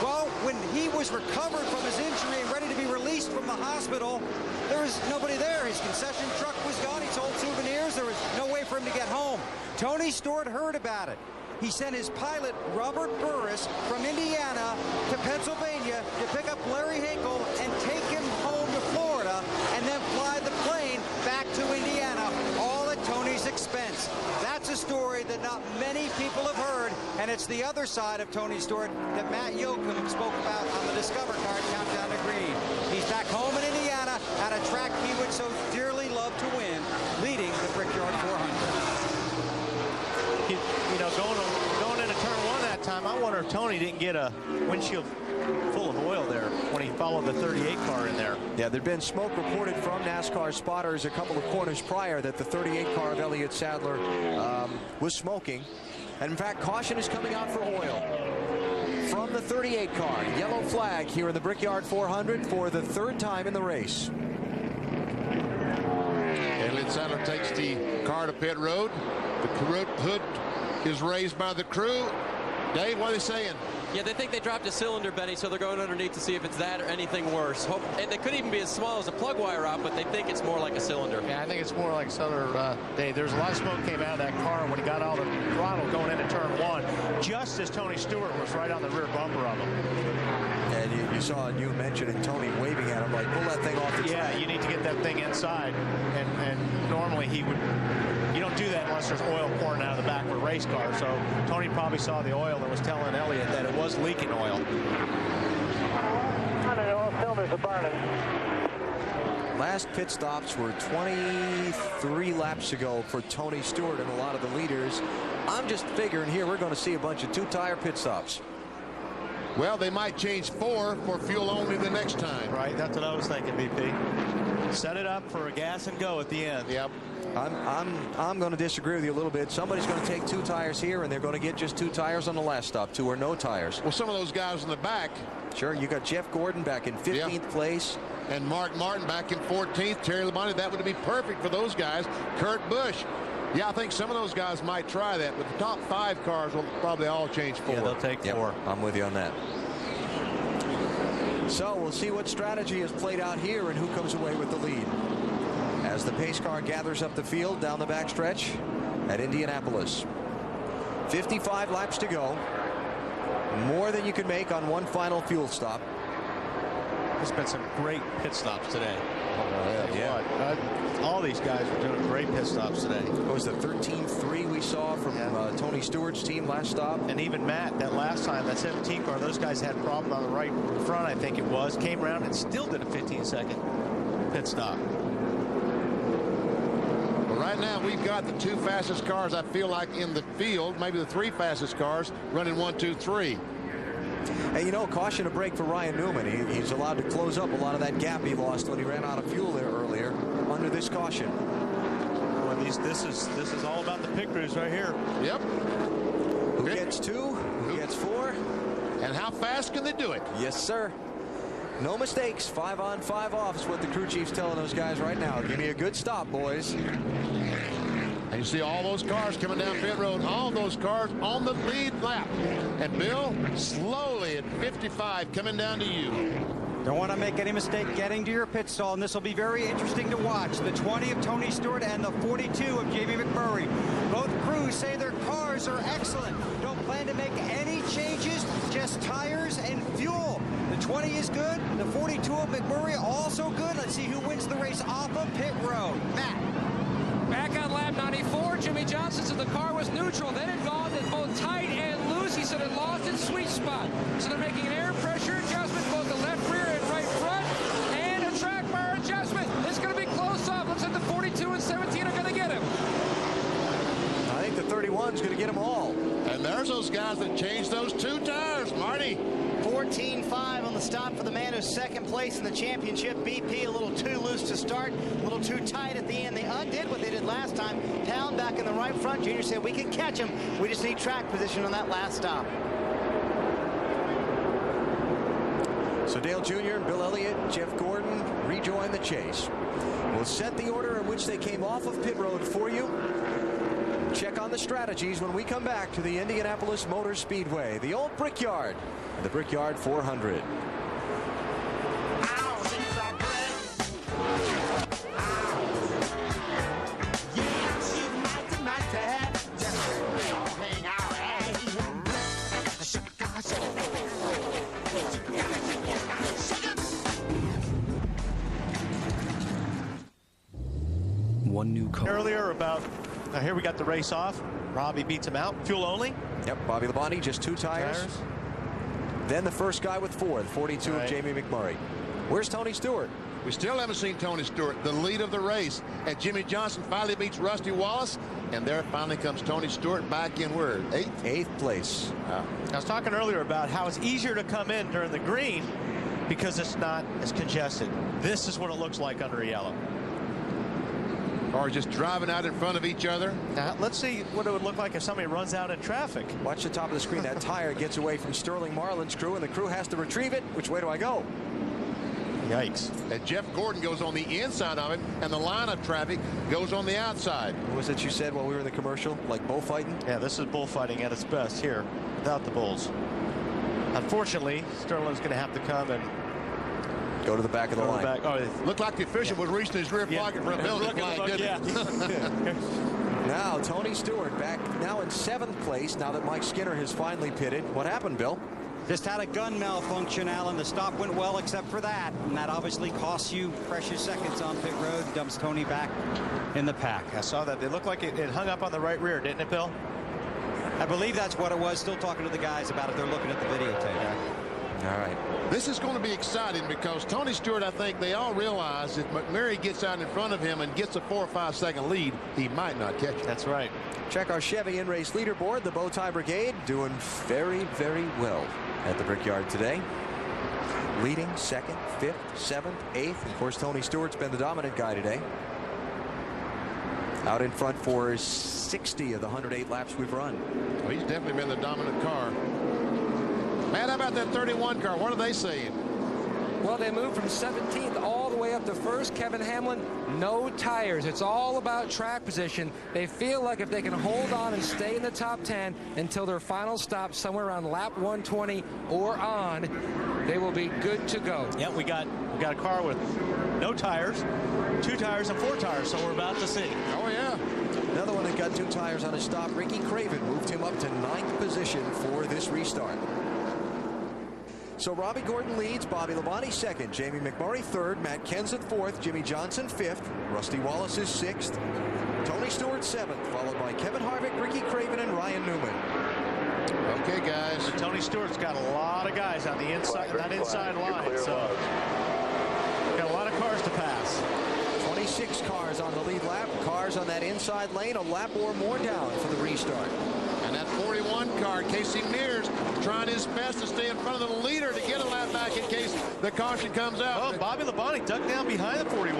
Well, when he was recovered from his injury and ready to be released from the hospital, there was nobody there. His concession truck was gone. He sold souvenirs. There was no way for him to get home. Tony Stewart heard about it. He sent his pilot, Robert Burris, from Indiana to Pennsylvania to pick up Larry Hinkle and take him home to Florida and then fly the plane back to Indiana, all at Tony's expense. That's a story that not many people have heard, and it's the other side of Tony Stewart that Matt Yoakum spoke about on the Discover Card Countdown to Green. He's back home in Indiana at a track he would so dearly love to win, leading the Brickyard 400. You know, going into turn 1 that time, I wonder if Tony didn't get a windshield full of oil there when he followed the 38 car in there. Yeah, there'd been smoke reported from NASCAR spotters a couple of corners prior that the 38 car of Elliott Sadler was smoking. And in fact, caution is coming out for oil from the 38 car. Yellow flag here in the Brickyard 400 for the 3rd time in the race. Elliott Sadler takes the car to pit road. The hood is raised by the crew. Dave, what are they saying? Yeah, they think they dropped a cylinder, Benny, so they're going underneath to see if it's that or anything worse. And they could even be as small as a plug wire out, but they think it's more like a cylinder. Yeah, I think it's more like a cylinder. Dave, there's a lot of smoke came out of that car when he got all the throttle going into turn 1, just as Tony Stewart was right on the rear bumper of him. And you saw, you mentioned Tony waving at him like, pull that thing off the track. Yeah, you need to get that thing inside. And normally he would, you don't do that unless there's oil pouring out of the back of a race car. So Tony probably saw the oil and was telling Elliott that it was leaking oil. All cylinders are burning. Last pit stops were 23 laps ago for Tony Stewart and a lot of the leaders. I'm just figuring here we're going to see a bunch of 2-tire pit stops. Well, they might change 4 for fuel only the next time. Right, that's what I was thinking, BP. Set it up for a gas and go at the end. Yep. I'm going to disagree with you a little bit. Somebody's going to take 2 tires here, and they're going to get just 2 tires on the last stop, 2 or no tires. Well, some of those guys in the back. Sure, you got Jeff Gordon back in 15th place. And Mark Martin back in 14th. Terry Labonte, that would be perfect for those guys. Kurt Busch. Yeah, I think some of those guys might try that, but the top 5 cars will probably all change 4. Yeah, they'll take 4. I'm with you on that. So we'll see what strategy is played out here and who comes away with the lead as the pace car gathers up the field down the backstretch at Indianapolis. 55 laps to go. More than you could make on one final fuel stop. There's been some great pit stops today. Yeah. All these guys are doing great pit stops today. What was the 13-3 we saw from Tony Stewart's team last stop? And even Matt, that last time, that 17 car, those guys had a problem on the right front, I think it was. Came around and still did a 15-second pit stop. Well, right now, we've got the 2 fastest cars, I feel like, in the field. Maybe the 3 fastest cars running 1, 2, 3. And, you know, caution a break for Ryan Newman. He's allowed to close up a lot of that gap he lost when he ran out of fuel there earlier under this caution. Well, this is all about the pit crews right here. Yep. Who gets 2? Who gets 4? And how fast can they do it? Yes, sir. No mistakes. 5 on, 5 off is what the crew chief's telling those guys right now. Give me a good stop, boys. And you see all those cars coming down pit road, all those cars on the lead lap. And Bill, slowly at 55 coming down to you. Don't want to make any mistake getting to your pit stall, and this will be very interesting to watch. The 20 of Tony Stewart and the 42 of Jamie McMurray. Both crews say their cars are excellent. Don't plan to make any changes, just tires and fuel. The 20 is good. The 42 of McMurray also good. Let's see who wins the race off of pit road. Matt. Back on lap 94, Jimmy Johnson said the car was neutral. Then it gone to both tight and loose. He said it lost its sweet spot. So they're making an air pressure adjustment, both the left rear and right front, and a track bar adjustment. It's going to be close up. Looks like the 42 and 17 are going to get him. I think the 31's going to get them all. And there's those guys that changed those 2 tires, Marty. 14-5 on the stop for the man who's second place in the championship. BP a little too loose to start, a little too tight at the end. They undid what they did last time. Town back in the right front. Junior said we can catch him. We just need track position on that last stop. So Dale Jr., Bill Elliott, Jeff Gordon rejoin the chase. We'll set the order in which they came off of pit road for you. Check on the strategies when we come back to the Indianapolis Motor Speedway, the old Brickyard, the Brickyard 400. One new car. Earlier about, here we got the race off. Robbie beats him out. Fuel only. Yep, Bobby Labonte, just 2 tires. Then the first guy with 4, the 42 of Jamie McMurray. Where's Tony Stewart? We still haven't seen Tony Stewart, the lead of the race. And Jimmy Johnson finally beats Rusty Wallace. And there finally comes Tony Stewart back in where? 8th place. I was talking earlier about how it's easier to come in during the green because it's not as congested. This is what it looks like under yellow. Or just driving out in front of each other. Now, let's see what it would look like if somebody runs out in traffic. Watch the top of the screen. That tire gets away from Sterling Marlin's crew, and the crew has to retrieve it. Which way do I go? Yikes. And Jeff Gordon goes on the inside of it, and the line of traffic goes on the outside. What was it you said while we were in the commercial? Like bullfighting? Yeah, this is bullfighting at its best here, without the bulls. Unfortunately, Sterling's going to have to come and go to the back of the line. Looked like the official was reaching his rear pocket for a penalty flag, didn't it? Now, Tony Stewart back now in 7th place now that Mike Skinner has finally pitted. What happened, Bill? Just had a gun malfunction, Alan. The stop went well except for that. And that obviously costs you precious seconds on pit road. Dumps Tony back in the pack. I saw that. It looked like it hung up on the right rear, didn't it, Bill? I believe that's what it was. Still talking to the guys about it. They're looking at the videotape. All right. This is going to be exciting because Tony Stewart, I think they all realize if McMurray gets out in front of him and gets a 4 or 5 second lead, he might not catch it. That's right. Check our Chevy in-race leaderboard. The Bowtie Brigade doing very, very well. at the Brickyard today. Leading 2nd, 5th, 7th, 8th. Of course, Tony Stewart's been the dominant guy today. Out in front for 60 of the 108 laps we've run. Well, he's definitely been the dominant car. Man, how about that 31 car? What are they saying? Well, they moved from 17th all the way up to 1st. Kevin Hamlin, no tires. It's all about track position. They feel like if they can hold on and stay in the top 10 until their final stop somewhere around lap 120 or on, they will be good to go. Yeah, we got a car with no tires, 2 tires and 4 tires, so we're about to see. Oh, yeah. Another one that got 2 tires on his stop, Ricky Craven, moved him up to 9th position for this restart. So Robbie Gordon leads, Bobby Labonte 2nd, Jamie McMurray 3rd, Matt Kenseth 4th, Jimmy Johnson 5th, Rusty Wallace is 6th, Tony Stewart 7th, followed by Kevin Harvick, Ricky Craven, and Ryan Newman. Okay, guys. Tony Stewart's got a lot of guys on the inside, that inside line, so got a lot of cars to pass. 26 cars on the lead lap, cars on that inside lane, a lap or more down for the restart. And that 41 car, Casey Mears, trying his best to stay in front of the leader to get a lap back in case the caution comes out. Oh, Bobby Labonte ducked down behind the 41.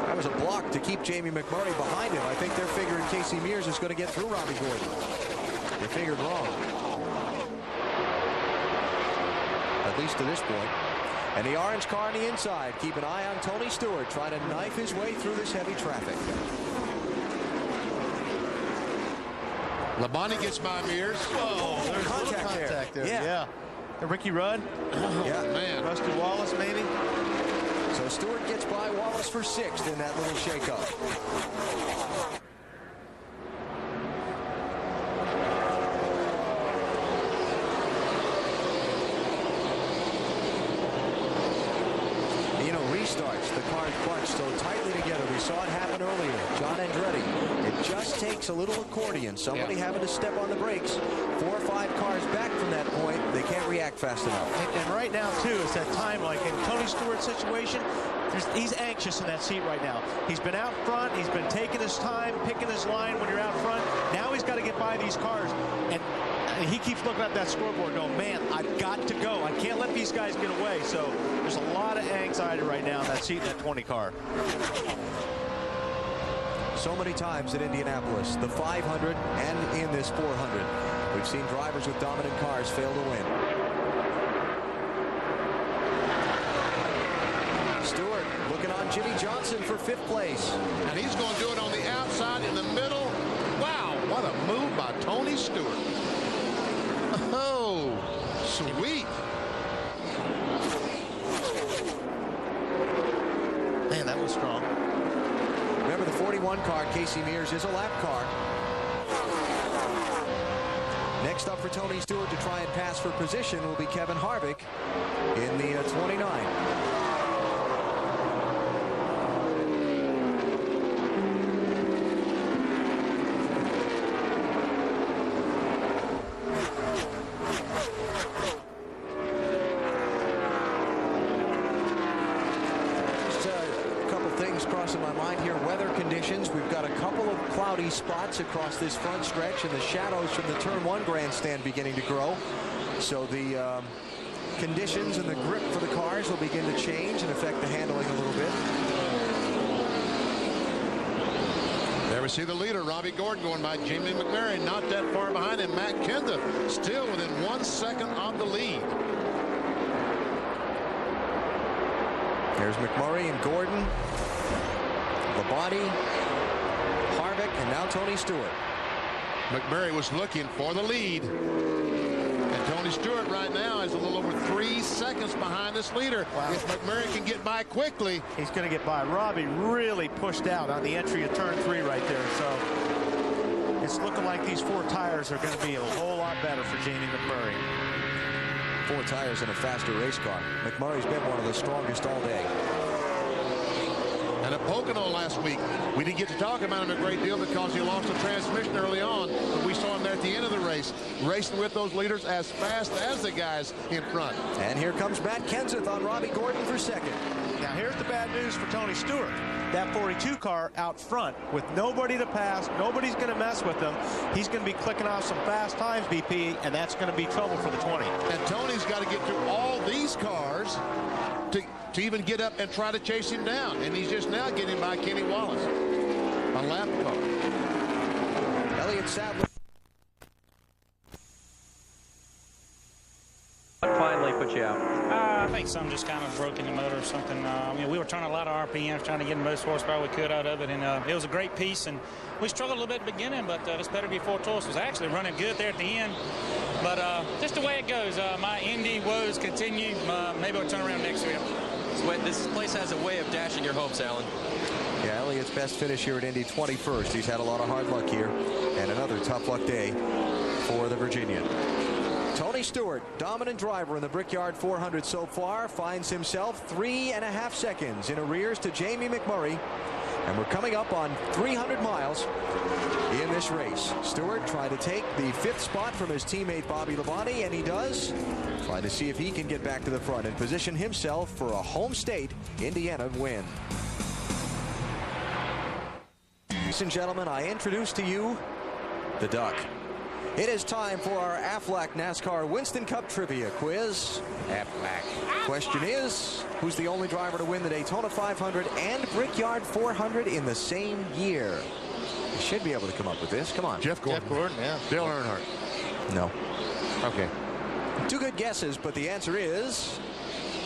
That was a block to keep Jamie McMurray behind him. I think they're figuring Casey Mears is going to get through Robbie Gordon. They figured wrong. At least to this point. And the orange car on the inside. Keep an eye on Tony Stewart trying to knife his way through this heavy traffic. Labonte gets by Mears. Oh, there's contact there. Yeah. And Ricky Rudd. Yeah, man. Rusty Wallace, maybe. So Stewart gets by Wallace for 6th in that little shakeup. Restarts, the cars clutch so tightly together. We saw it happen earlier. John Andretti. It just takes a little accordion. Somebody having to step on the brakes. 4 or 5 cars back from that point. They can't react fast enough. And right now, too, is that time, like in Tony Stewart's situation, he's anxious in that seat right now. He's been out front. He's been taking his time, picking his line when you're out front. Now he's got to get by these cars. And he keeps looking at that scoreboard going, man, I've got to go. I can't let these guys get away. So there's a lot of anxiety right now in that seat in that 20 car. So many times at Indianapolis, the 500 and in this 400, we've seen drivers with dominant cars fail to win. Stewart looking on Jimmy Johnson for 5th place. And he's going to do it on the outside in the middle. Wow, what a move by Tony Stewart. Oh, sweet. Man, that was strong. Remember, the 41 car, Casey Mears, is a lap car. Next up for Tony Stewart to try and pass for position will be Kevin Harvick in the 29. Crossing my mind here, weather conditions. We've got a couple of cloudy spots across this front stretch, and the shadows from the turn 1 grandstand beginning to grow. So the conditions and the grip for the cars will begin to change and affect the handling a little bit. There we see the leader, Robbie Gordon, going by Jamie McMurray, not that far behind him. Matt Kenseth still within 1 second of the lead. There's McMurray and Gordon, Labonte, Harvick, and now Tony Stewart. McMurray was looking for the lead. And Tony Stewart right now is a little over 3 seconds behind this leader. Wow. If McMurray can get by quickly, he's going to get by. Robbie really pushed out on the entry of turn 3 right there. So it's looking like these 4 tires are going to be a whole lot better for Jamie McMurray. 4 tires in a faster race car. McMurray's been one of the strongest all day. And at Pocono last week, we didn't get to talk about him a great deal because he lost the transmission early on, but we saw him there at the end of the race, racing with those leaders as fast as the guys in front. And here comes Matt Kenseth on Robbie Gordon for 2nd. Now here's the bad news for Tony Stewart. that 42 car out front with nobody to pass. Nobody's going to mess with him. He's going to be clicking off some fast times, BP, and that's going to be trouble for the 20. And Tony's got to get through all these cars to even get up and try to chase him down. And he's just now getting by Kenny Wallace. A lap car. Elliott Sadler. What finally put you out? I think something just kind of broke in the motor or something. We were turning a lot of RPMs, trying to get the most horsepower we could out of it, and it was a great piece. And we struggled a little bit at the beginning, but it's better before Torres was actually running good there at the end. But just the way it goes, my Indy woes continue. Maybe we'll turn around next year. This place has a way of dashing your hopes, Alan. Yeah, Elliott's best finish here at Indy, 21st. He's had a lot of hard luck here, and another tough luck day for the Virginian. Tony Stewart, dominant driver in the Brickyard 400 so far, finds himself 3.5 seconds in arrears to Jamie McMurray. And we're coming up on 300 miles in this race. Stewart trying to take the 5th spot from his teammate Bobby Labonte, and he does. Trying to see if he can get back to the front and position himself for a home state Indiana win. Ladies and gentlemen, I introduce to you the Duck. It is time for our Aflac NASCAR Winston Cup Trivia Quiz. Aflac. Question is, who's the only driver to win the Daytona 500 and Brickyard 400 in the same year? You should be able to come up with this. Come on. Jeff Gordon. Jeff Gordon, yeah. Dale Earnhardt. No. Okay. 2 good guesses, but the answer is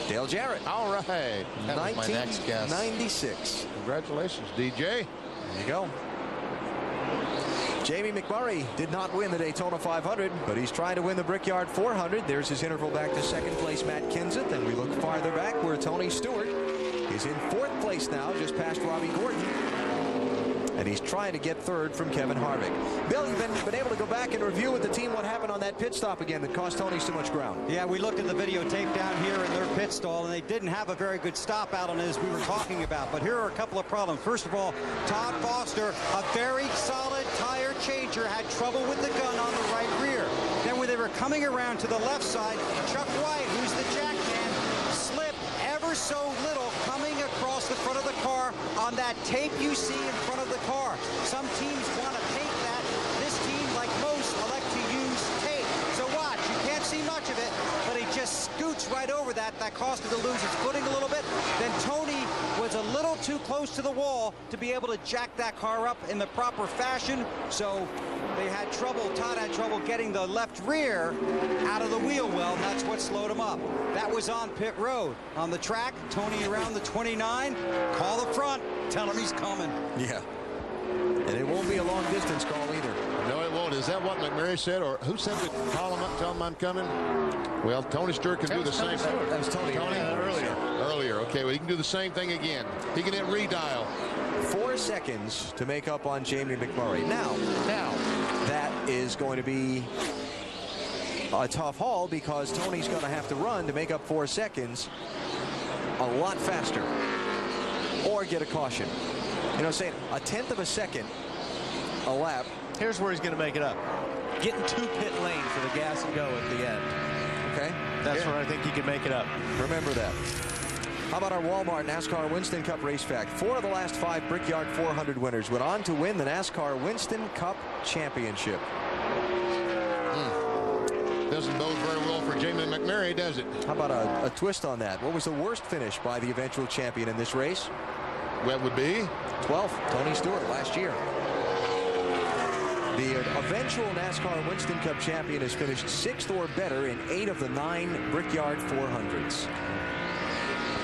Dale Jarrett. All right. That was my next guess. 1996. Congratulations, DJ. There you go. Jamie McMurray did not win the Daytona 500, but he's trying to win the Brickyard 400. There's his interval back to 2nd place, Matt Kenseth. And we look farther back where Tony Stewart is in 4th place now, just past Robbie Gordon. And he's trying to get 3rd from Kevin Harvick. Bill, you've been able to go back and review with the team what happened on that pit stop again that cost Tony so much ground. Yeah, we looked at the videotape down here in their pit stall, and they didn't have a very good stop out on it as we were talking about. But here are a couple of problems. First of all, Todd Foster, a very solid tire changer, had trouble with the gun on the right rear. Then when they were coming around to the left side, Chuck Wyatt, who's the jack man, slipped ever so little coming across the front of the car on that tape you see in front of the car. Some teams want to tape that. This team, like most, elect to use tape. So watch, you can't see much of it, but he just scoots right over that. That caused him to lose his footing a little bit. Then Tony was a little too close to the wall to be able to jack that car up in the proper fashion. So they had trouble, Todd had trouble getting the left rear out of the wheel well, and that's what slowed him up. That was on pit road. On the track, Tony around the 29, call the front, tell him he's coming. Yeah. And it won't be a long distance call either. No, it won't. Is that what McMurray said, or who said to call him up, tell him I'm coming? Well, Tony Stewart can do the same thing. That was Tony. Earlier. Okay, well, he can do the same thing again. He can hit redial. 4 seconds to make up on Jamie McMurray. Now, that is going to be a tough haul because Tony's going to have to run to make up 4 seconds a lot faster or get a caution. You know, saying a 1/10 of a second a lap. Here's where he's going to make it up. Getting 2 pit lanes for the gas and go at the end. Okay. That's where I think he can make it up. Remember that. How about our Walmart NASCAR Winston Cup race fact? 4 of the last 5 Brickyard 400 winners went on to win the NASCAR Winston Cup Championship. Doesn't bode very well for Jamie McMurray, does it? How about a twist on that? What was the worst finish by the eventual champion in this race? That would be 12th, Tony Stewart last year. The eventual NASCAR Winston Cup champion has finished 6th or better in 8 of the 9 Brickyard 400s.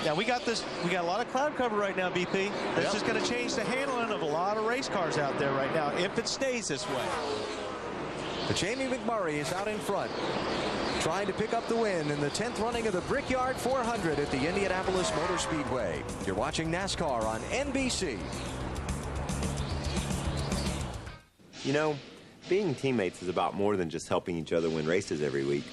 Now we got a lot of cloud cover right now, BP. This is going to change the handling of a lot of race cars out there right now if it stays this way. But Jamie McMurray is out in front, trying to pick up the win in the 10th running of the Brickyard 400 at the Indianapolis Motor Speedway. You're watching NASCAR on NBC. You know, being teammates is about more than just helping each other win races every week.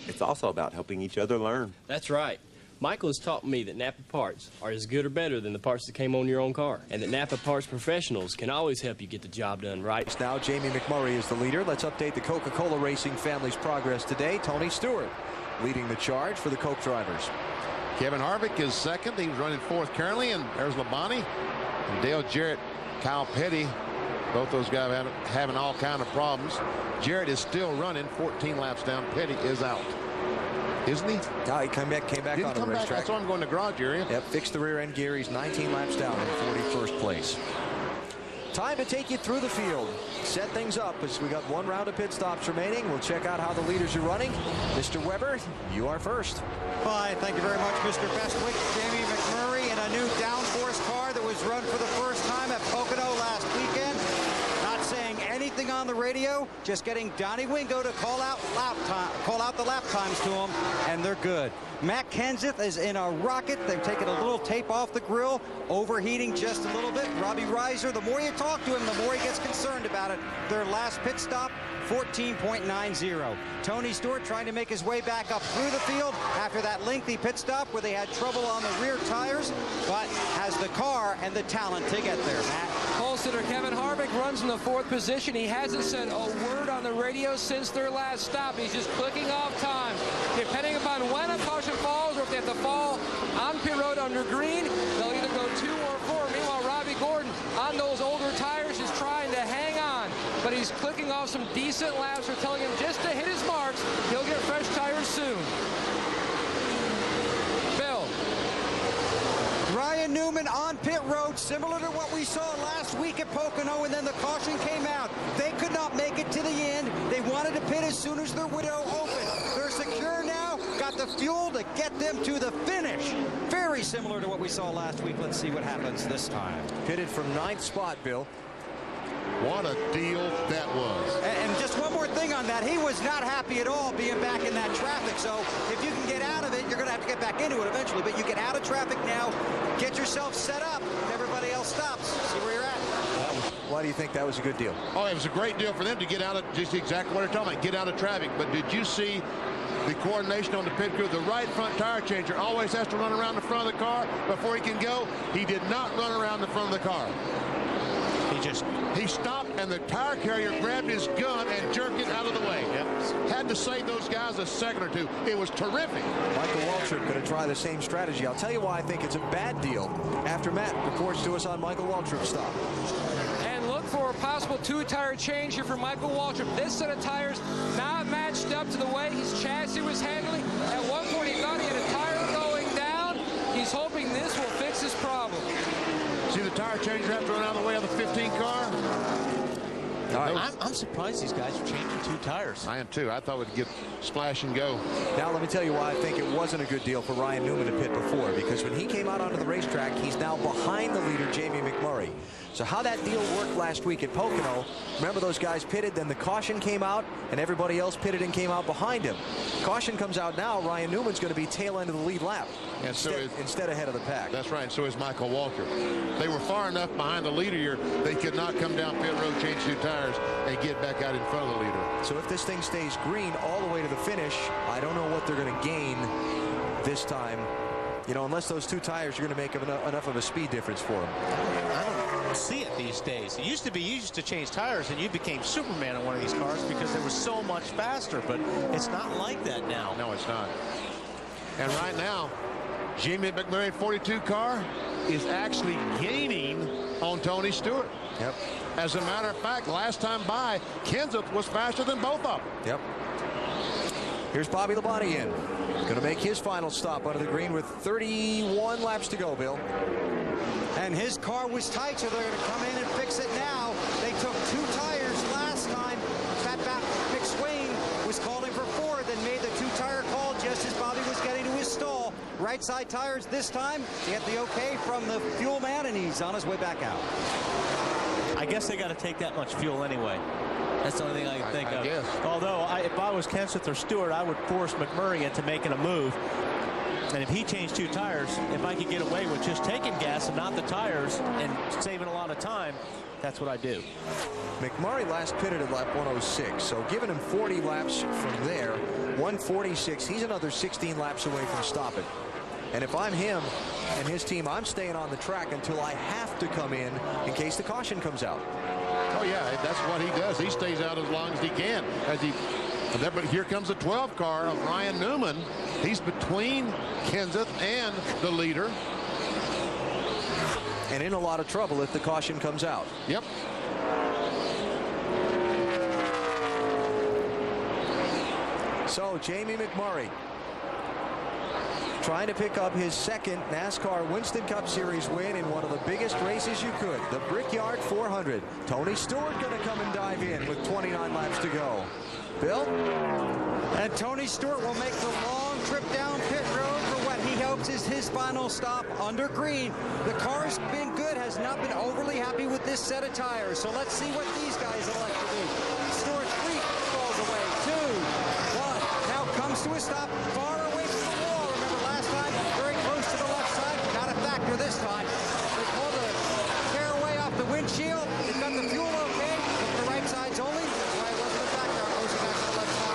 It's also about helping each other learn. That's right. Michael has taught me that Napa parts are as good or better than the parts that came on your own car, and that Napa parts professionals can always help you get the job done right. Now Jamie McMurray is the leader. Let's update the Coca-Cola Racing family's progress today. Tony Stewart leading the charge for the Coke drivers. Kevin Harvick is second. He was running fourth currently, and there's Labonte and Dale Jarrett, Kyle Petty. Both those guys having all kind of problems. Jarrett is still running 14 laps down. Petty is out. Isn't he? No, he came back on the racetrack. That's why I'm going to garage area. Yep, fixed the rear end gear. He's 19 laps down in 41st place. Time to take you through the field. Set things up as we got one round of pit stops remaining. We'll check out how the leaders are running. Mr. Weber, you are first. Fine, thank you very much, Mr. Bestwick. Jamie McMurray in a new downforce car that was run for the first time at Pocono last weekend. Not saying anything on the radio, just getting Donnie Wingo to call out the lap times to him, and they're good. Matt Kenseth is in a rocket. They've taken a little tape off the grill, overheating just a little bit. Robbie Reiser, the more you talk to him, the more he gets concerned about it. Their last pit stop, 14.90. Tony Stewart trying to make his way back up through the field after that lengthy pit stop where they had trouble on the rear tires, but has the car and the talent to get there. Matt. Pole sitter Kevin Harvick runs in the 4th position. He hasn't said a word on the radio since their last stop. He's just clicking off time. Depending upon when a caution falls or if they have to fall on pit road under green, they'll either go 2 or 4. Meanwhile, Robbie Gordon on those older tires is trying to hang on, but he's clicking off some decent laps. They're telling him just to hit his marks. He'll get fresh tires soon. Bill. Ryan Newman on pit road, similar to what we saw last week at Pocono, and then the caution came out. They could not make it to the end. They wanted to pit as soon as their window opened. They're secure now, got the fuel to get them to the finish. Very similar to what we saw last week. Let's see what happens this time. Pitted from 9th spot, Bill. What a deal that was. And just one more thing on that. He was not happy at all being back in that traffic. So if you can get out of it, you're going to have to get back into it eventually. But you get out of traffic now, get yourself set up, and everybody else stops. See where you're at. Why do you think that was a good deal? Oh, it was a great deal for them to get out of just exactly what they're talking about, get out of traffic. But did you see the coordination on the pit crew? The right front tire changer always has to run around the front of the car before he can go. He did not run around the front of the car. He stopped, and the tire carrier grabbed his gun and jerked it out of the way. Yep. Had to save those guys a second or two. It was terrific. Michael Waltrip going to try the same strategy. I'll tell you why I think it's a bad deal after Matt reports to us on Michael Waltrip's stop. And look for a possible 2-tire change here for Michael Waltrip. This set of tires not matched up to the way his chassis was handling. At one point, he thought he had a tire going down. He's hoping this will fix his problem. See the tire changer have to run out of the way of the 15 car? I'm surprised these guys are changing 2 tires. I am too. I thought we'd get splash and go. Now let me tell you why I think it wasn't a good deal for Ryan Newman to pit before, because when he came out onto the racetrack, he's now behind the leader, Jamie McMurray. So how that deal worked last week at Pocono, remember those guys pitted, then the caution came out, and everybody else pitted and came out behind him. Caution comes out now, Ryan Newman's going to be tail end of the lead lap instead ahead of the pack. That's right, and so is Michael Waltrip. They were far enough behind the leader here, they could not come down pit road, change 2 tires, and get back out in front of the leader. So if this thing stays green all the way to the finish, I don't know what they're going to gain this time. You know, unless those 2 tires are going to make enough of a speed difference for them. I don't see it these days. It used to be you used to change tires and you became Superman in one of these cars because they were so much faster, but it's not like that now. No, it's not. And right now, Jamie McMurray 42 car is actually gaining on Tony Stewart. Yep. As a matter of fact, last time by, Kenseth was faster than both of them. Yep. Here's Bobby Labonte in. Going to make his final stop under the green with 31 laps to go, Bill. And his car was tight, so they're going to come in and fix it now. They took 2 tires last time. Fatback McSwain was calling for 4, then made the 2-tire call just as Bobby was getting to his stall. Right side tires this time. He had the okay from the fuel man, and he's on his way back out. I guess they got to take that much fuel anyway. That's the only thing I can think of. Guess. Although, if I was Kenseth or Stewart, I would force McMurray into making a move. And if he changed 2 tires, if I could get away with just taking gas and not the tires and saving a lot of time, that's what I do. McMurray last pitted at lap 106, so giving him 40 laps from there, 146, he's another 16 laps away from stopping. And if I'm him and his team, I'm staying on the track until I have to come in case the caution comes out. Oh, yeah, that's what he does. He stays out as long as he can as he But here comes the 12 car of Ryan Newman. He's between Kenseth and the leader. And in a lot of trouble if the caution comes out. Yep. So Jamie McMurray trying to pick up his second NASCAR Winston Cup Series win in one of the biggest races you could, the Brickyard 400. Tony Stewart going to come and dive in with 29 laps to go. Bill? And Tony Stewart will make the long trip down pit road for what he hopes is his final stop under green. The car's been good, has not been overly happy with this set of tires. So let's see what these guys elect to do. Stewart's free falls away. 2, 1. Now comes to a stop far away from the wall. Remember last time, very close to the left side. Not a factor this time. They pulled the tearaway off the windshield. They've got the fuel okay. The right side's only. That's why it wasn't a factor. Closing back to the left side.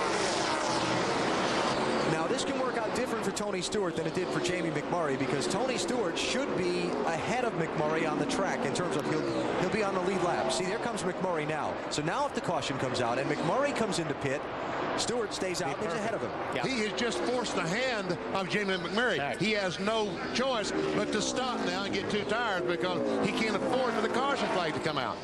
Now this can work out different for Tony Stewart than it did for Jamie McMurray, because Tony Stewart should be ahead of McMurray on the track in terms of he'll be on the lead lap. See, there comes McMurray now. So now if the caution comes out and McMurray comes into pit, Stewart stays out and is ahead of him. Yeah. He has just forced the hand of Jamie McMurray. He has no choice but to stop now and get 2 tires because he can't afford for the caution flag to come out.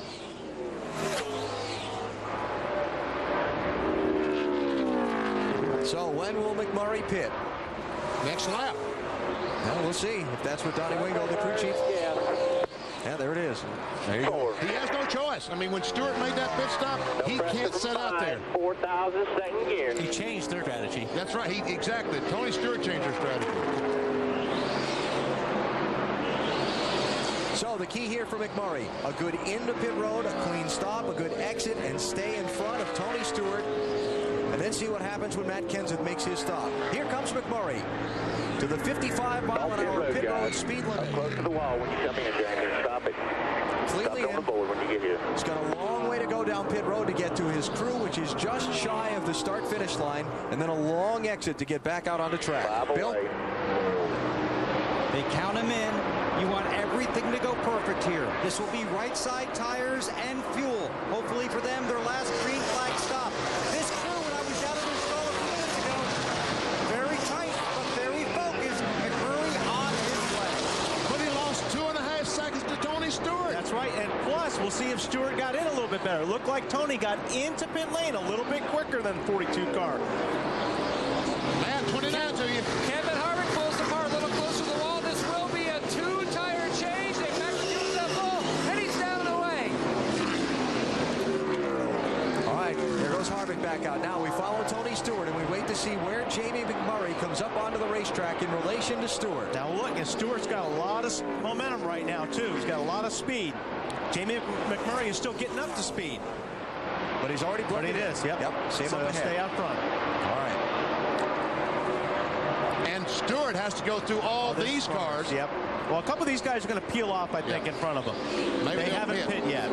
So when will McMurray pit? Next lap. Well, we'll see if that's what Donnie Wingo, the crew chief. Yeah, there it is. There you go. He has no choice. I mean, when Stewart made that pit stop, he can't sit out there. 4,000 second gear. He changed their strategy. That's right. Exactly. Tony Stewart changed their strategy. So the key here for McMurray, a good into pit road, a clean stop, a good exit, and stay in front of Tony Stewart. And then see what happens when Matt Kenseth makes his stop. Here comes McMurray to the 55-mile-an-hour pit road speed limit. Close to the wall when you come in, James. Stop it. Cleanly Stop on the board when you get here. He's got a long way to go down pit road to get to his crew, which is just shy of the start-finish line, and then a long exit to get back out on the track. Bill? They count him in. You want everything to go perfect here. This will be right side tires and fuel. Hopefully for them, their last green flag stop. This crew, when I was down at their stall a few minutes ago, very tight, but very focused. McMurray on his way. But he lost 2.5 seconds to Tony Stewart. That's right, and plus, we'll see if Stewart got in a little bit better. It looked like Tony got into pit lane a little bit quicker than 42 car. Man, 29 to you. Kevin Harvick pulls the car a little closer to the wall. This will be a 2-tire change. They back to that ball, and he's down and away. All right, there goes Harvick back out. Now we follow Tony Stewart, and we wait to see where Jamie McMurray comes up onto the racetrack in relation to Stewart. Now look, and Stewart's got a lot of momentum right now, too. He's got a lot of speed. Jamie McMurray is still getting up to speed. But he's already But it is, yep. Same so up ahead. Stay out front. All right. And Stewart has to go through all these cars. Yep. Well, a couple of these guys are going to peel off, I think, in front of them. Maybe they haven't pit yet.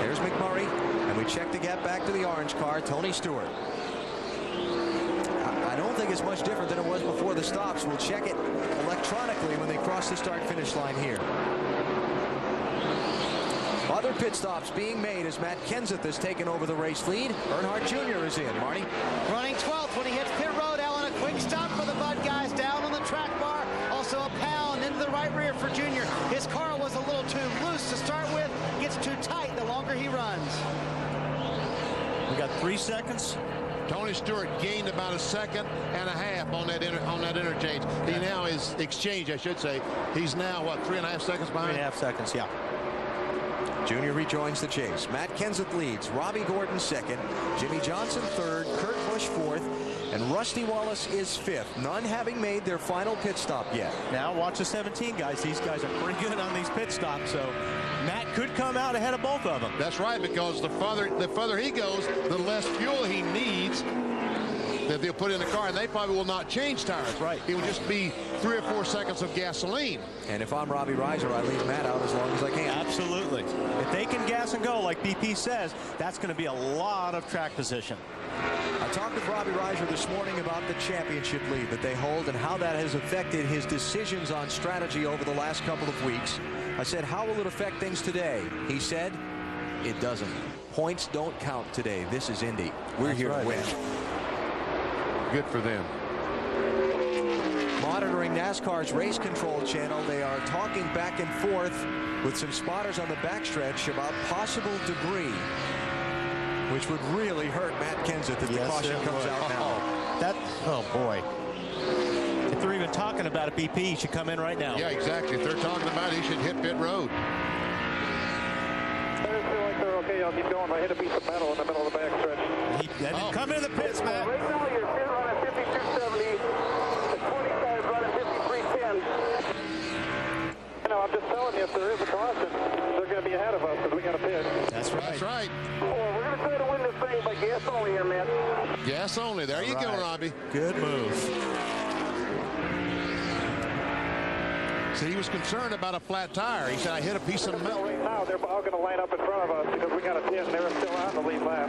There's McMurray, and we check to get back to the orange car, Tony Stewart. I don't think it's much different than it was before the stops. We'll check it electronically when they cross the start-finish line here. Other pit stops being made as Matt Kenseth has taken over the race lead. Earnhardt Jr. is in. Marty? Running 12th when he hits pit road. Allen, a quick stop for the Bud guys down on the track bar. Also a pound into the right rear for Junior. His car was a little too loose to start with. Gets too tight the longer he runs. We got 3 seconds. Tony Stewart gained about 1.5 seconds on that interchange. He now is exchange, I should say. He's now, what, 3.5 seconds behind? 3.5 seconds, yeah. Junior rejoins the chase. Matt Kenseth leads. Robbie Gordon second. Jimmy Johnson third. Kurt Busch fourth. And Rusty Wallace is fifth. None having made their final pit stop yet. Now watch the 17 guys. These guys are pretty good on these pit stops. So Matt could come out ahead of both of them. That's right, because the further he goes, the less fuel he needs that they'll put in the car, and they probably will not change tires. Right. It will just be 3 or 4 seconds of gasoline. And if I'm Robbie Reiser, I leave Matt out as long as I can. Absolutely. If they can gas and go like BP says, that's going to be a lot of track position. I talked with Robbie Reiser this morning about the championship lead that they hold and how that has affected his decisions on strategy over the last couple of weeks. I said, how will it affect things today? He said, it doesn't. Points don't count today. This is Indy. We're here to win. Good for them. Monitoring NASCAR's race control channel, they are talking back and forth with some spotters on the backstretch about possible debris, which would really hurt Matt Kenseth if the caution comes out now. Oh boy. If they're even talking about it, BP should come in right now. Yeah, exactly. If they're talking about it, he should hit pit road. I just feel like they're okay. I'll keep going. I hit a piece of metal in the middle of the backstretch. Come into the pits, Matt. Right now, you're running 5270. The 25 running 5310. You know, I'm just telling you, if there is a caution, they're going to be ahead of us because we got a pit. That's right. That's right. Well, we're going to try to win this thing by gas only here, man. Gas only. There you go, Robbie. Good move. So he was concerned about a flat tire. He said, I hit a piece of metal. Right now, they're all going to line up in front of us because we got a pit and they're still on the lead lap.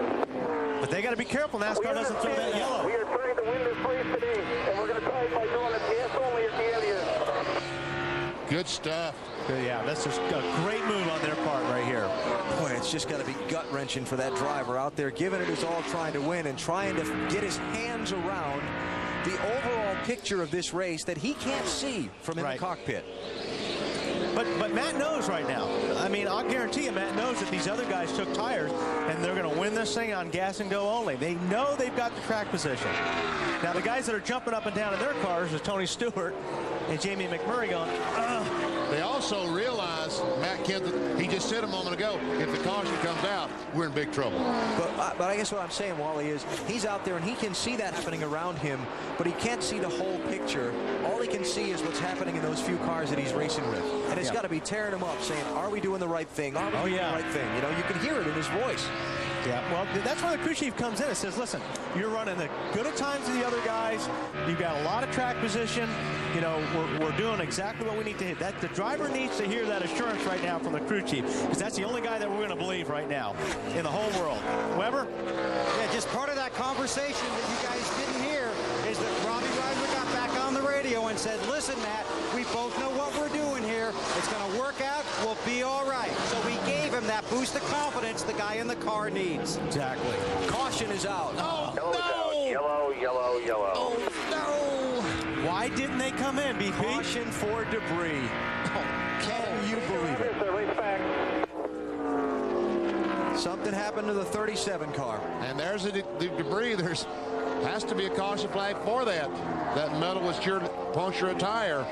But they got to be careful. NASCAR doesn't throw that yellow. We are trying to win this race today, and we're going to try it by doing it gas only at the end here. Good stuff. Yeah, that's just a great move on their part right here. Boy, it's just got to be gut-wrenching for that driver out there, giving it his all, trying to win and trying to get his hands around the overall picture of this race that he can't see from in the cockpit. But Matt knows right now. I mean, I'll guarantee you Matt knows that these other guys took tires and they're going to win this thing on gas and go only. They know they've got the track position. Now, the guys that are jumping up and down in their cars is Tony Stewart and Jamie McMurray going, ugh. They also realize, Matt Kenseth, he just said a moment ago, if the caution comes out, we're in big trouble. But I guess what I'm saying, Wally, is he's out there and he can see that happening around him, but he can't see the whole picture. All he can see is what's happening in those few cars that he's racing with. And it's got to be tearing him up, saying, are we doing the right thing? Are we doing the right thing? You know, you can hear it in his voice. Yeah, well, that's why the crew chief comes in and says, listen, you're running as good at times as the other guys. You've got a lot of track position. You know, we're doing exactly what we need to hit. That the driver needs to hear that assurance right now from the crew chief, because that's the only guy that we're going to believe right now in the whole world. Weber? Yeah, just part of that conversation that you guys didn't hear is that Robbie Reiser got back on the radio and said, listen, Matt, we both know what we're doing here. It's going to work out. We'll be all right. So we gave him that boost of confidence the guy in the car needs. Exactly. Caution is out. Oh, no! Yellow, yellow, yellow. Oh, no! Why didn't they come in, BP? Caution for debris. Oh, can you believe it? Something happened to the 37 car. And there's the debris. There's has to be a caution flag for that. That metal was sure to puncture a tire.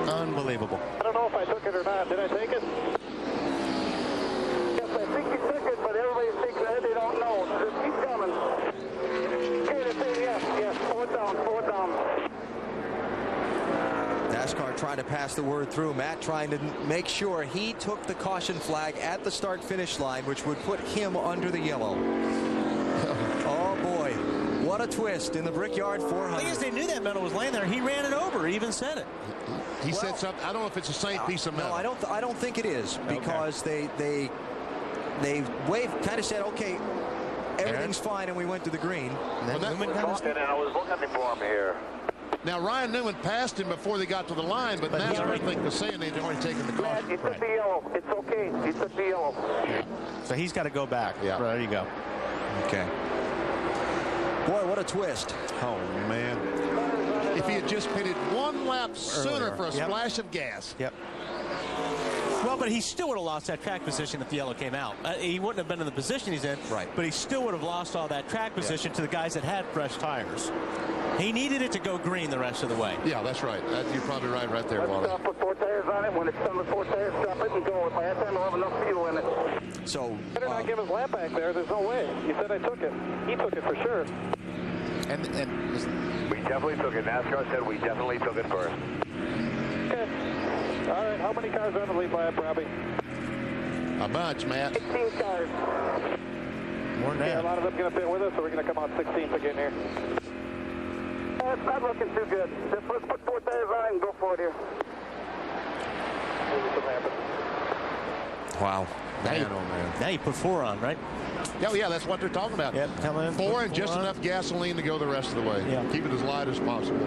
Unbelievable. I don't know if I took it or not. Did I take it? Yes, I think you took it, but everybody thinks that they don't know. Just keep coming. Okay, they say yes, yes. Pull it down, pull it down. NASCAR trying to pass the word through. Matt trying to make sure he took the caution flag at the start-finish line, which would put him under the yellow. Oh, boy. What a twist in the Brickyard 400. I guess they knew that metal was laying there. He ran it over. He even said it. He said something. I don't know if it's the same piece of metal. No, I don't think it is, because they waved, kind of said, okay, everything's fine, and we went to the green. And I was looking for him here. Now, Ryan Newman passed him before they got to the line, but NASCAR, I think, was saying they'd already taken the caution. He took the yellow. It's okay. He took the yellow. Yeah. So he's got to go back. Yeah. Right, there you go. Okay. Boy, what a twist. Oh, man. If he had just pitted one lap sooner for a splash of gas. Yep. Well, but he still would have lost that track position if the yellow came out. He wouldn't have been in the position he's in, but he still would have lost all that track position to the guys that had fresh tires. He needed it to go green the rest of the way. Yeah, that's right. You're probably right there, Wally. Let's put 4 tires on it. When it's done with 4 tires, stop it and go. By that time, we'll have enough fuel in it. So, better not give his lap back there. There's no way. He said I took it. He took it for sure. And we definitely took it. NASCAR said we definitely took it first. Okay. All right. How many cars are on the lead lap, Robbie? A bunch, Matt. 16 cars. More than that. Yeah, a lot of them going to fit with us, so we're going to come out 16th again here. It's not looking too good. Just let's put 4 tires on and go for it here. Wow. Now you put 4 on, right? Yeah, that's what they're talking about. Yep, come in. 4 and just enough gasoline to go the rest of the way. Yeah. Keep it as light as possible.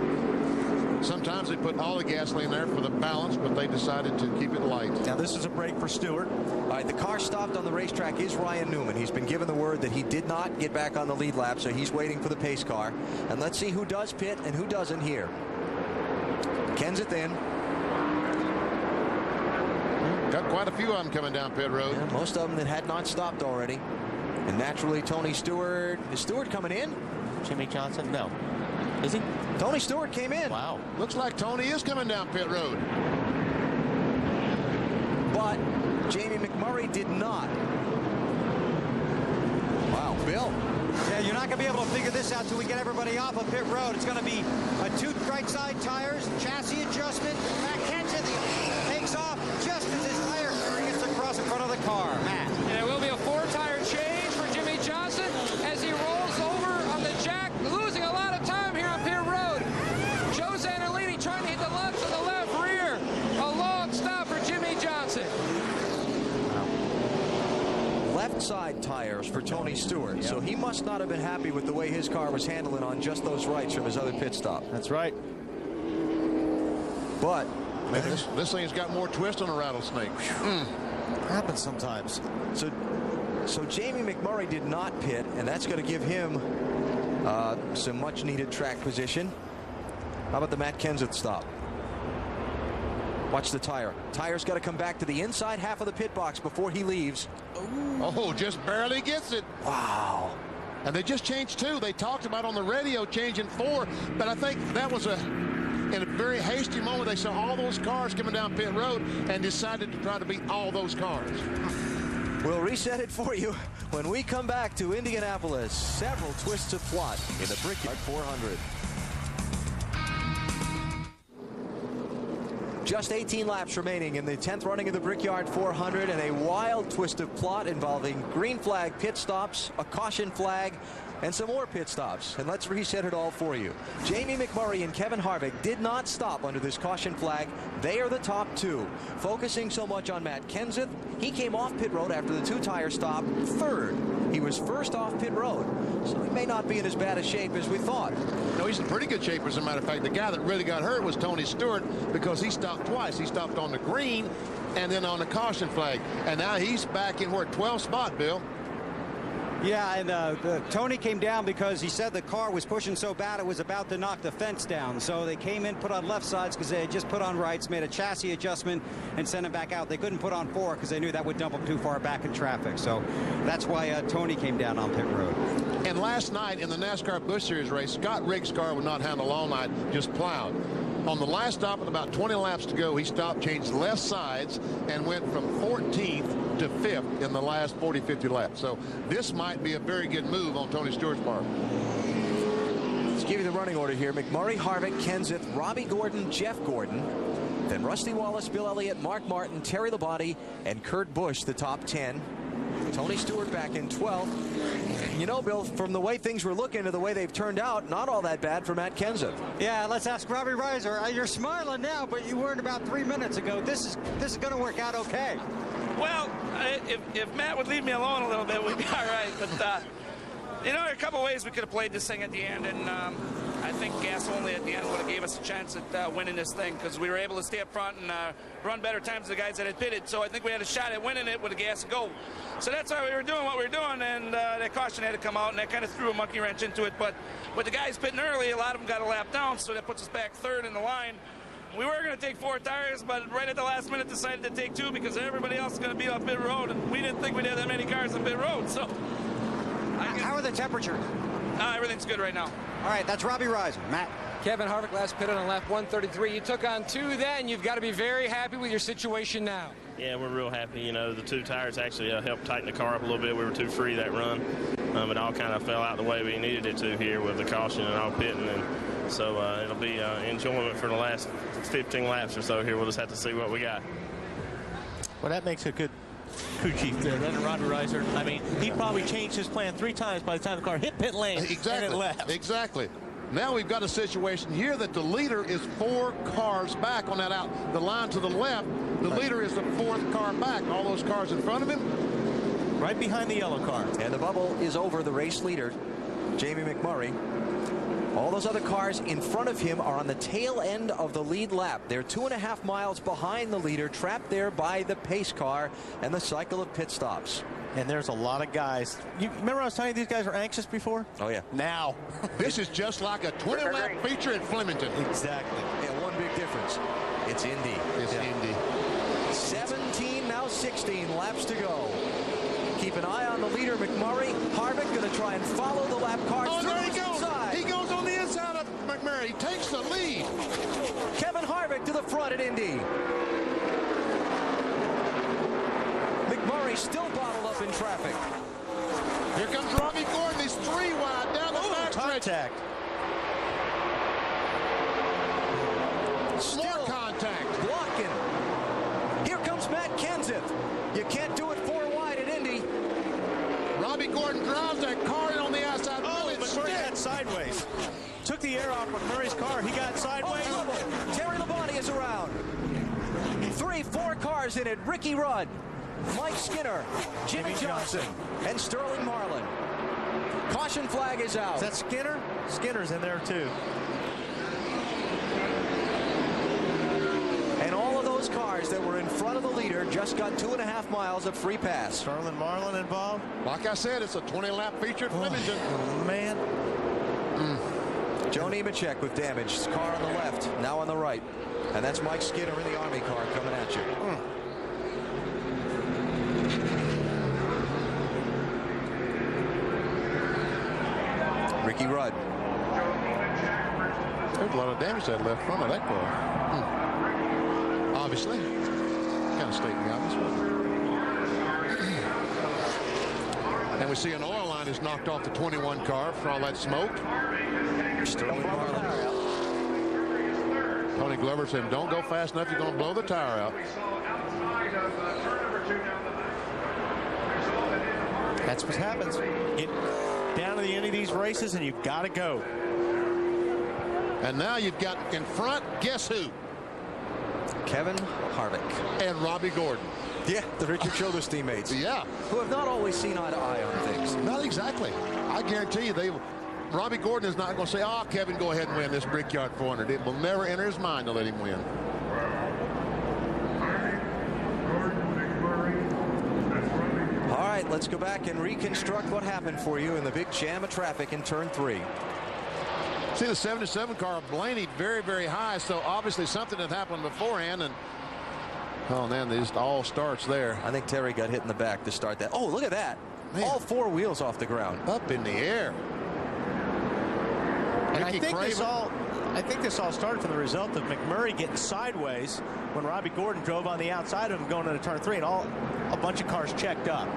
Sometimes they put all the gasoline there for the balance, but they decided to keep it light. Now this is a break for Stewart. All right, the car stopped on the racetrack is Ryan Newman. He's been given the word that he did not get back on the lead lap, so he's waiting for the pace car. And let's see who does pit and who doesn't here. Kenseth in. Got quite a few of them coming down pit road. Yeah, most of them that had not stopped already. And naturally, Tony Stewart. Is Stewart coming in? Jimmy Johnson? No. Is he? Tony Stewart came in. Wow. Looks like Tony is coming down pit road. But Jamie McMurray did not. Wow, Bill. Yeah, you're not going to be able to figure this out till we get everybody off of pit road. It's going to be two right side tires, chassis adjustment. Matt Kenseth takes off just as his tire gets across in front of the car. Matt. And there will be a 4-tire change for Jimmy Johnson as he rolls over on the jack, losing a lot of time here on pit road. Joe Zanolini trying to hit the lugs on the left rear. A long stop for Jimmy Johnson. Left side tires for Tony Stewart. Yep. So he must not have been happy with the way his car was handling on just those rights from his other pit stop. That's right. But man, this thing's got more twist on a rattlesnake. Happens sometimes. So Jamie McMurray did not pit, and that's going to give him some much needed track position. How about the Matt Kenseth stop? Watch the tire. Tire's got to come back to the inside half of the pit box before he leaves. Oh, just barely gets it. Wow. And they just changed 2. They talked about on the radio changing 4, but I think that was in a very hasty moment. They saw all those cars coming down pit road and decided to try to beat all those cars. We'll reset it for you when we come back to Indianapolis. Several twists of plot in the Brickyard 400. Just 18 laps remaining in the 10th running of the Brickyard 400, and a wild twist of plot involving green flag pit stops, a caution flag, and some more pit stops. And let's reset it all for you. Jamie McMurray and Kevin Harvick did not stop under this caution flag. They are the top 2. Focusing so much on Matt Kenseth, he came off pit road after the 2-tire stop, 3rd. He was first off pit road, so he may not be in as bad a shape as we thought. No, he's in pretty good shape, as a matter of fact. The guy that really got hurt was Tony Stewart, because he stopped twice. He stopped on the green and then on the caution flag. And now he's back in where 12th spot, Bill. Yeah, and Tony came down because he said the car was pushing so bad it was about to knock the fence down. So they came in, put on left sides because they had just put on rights, made a chassis adjustment, and sent him back out. They couldn't put on 4 because they knew that would dump them too far back in traffic. So that's why Tony came down on pit road. And last night in the NASCAR Busch Series race, Scott Riggs' car would not handle all night, just plowed. On the last stop with about 20 laps to go, he stopped, changed left sides, and went from 14th to 5th in the last 40-50 laps. So this might be a very good move on Tony Stewart's part. Let's give you the running order here. McMurray, Harvick, Kenseth, Robbie Gordon, Jeff Gordon. Then Rusty Wallace, Bill Elliott, Mark Martin, Terry Labonte, and Kurt Busch, the top 10. Tony Stewart back in 12th. You know, Bill, from the way things were looking to the way they've turned out, not all that bad for Matt Kenseth. Yeah, let's ask Robbie Reiser. You're smiling now, but you weren't about 3 minutes ago. This is going to work out okay. Well, if Matt would leave me alone a little bit, we'd be all right. But, you know, there are a couple ways we could have played this thing at the end, and I think gas only at the end would have gave us a chance at winning this thing, because we were able to stay up front and run better times than the guys that had pitted. So I think we had a shot at winning it with a gas and go. So that's why we were doing what we were doing, and that caution had to come out, and that kind of threw a monkey wrench into it. But with the guys pitting early, a lot of them got a lap down, so that puts us back 3rd in the line. We were going to take 4 tires, but right at the last minute decided to take 2 because everybody else is going to be on pit road, and we didn't think we'd have that many cars on pit road. So, how are the temperatures? Everything's good right now. All right, that's Robbie Reiser. Matt. Kevin Harvick last pitted on lap 133. You took on 2 then. You've got to be very happy with your situation now. Yeah, we're real happy. You know, the 2 tires actually helped tighten the car up a little bit. We were too free that run. It all kind of fell out the way we needed it to here with the caution and all pitting. And so it'll be enjoyment for the last 15 laps or so here. We'll just have to see what we got. Well, that makes a good crew chief there, then Robbie Reiser. I mean, he probably changed his plan 3 times by the time the car hit pit lane. Exactly. And it left. Exactly. Now we've got a situation here that the leader is 4 cars back on that the line to the left. The leader is the 4th car back. All those cars in front of him. Right behind the yellow car. And the bubble is over the race leader. Jamie McMurray. All those other cars in front of him are on the tail end of the lead lap. They're 2.5 miles behind the leader, trapped there by the pace car and the cycle of pit stops. And there's a lot of guys. You remember I was telling you these guys were anxious before? Oh, yeah. Now. This is just like a 20-lap feature at Flemington. Exactly. Yeah, one big difference. It's Indy. It's Indy. 17, now 16 laps to go. Keep an eye on the leader, McMurray. Harvick going to try and follow the lap car. Oh, there he goes. He goes on the inside of McMurray. He takes the lead. Kevin Harvick to the front at Indy. McMurray still bottled up in traffic. Here comes Robbie Gordon. He's 3 wide down the back stretch. Contact. Still contact. Blocking. Here comes Matt Kenseth. You can't do it 4 wide at Indy. Robbie Gordon drives that car in on the outside. Oh, McMurray got sideways. Took the air off McMurray's car. He got sideways. Oh, Terry Labonte is around. 3-4 cars in it. Ricky Rudd, Mike Skinner, Jimmy Johnson, and Sterling Marlin. Caution flag is out. Is that Skinner? Skinner's in there too. And all of those cars that were in front of the leader just got 2.5 miles of free pass. Sterling Marlin involved. Like I said, it's a 20-lap feature at Flemington. Oh, man. Joe Nemechek with damage. His car on the left, now on the right. And that's Mike Skinner in the Army car coming at you. Ricky Rudd. There's a lot of damage to that left front of that car. Obviously. Kind of stating the obvious. And we see an oil line is knocked off the 21 car for all that smoke. Sterling Marlin. Tony Glover said, don't go fast enough, you're going to blow the tire out. That's what happens. Get down to the end of these races and you've got to go. And now you've got in front, guess who? Kevin Harvick. And Robbie Gordon. Yeah, the Richard Childress teammates. Yeah. Who have not always seen eye to eye on things. Not exactly. I guarantee you, Robbie Gordon is not going to say, oh, Kevin, go ahead and win this Brickyard 400. It will never enter his mind to let him win. All right, let's go back and reconstruct what happened for you in the big jam of traffic in turn 3. See the 77 car Blaney very, very high, so obviously something had happened beforehand, and oh man, it just all starts there. I think Terry got hit in the back to start that. Oh, look at that. Man. All 4 wheels off the ground. Up in the air. And I think this all started from the result of McMurray getting sideways when Robbie Gordon drove on the outside of him going into turn 3, and a bunch of cars checked up.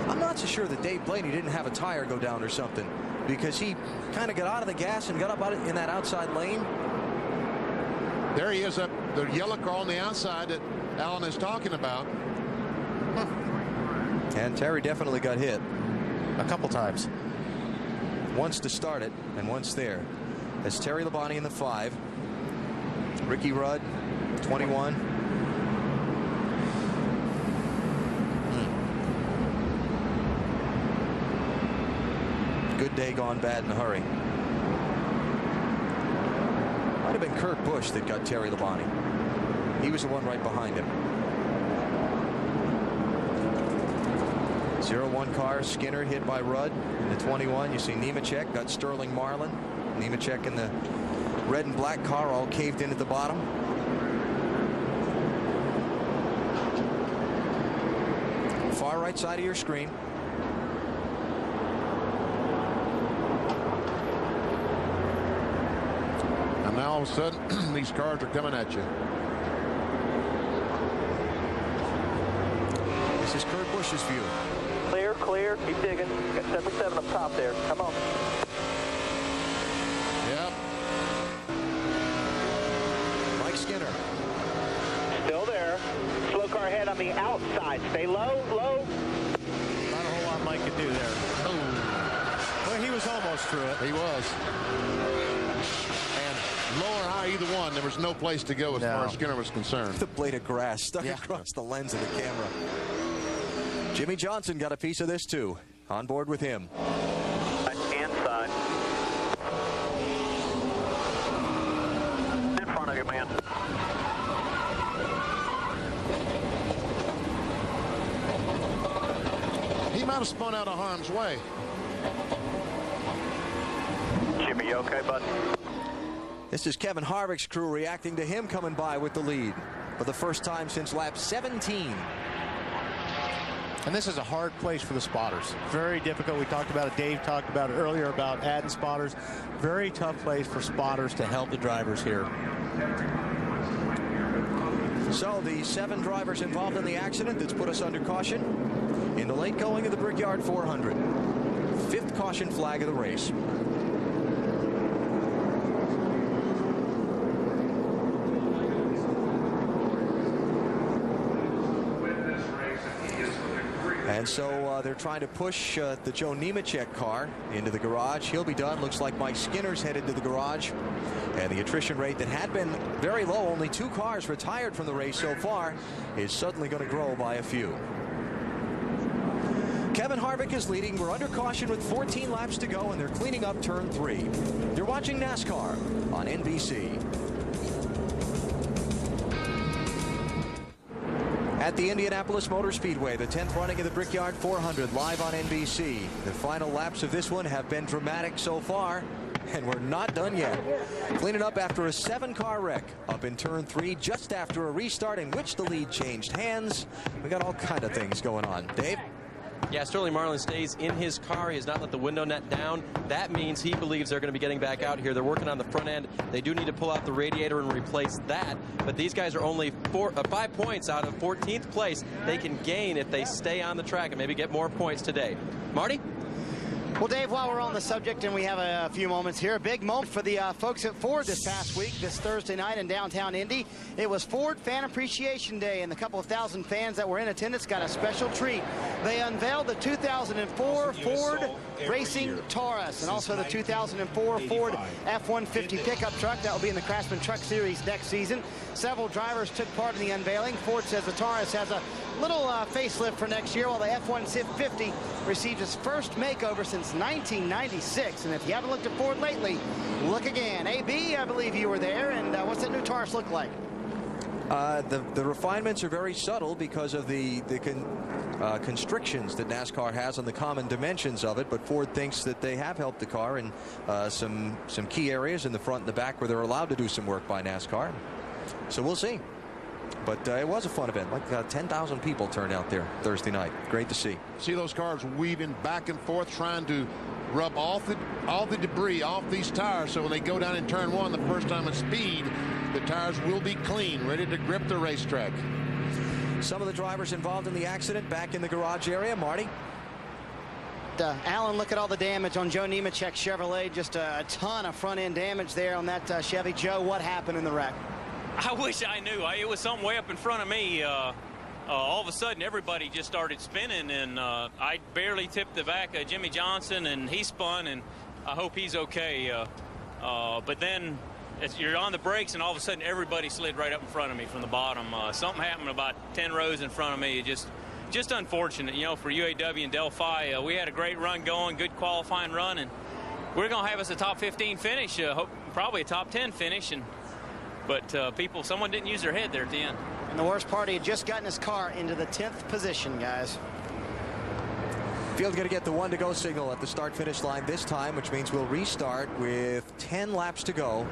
I'm not so sure that Dave Blaney didn't have a tire go down or something, because he kind of got out of the gas and got up out in that outside lane. There he is, up the yellow car on the outside that Alan is talking about. And Terry definitely got hit. A couple times. Once to start it, and once there. That's Terry Labonte in the 5. Ricky Rudd, 21. Good day gone bad in a hurry. Might have been Kurt Busch that got Terry Labonte. He was the one right behind him. 0-1 car, Skinner hit by Rudd in the 21. You see Nemechek got Sterling Marlin. Nemechek in the red and black car all caved in at the bottom. Far right side of your screen. And now all of a sudden, these cars are coming at you. This is Kurt Busch's view. Clear, clear. Keep digging. Got 77 up top there. Come on. Yep. Mike Skinner. Still there. Slow car ahead on the outside. Stay low, low. Not a whole lot Mike could do there. Oh. Well, he was almost through it. He was. And low or high, either one, there was no place to go as far as Skinner was concerned. The blade of grass stuck across the lens of the camera. Jimmy Johnson got a piece of this too. On board with him. And In front of you, man. He might have spun out of harm's way. Jimmy, you okay, bud? This is Kevin Harvick's crew reacting to him coming by with the lead for the first time since lap 17. And this is a hard place for the spotters. Very difficult. We talked about it. Dave talked about it earlier about adding spotters. Very tough place for spotters to help the drivers here. So the 7 drivers involved in the accident that's put us under caution in the late going of the Brickyard 400. 5th caution flag of the race. And so they're trying to push the Joe Nemechek car into the garage. He'll be done. Looks like Mike Skinner's headed to the garage. And the attrition rate that had been very low, only 2 cars retired from the race so far, is suddenly going to grow by a few. Kevin Harvick is leading. We're under caution with 14 laps to go, and they're cleaning up turn 3. You're watching NASCAR on NBC. At the Indianapolis Motor Speedway, the 10th running of the Brickyard 400 live on NBC. The final laps of this one have been dramatic so far, and we're not done yet. Cleaning up after a 7-car wreck up in turn 3 just after a restart in which the lead changed hands. We got all kind of things going on. Dave? Yeah, Sterling Marlin stays in his car. He has not let the window net down. That means he believes they're going to be getting back out here. They're working on the front end. They do need to pull out the radiator and replace that. But these guys are only 5 points out of 14th place. They can gain if they stay on the track and maybe get more points today. Marty? Well, Dave, while we're on the subject and we have a few moments here, a big moment for the folks at Ford this past week, this Thursday night in downtown Indy. It was Ford Fan Appreciation Day, and the couple of thousand fans that were in attendance got a special treat. They unveiled the 2004 Ford Racing Taurus and also the 2004 Ford F-150 pickup truck that will be in the Craftsman Truck Series next season. Several drivers took part in the unveiling. Ford says the Taurus has a little facelift for next year, while the F-150 received its first makeover since 1996. And if you haven't looked at Ford lately, look again. AB, I believe you were there, and what's that new Taurus look like? The refinements are very subtle because of the constrictions that NASCAR has on the common dimensions of it, but Ford thinks that they have helped the car in some key areas in the front and the back where they're allowed to do some work by NASCAR. So we'll see. But it was a fun event. Like 10,000 people turned out there Thursday night. Great to see. See those cars weaving back and forth, trying to rub all the debris off these tires, so when they go down in turn 1 the first time at speed, the tires will be clean, ready to grip the racetrack. Some of the drivers involved in the accident back in the garage area. Marty? Alan, look at all the damage on Joe Nemechek's Chevrolet. Just a ton of front-end damage there on that Chevy. Joe, what happened in the wreck? I wish I knew. It was something way up in front of me. All of a sudden, everybody just started spinning, and I barely tipped the back of Jimmy Johnson, and he spun, and I hope he's okay. But then you're on the brakes, and all of a sudden, everybody slid right up in front of me from the bottom. Something happened about 10 rows in front of me. Just unfortunate, for UAW and Delphi. We had a great run going, good qualifying run, and we're going to have us a top 15 finish, probably a top 10 finish, but someone didn't use their head there at the end. And the worst part, he had just gotten his car into the 10th position, guys. Field's going to get the 1-to-go signal at the start-finish line this time, which means we'll restart with 10 laps to go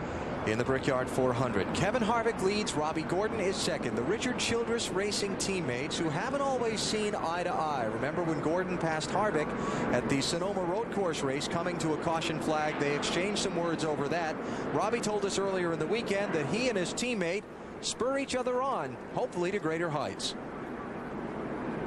in the Brickyard 400. Kevin Harvick leads. Robbie Gordon is second. The Richard Childress Racing teammates who haven't always seen eye to eye. Remember when Gordon passed Harvick at the Sonoma Road Course race coming to a caution flag? They exchanged some words over that. Robbie told us earlier in the weekend that he and his teammate spur each other on, hopefully to greater heights.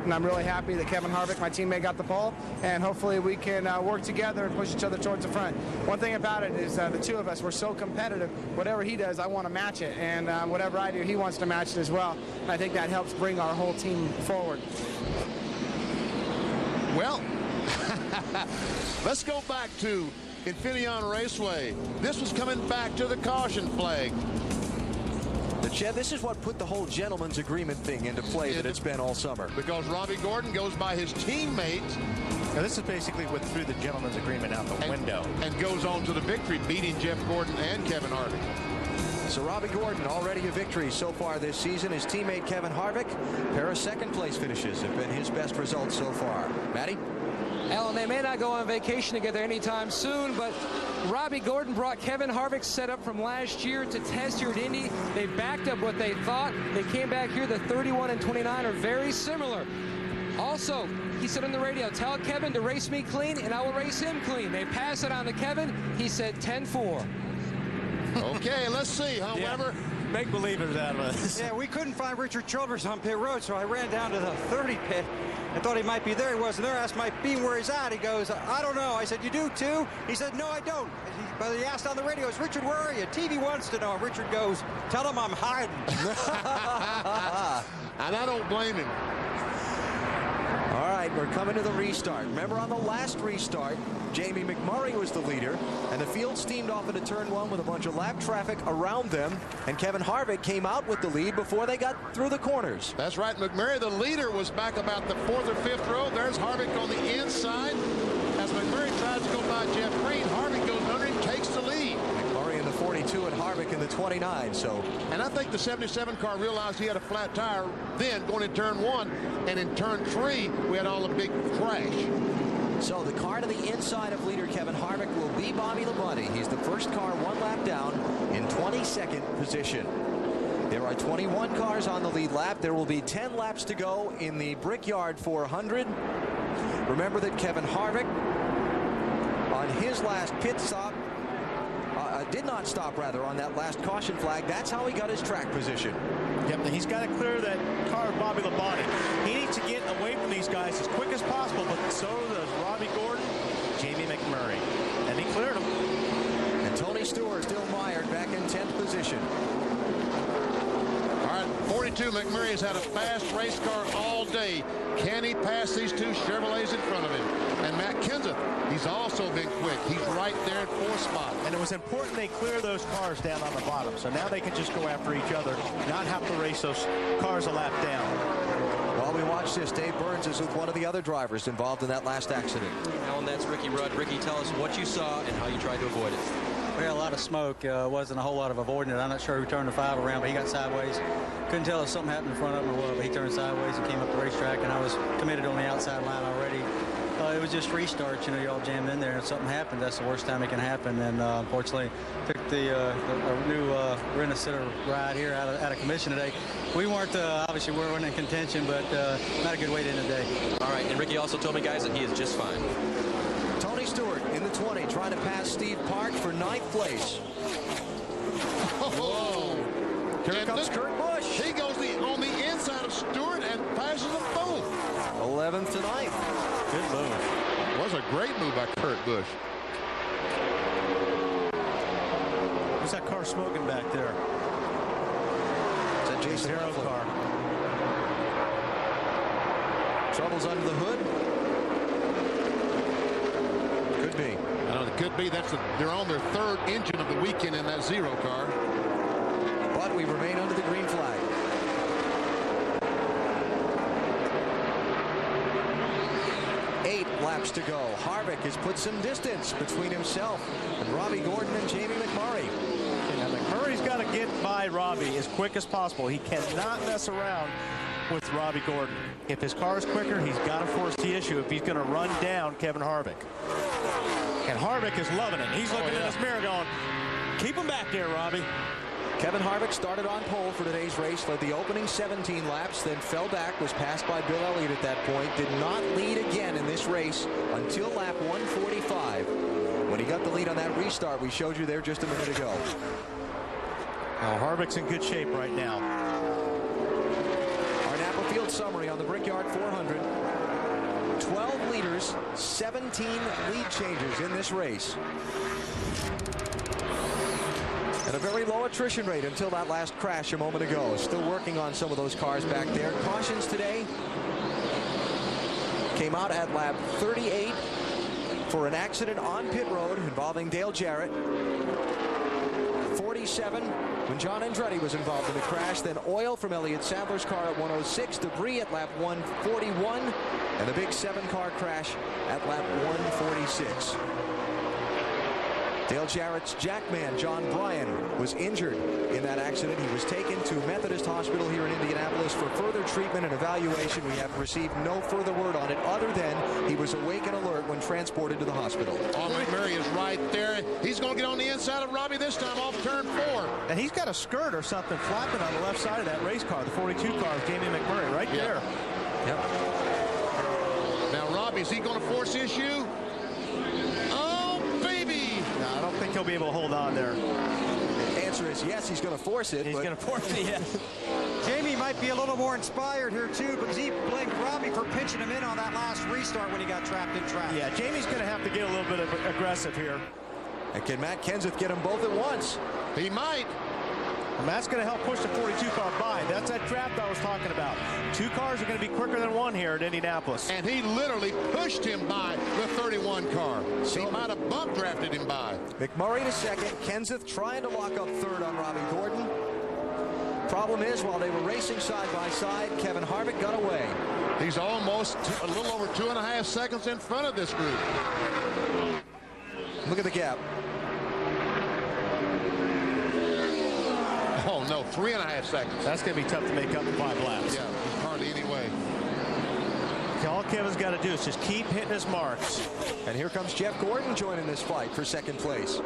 And I'm really happy that Kevin Harvick, my teammate, got the pole, and hopefully we can work together and push each other towards the front. One thing about it is the two of us, we're so competitive. Whatever he does, I want to match it, and whatever I do, he wants to match it as well. And I think that helps bring our whole team forward. Well, let's go back to Infineon Raceway. This was coming back to the caution flag. But Chad, this is what put the whole gentleman's agreement thing into play that it's been all summer. Because Robbie Gordon goes by his teammates. Now, this is basically what threw the gentleman's agreement out the window. And goes on to the victory, beating Jeff Gordon and Kevin Harvick. So Robbie Gordon already a victory so far this season. His teammate Kevin Harvick, a pair of second-place finishes have been his best results so far. Matty? Alan, they may not go on vacation together anytime soon, but Robbie Gordon brought Kevin Harvick's setup from last year to test here at Indy. They backed up what they thought. They came back here. The 31 and 29 are very similar. Also, he said on the radio, tell Kevin to race me clean, and I will race him clean. They pass it on to Kevin. He said 10-4. Okay, let's see, huh, Weber? Make believers out of us. Yeah, we couldn't find Richard Childress on pit road, so I ran down to the 30 pit. I thought he might be there. He wasn't there. I asked my beam where he's at. He goes, I don't know. I said, you do too? He said, no, I don't. But he asked on the radio, is Richard, where are you? TV wants to know. Richard goes, tell him I'm hiding. And I don't blame him. All right, we're coming to the restart. Remember on the last restart, Jamie McMurray was the leader, and the field steamed off into turn one with a bunch of lap traffic around them, and Kevin Harvick came out with the lead before they got through the corners. That's right. McMurray, the leader, was back about the 4th or 5th row. There's Harvick on the inside. As McMurray tries to go by Jeff Green, Harvick goes under and takes the lead. McMurray in the 42 and Harvick in the 29. And I think the 77 car realized he had a flat tire then going in turn 1, and in turn 3 we had all the big crash. So the car to the inside of leader Kevin Harvick will be Bobby Labonte. He's the first car one lap down in 22nd position. There are 21 cars on the lead lap. There will be 10 laps to go in the Brickyard 400. Remember that Kevin Harvick on his last pit stop did not stop on that last caution flag. That's how he got his track position. Yep, he's got to clear that car of Bobby Labonte. He needs to get away from these guys as quick as possible, but so does Robbie Gordon, Jamie McMurray. And he cleared them. And Tony Stewart still mired back in 10th position. All right, 42, McMurray has had a fast race car all day. Can he pass these two Chevrolets in front of him? And Matt Kenseth, he's also been quick. He's right there at 4th spot. And it was important they clear those cars down on the bottom, so now they can just go after each other, not have to race those cars a lap down. While we watch this, Dave Burns is with one of the other drivers involved in that last accident. Alan, that's Ricky Rudd. Ricky, tell us what you saw and how you tried to avoid it. We had a lot of smoke. Wasn't a whole lot of avoiding it. I'm not sure who turned the 5 around, but he got sideways. Couldn't tell if something happened in front of him or what, but he turned sideways and came up the racetrack, and I was committed on the outside line already. It was just restart, you know, y'all jammed in there, and if something happened, that's the worst time it can happen. And unfortunately, took the new Renner-Sitter ride here out of commission today. We weren't, obviously, we weren't in contention, but not a good way to end the day. All right, and Ricky also told me, guys, that he is just fine. Tony Stewart in the 20, trying to pass Steve Parks for 9th place. Oh, here comes Kurt Busch. He goes on the inside of Stewart and passes them both. 11th to 9th. Good move. It was a great move by Kurt Busch. What's that car smoking back there? Is that Jason Harrow car? Troubles under the hood? Could be. It could be. They're on their 3rd engine of the weekend in that 0 car. But we remain under the green flag. 8 laps to go. Harvick has put some distance between himself and Robbie Gordon and Jamie McMurray. Now McMurray's got to get by Robbie as quick as possible. He cannot mess around with Robbie Gordon. If his car is quicker, he's got to force the issue if he's going to run down Kevin Harvick. And Harvick is loving it. He's looking in his mirror going, keep him back there, Robbie. Kevin Harvick started on pole for today's race, led the opening 17 laps, then fell back, was passed by Bill Elliott at that point, did not lead again in this race until lap 145. When he got the lead on that restart we showed you there just a minute ago. Now Harvick's in good shape right now. Our Napa Field summary on the Brickyard 400. 12 leaders, 17 lead changes in this race. And a very low attrition rate until that last crash a moment ago. Still working on some of those cars back there. Cautions today came out at lap 38 for an accident on pit road involving Dale Jarrett. 40 147 when John Andretti was involved in the crash. Then oil from Elliott Sadler's car at 106, debris at lap 141, and a big 7-car crash at lap 146. Dale Jarrett's jackman, John Bryan, was injured in that accident. He was taken to Methodist Hospital here in Indianapolis for further treatment and evaluation. We have received no further word on it other than he was awake and alert when transported to the hospital. Oh, McMurray is right there. He's going to get on the inside of Robbie this time off turn 4. And he's got a skirt or something flapping on the left side of that race car, the 42 car of Jamie McMurray right there. Yep. Now, Robbie, is he going to force issue? I don't think he'll be able to hold on there. The answer is yes, he's going to force it. He's going to force it, yeah. Jamie might be a little more inspired here, too, because he blamed Robbie for pinching him in on that last restart when he got trapped in traffic. Yeah, Jamie's going to have to get a little bit aggressive here. And can Matt Kenseth get them both at once? He might. And that's going to help push the 42 car by. That's that draft I was talking about. 2 cars are going to be quicker than 1 here at Indianapolis. And he literally pushed him by the 31 car. So he might have bump drafted him by. McMurray to second. Kenseth trying to lock up third on Robbie Gordon. Problem is, while they were racing side by side, Kevin Harvick got away. He's almost a little over 2.5 seconds in front of this group. Look at the gap. Oh, no, 3.5 seconds. That's going to be tough to make up in 5 laps. Yeah, hardly any way. All Kevin's got to do is just keep hitting his marks. And here comes Jeff Gordon joining this fight for second place.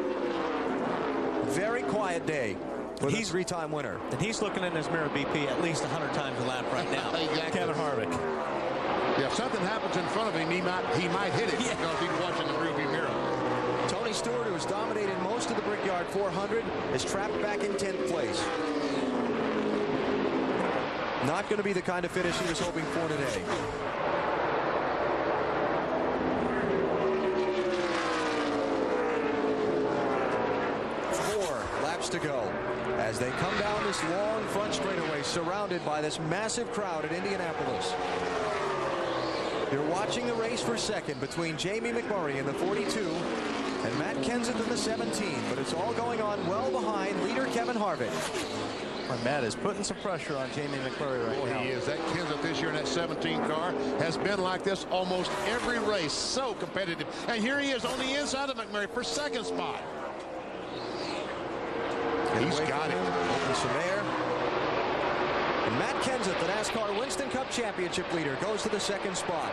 Very quiet day with a 3-time winner. And he's looking in his mirror BP at least 100 times a lap right now. Exactly. Kevin Harvick. Yeah, if something happens in front of him, he might hit it because he's watching the rearview mirror. Tony Stewart, who has dominated most of the Brickyard 400, is trapped back in 10th place. Not going to be the kind of finish he was hoping for today. To go as they come down this long front straightaway surrounded by this massive crowd at Indianapolis. You're watching the race for second between Jamie McMurray in the 42 and Matt Kenseth in the 17, but it's all going on well behind leader Kevin Harvick. And Matt is putting some pressure on Jamie McMurray right now. He is. That Kenseth this year in that 17 car has been like this almost every race. So competitive. And here he is on the inside of McMurray for second spot. He's got it. Open some air. And Matt Kenseth, the NASCAR Winston Cup Championship leader, goes to the second spot.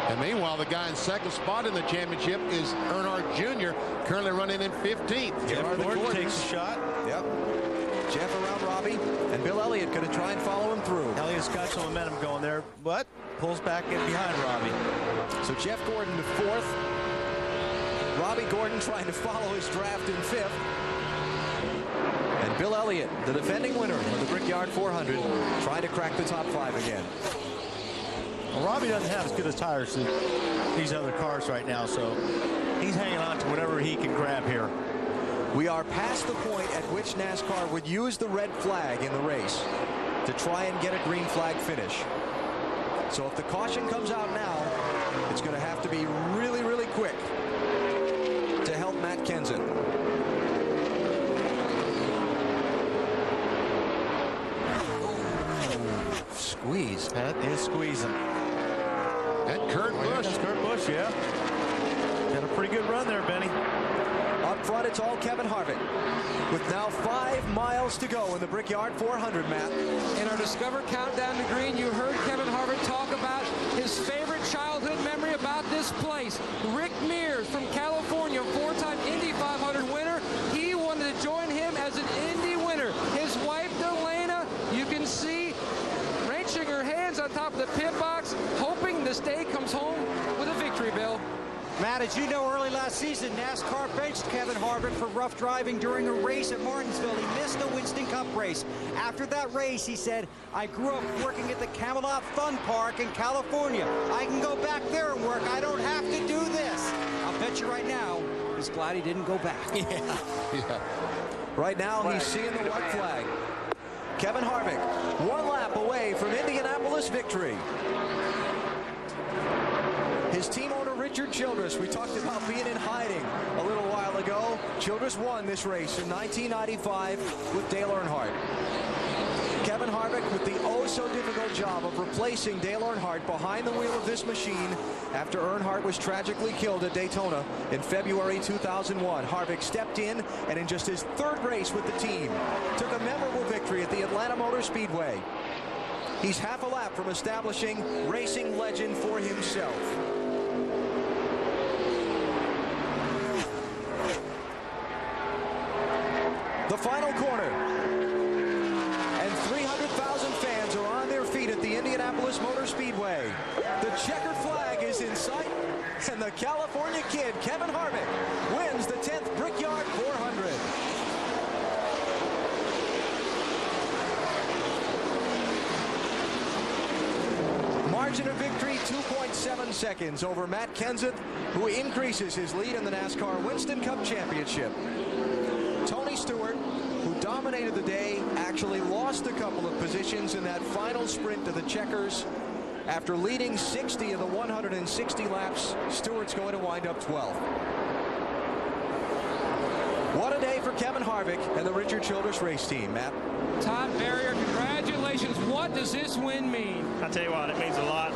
And meanwhile, the guy in second spot in the championship is Earnhardt Jr., currently running in 15th. Jeff Gordon takes a shot. Yep. Jeff around Robbie, and Bill Elliott going to try and follow him through. Elliott's got some momentum going there, but pulls back in behind Robbie. So Jeff Gordon to 4th. Robbie Gordon trying to follow his draft in 5th. And Bill Elliott, the defending winner of the Brickyard 400, trying to crack the top 5 again. Well, Robbie doesn't have as good as tires as these other cars right now, so he's hanging on to whatever he can grab here. We are past the point at which NASCAR would use the red flag in the race to try and get a green flag finish. So if the caution comes out now, it's going to have to be really, really quick to help Matt Kenseth. Squeeze. That is squeezing. And Kurt Busch. That's Kurt Busch, yeah. Got a pretty good run there, Benny. Up front, it's all Kevin Harvick. With now 5 miles to go in the Brickyard 400, Matt. In our Discover Countdown to Green, you heard Kevin Harvick talk about his favorite childhood memory about this place. Rick Mears from California, 4-time Indy 500 winner. He wanted to join him as an Indy winner. His wife, Delana, you can see wrenching her hands on top of the pit box, hoping this day comes home with a victory, Bill. Matt, as you know, early last season, NASCAR benched Kevin Harvick for rough driving during a race at Martinsville. He missed the Winston Cup race. After that race, he said, I grew up working at the Camelot Fun Park in California. I can go back there and work. I don't have to do this. I'll bet you right now, he's glad he didn't go back. Yeah. Right now, he's seeing the white flag. Kevin Harvick, 1 lap away from Indianapolis victory. His team owner, Rich Richard Childress. We talked about being in hiding a little while ago. Childress won this race in 1995 with Dale Earnhardt. Kevin Harvick with the oh-so-difficult job of replacing Dale Earnhardt behind the wheel of this machine after Earnhardt was tragically killed at Daytona in February 2001. Harvick stepped in, and in just his third race with the team, took a memorable victory at the Atlanta Motor Speedway. He's half a lap from establishing racing legend for himself. The final corner. And 300,000 fans are on their feet at the Indianapolis Motor Speedway. The checkered flag is in sight, and the California kid, Kevin Harvick, wins the 10th Brickyard 400. Margin of victory, 2.7 seconds over Matt Kenseth, who increases his lead in the NASCAR Winston Cup Championship. Tony Stewart, who dominated the day, actually lost a couple of positions in that final sprint to the checkers. After leading 60 of the 160 laps, Stewart's going to wind up 12th. What a day for Kevin Harvick and the Richard Childress race team, Matt. Todd Barrier, congratulations. What does this win mean? I tell you what, it means a lot.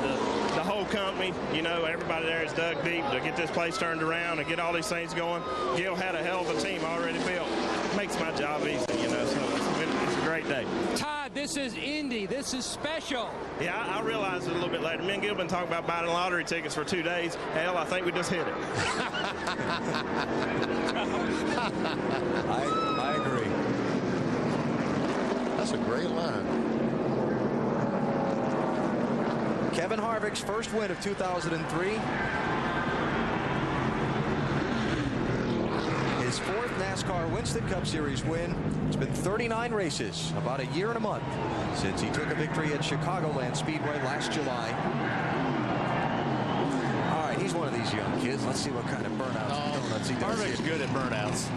The whole company, you know, everybody there is dug deep to get this place turned around and get all these things going. Gil had a hell of a team already built. It makes my job easy, you know, so it's a great day. Todd, this is Indy. This is special. Yeah, I realized it a little bit later. Me and Gil been talking about buying lottery tickets for 2 days. Hell, I think we just hit it. I agree. That's a great line. Kevin Harvick's first win of 2003. His fourth NASCAR Winston Cup Series win. It's been 39 races, about a year and a month, since he took a victory at Chicagoland Speedway last July. All right, he's one of these young kids. Let's see what kind of burnouts and donuts he does. Harvick's good at burnouts.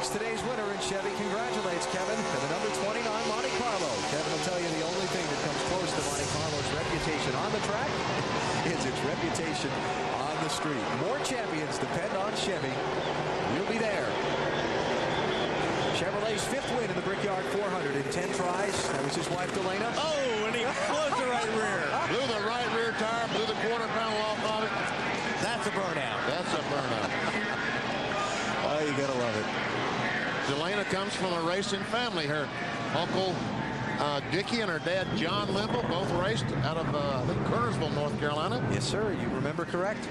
Today's winner in Chevy congratulates Kevin and the number 29 Monte Carlo. Kevin will tell you the only thing that comes close to Monte Carlo's reputation on the track is its reputation on the street. More champions depend on Chevy. You'll be there. Chevrolet's fifth win in the Brickyard 400 in 10 tries. That was his wife, Delana. Oh, and he closed the right rear. Blew the right rear tire, blew the quarter panel off of it. That's a burnout. That's a burnout. Oh, you gotta love it. Delana comes from a racing family. Her uncle Dickie and her dad John Limble both raced out of I think Kernersville, North Carolina. Yes, sir. You remember correct.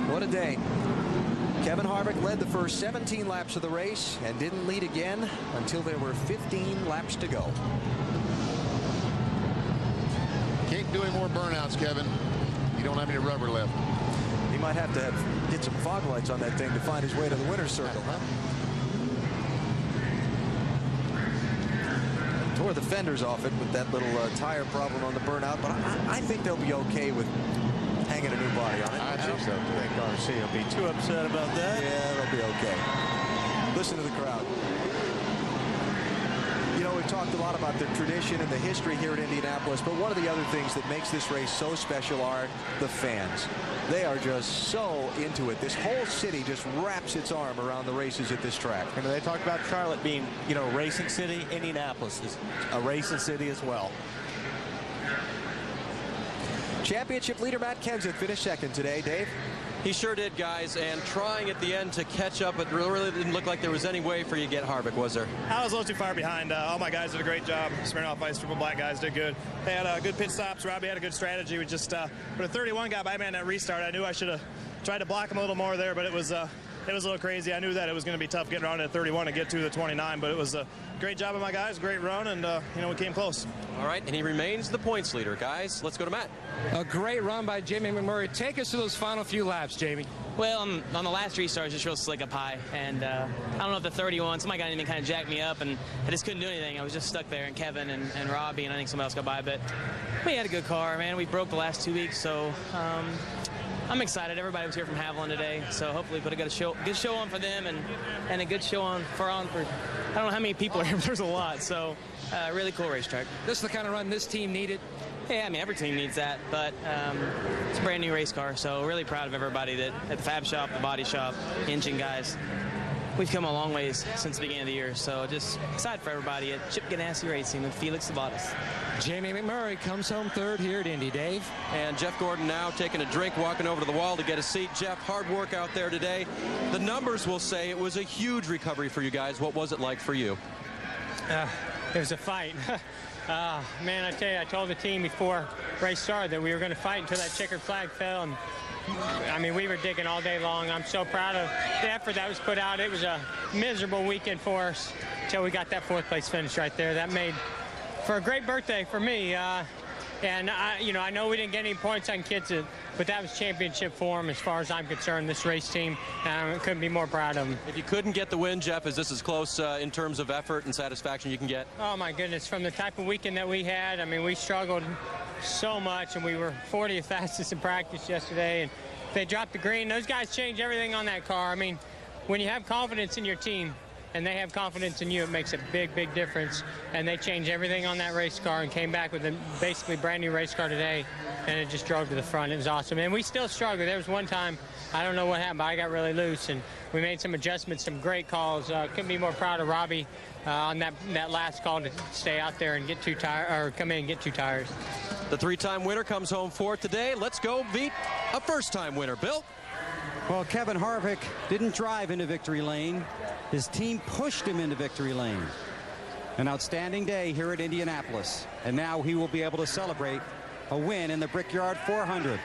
What a day. Kevin Harvick led the first 17 laps of the race and didn't lead again until there were 15 laps to go. Keep doing more burnouts, Kevin. You don't have any rubber left. He might have to get some fog lights on that thing to find his way to the winner's circle, huh? Tore the fenders off it with that little tire problem on the burnout, but I think they'll be okay with hanging a new body on it. I think so. I think RC will be too upset about that. Yeah, they'll be okay. Listen to the crowd. You know, we've talked a lot about the tradition and the history here at Indianapolis, but one of the other things that makes this race so special are the fans. They are just so into it. This whole city just wraps its arm around the races at this track. And they talk about Charlotte being, you know, racing city. Indianapolis is a racing city as well. Championship leader Matt Kenseth finished second today. Dave? He sure did, guys, and trying at the end to catch up, it really didn't look like there was any way for you to get Harvick, was there? I was a little too far behind. All my guys did a great job. Smirnoff Ice, Triple Black guys did good. They had good pit stops. Robbie had a good strategy. We just, when the 31 got by me on that restart, I knew I should have tried to block him a little more there, but it was a little crazy. I knew that it was going to be tough getting around at 31 and get to the 29, but it was a great job of my guys, great run, and, you know, we came close. All right, and he remains the points leader. Guys, let's go to Matt. A great run by Jamie McMurray. Take us to those final few laps, Jamie. Well, on the last restart, it was just real slick up high, and I don't know if the 31, somebody got in and kind of jacked me up, and I just couldn't do anything. I was just stuck there, and Kevin and Robbie, and I think somebody else got by, but we had a good car, man. We broke the last 2 weeks, so I'm excited. Everybody was here from Haviland today, so hopefully put a good show on for them and a good show on for I don't know how many people are here, but there's a lot. So really cool racetrack. This is the kind of run this team needed. Yeah, I mean, every team needs that, but it's a brand new race car, so really proud of everybody that at the fab shop, the body shop, engine guys. We've come a long ways since the beginning of the year, so just excited for everybody at Chip Ganassi Racing with Felix Sabatas. Jamie McMurray comes home third here at Indy, Dave. And Jeff Gordon now taking a drink, walking over to the wall to get a seat. Jeff, hard work out there today. The numbers will say it was a huge recovery for you guys. What was it like for you? It was a fight. Man, I tell you, I told the team before race started that we were going to fight until that checkered flag fell. And I mean, we were digging all day long. I'm so proud of the effort that was put out. It was a miserable weekend for us until we got that 4th place finish right there. That made for a great birthday for me. And I know we didn't get any points on Kitsit, but that was championship form as far as I'm concerned, this race team. Couldn't be more proud of them. If you couldn't get the win, Jeff, is this as close in terms of effort and satisfaction you can get? Oh, my goodness. From the type of weekend that we had, I mean, we struggled so much, and we were 40th fastest in practice yesterday. And they dropped the green. Those guys change everything on that car. I mean, when you have confidence in your team, and they have confidence in you, it makes a big, big difference. And they changed everything on that race car and came back with a basically brand new race car today, and it just drove to the front. It was awesome. And we still struggled. There was one time, I don't know what happened, but I got really loose, and we made some adjustments, some great calls. Couldn't be more proud of Robbie on that last call to stay out there and get 2 tires, or come in and get 2 tires. The 3-time winner comes home 4th today. Let's go meet a first-time winner. Bill? Well, Kevin Harvick didn't drive into victory lane. His team pushed him into victory lane. An outstanding day here at Indianapolis. And now he will be able to celebrate a win in the Brickyard 400.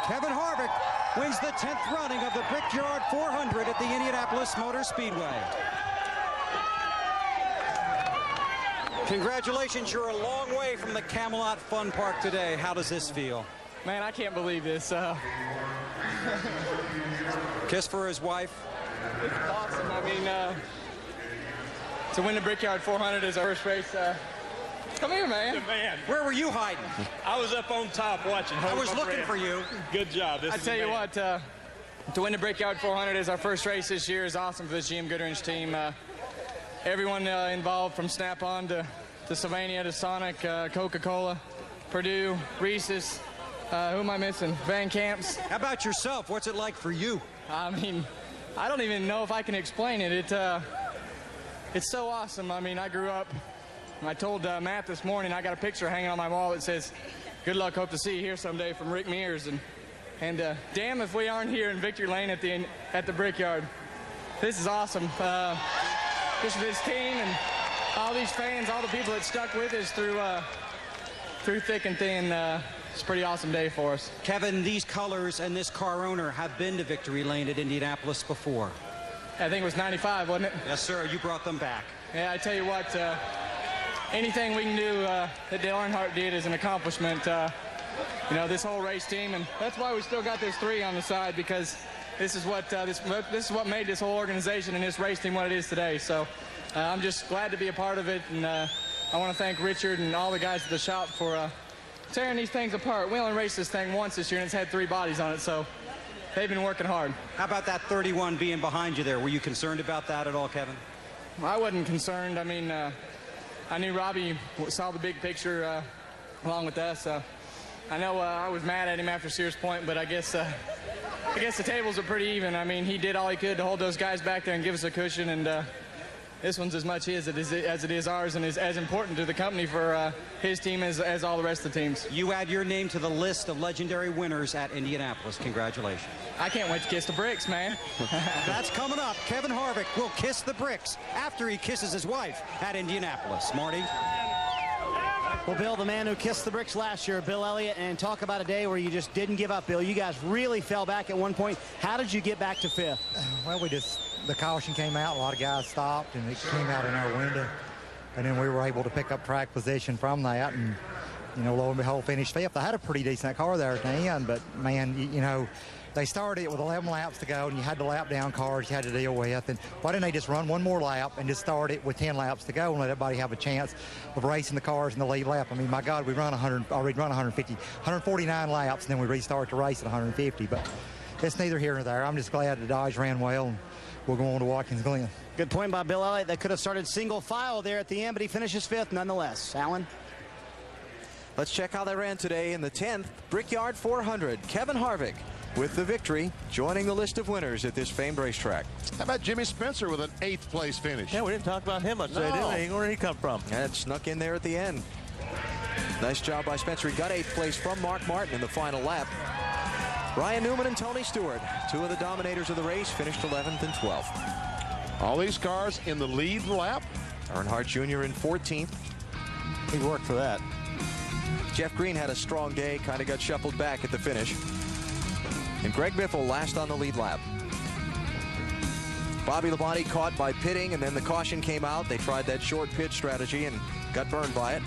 Kevin Harvick wins the 10th running of the Brickyard 400 at the Indianapolis Motor Speedway. Congratulations, you're a long way from the Camelot Fun Park today. How does this feel? Man, I can't believe this. Kiss for his wife. It's awesome. I mean, to win the Brickyard 400 is our first race. Come here, man. Where were you hiding? I was up on top watching. I was looking for you. Good job. I tell you what, to win the Brickyard 400 is our first race this year is awesome for this GM Goodwrench team. Everyone involved from Snap-on to Sylvania to Sonic, Coca-Cola, Purdue, Reese's. Who am I missing? Van Camps. How about yourself? What's it like for you? I mean, I don't even know if I can explain it. It's so awesome. I mean, I grew up, I told Matt this morning, I got a picture hanging on my wall that says, "Good luck, hope to see you here someday," from Rick Mears. And damn if we aren't here in Victory Lane at the Brickyard. This is awesome. Just for this team and all these fans, all the people that stuck with us through thick and thin. It's a pretty awesome day for us. Kevin, these colors and this car owner have been to Victory Lane at Indianapolis before. I think it was 95, wasn't it? Yes, sir. You brought them back. Yeah, I tell you what, anything we can do that Dale Earnhardt did is an accomplishment. This whole race team, and that's why we still got this 3 on the side, because this is what this is what made this whole organization and this race team what it is today. So I'm just glad to be a part of it, and I want to thank Richard and all the guys at the shop for tearing these things apart. We only raced this thing once this year, and it's had 3 bodies on it, so they've been working hard. How about that 31 being behind you there? Were you concerned about that at all, Kevin? I wasn't concerned. I mean, I knew Robbie saw the big picture along with us. I know I was mad at him after Sears Point, but I guess the tables are pretty even. I mean, he did all he could to hold those guys back there and give us a cushion, and this one's as much his as it is ours, and is as important to the company for his team as all the rest of the teams. You add your name to the list of legendary winners at Indianapolis. Congratulations. I can't wait to kiss the bricks, man. That's coming up. Kevin Harvick will kiss the bricks after he kisses his wife at Indianapolis. Marty? Well, Bill, the man who kissed the bricks last year, Bill Elliott, and talk about a day where you just didn't give up, Bill. You guys really fell back at one point. How did you get back to 5th? Well, the caution came out, a lot of guys stopped, and it came out in our window. And then we were able to pick up track position from that, and, lo and behold, finished 5th. I had a pretty decent car there at the end, but, man, They started it with 11 laps to go, and you had the lap down cars you had to deal with. And why didn't they just run one more lap and just start it with 10 laps to go and let everybody have a chance of racing the cars in the lead lap? I mean, my God, we already run 149 laps, and then we restart the race at 150. But it's neither here nor there. I'm just glad the Dodge ran well, and we'll go on to Watkins Glen. Good point by Bill Elliott. They could have started single file there at the end, but he finishes 5th nonetheless. Alan? Let's check how they ran today in the 10th Brickyard 400. Kevin Harvick with the victory, joining the list of winners at this famed racetrack. How about Jimmy Spencer with an 8th place finish? Yeah, we didn't talk about him much today, did we? Where did he come from? And it snuck in there at the end. Nice job by Spencer. He got 8th place from Mark Martin in the final lap. Ryan Newman and Tony Stewart, two of the dominators of the race, finished 11th and 12th. All these cars in the lead lap. Earnhardt Jr. in 14th. He worked for that. Jeff Green had a strong day, kind of got shuffled back at the finish. And Greg Biffle last on the lead lap. Bobby Labonte caught by pitting, and then the caution came out. They tried that short pit strategy and got burned by it.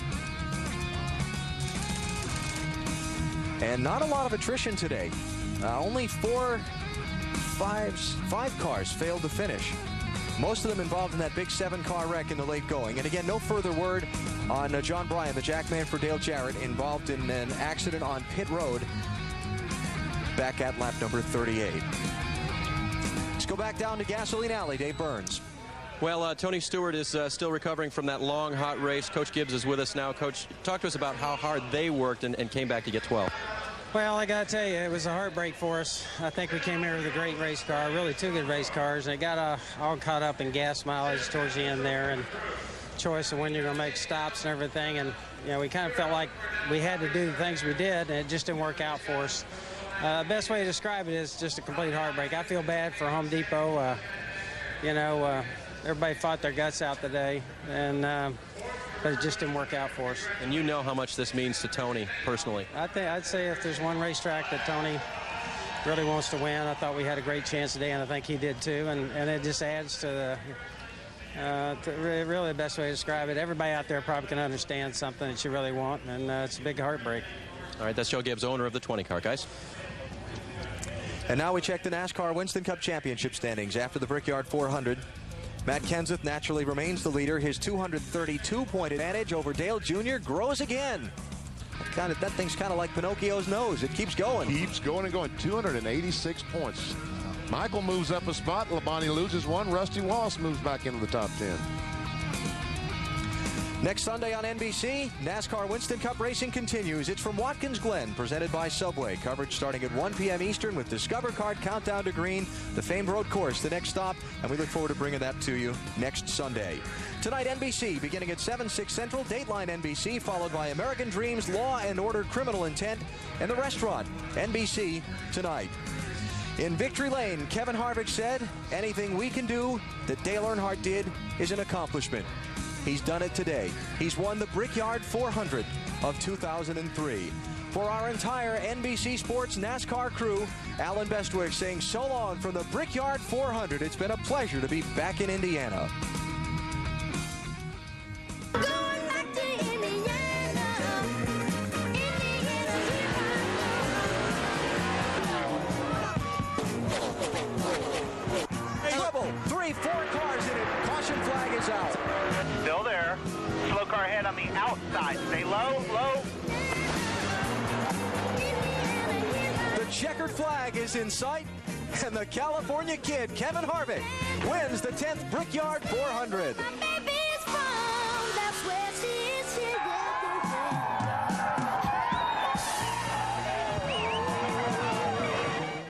And not a lot of attrition today. Only five cars failed to finish. Most of them involved in that big 7-car wreck in the late going. And again, no further word on John Bryan, the jackman for Dale Jarrett, involved in an accident on pit road back at lap number 38. Let's go back down to Gasoline Alley. Dave Burns. Well, Tony Stewart is still recovering from that long, hot race. Coach Gibbs is with us now. Coach, talk to us about how hard they worked and came back to get 12. Well, I got to tell you, it was a heartbreak for us. I think we came here with a great race car, really two good race cars. And it got all caught up in gas mileage towards the end there and choice of when you're going to make stops and everything. And, you know, we kind of felt like we had to do the things we did, and it just didn't work out for us. Best way to describe it is just a complete heartbreak. I feel bad for Home Depot. Everybody fought their guts out today, but it just didn't work out for us. And you know how much this means to Tony personally. I'd say if there's one racetrack that Tony really wants to win, I thought we had a great chance today, and I think he did too. And it just adds to really the best way to describe it. Everybody out there probably can understand something that you really want, and it's a big heartbreak. All right, that's Joe Gibbs, owner of the 20 car, guys. And now we check the NASCAR Winston Cup Championship standings after the Brickyard 400. Matt Kenseth naturally remains the leader. His 232-point advantage over Dale Jr. grows again. That thing's kind of like Pinocchio's nose. It keeps going. Keeps going and going. 286 points. Michael moves up a spot. Labonte loses one. Rusty Wallace moves back into the top 10. Next Sunday on NBC, NASCAR Winston Cup racing continues. It's from Watkins Glen, presented by Subway. Coverage starting at 1 p.m. Eastern with Discover Card Countdown to Green, the famed road course, the next stop, and we look forward to bringing that to you next Sunday. Tonight, NBC, beginning at 7, 6 Central, Dateline NBC, followed by American Dreams, Law and Order, Criminal Intent, and The Restaurant, NBC, tonight. In Victory Lane, Kevin Harvick said, anything we can do that Dale Earnhardt did is an accomplishment. He's done it today. He's won the Brickyard 400 of 2003. For our entire NBC Sports NASCAR crew, Alan Bestwick saying so long from the Brickyard 400. It's been a pleasure to be back in Indiana. Trouble. 3, 4 cars in it. Caution flag is out. Still there. Slow car ahead on the outside. Stay low, low. The checkered flag is in sight, and the California kid, Kevin Harvick, wins the 10th Brickyard 400.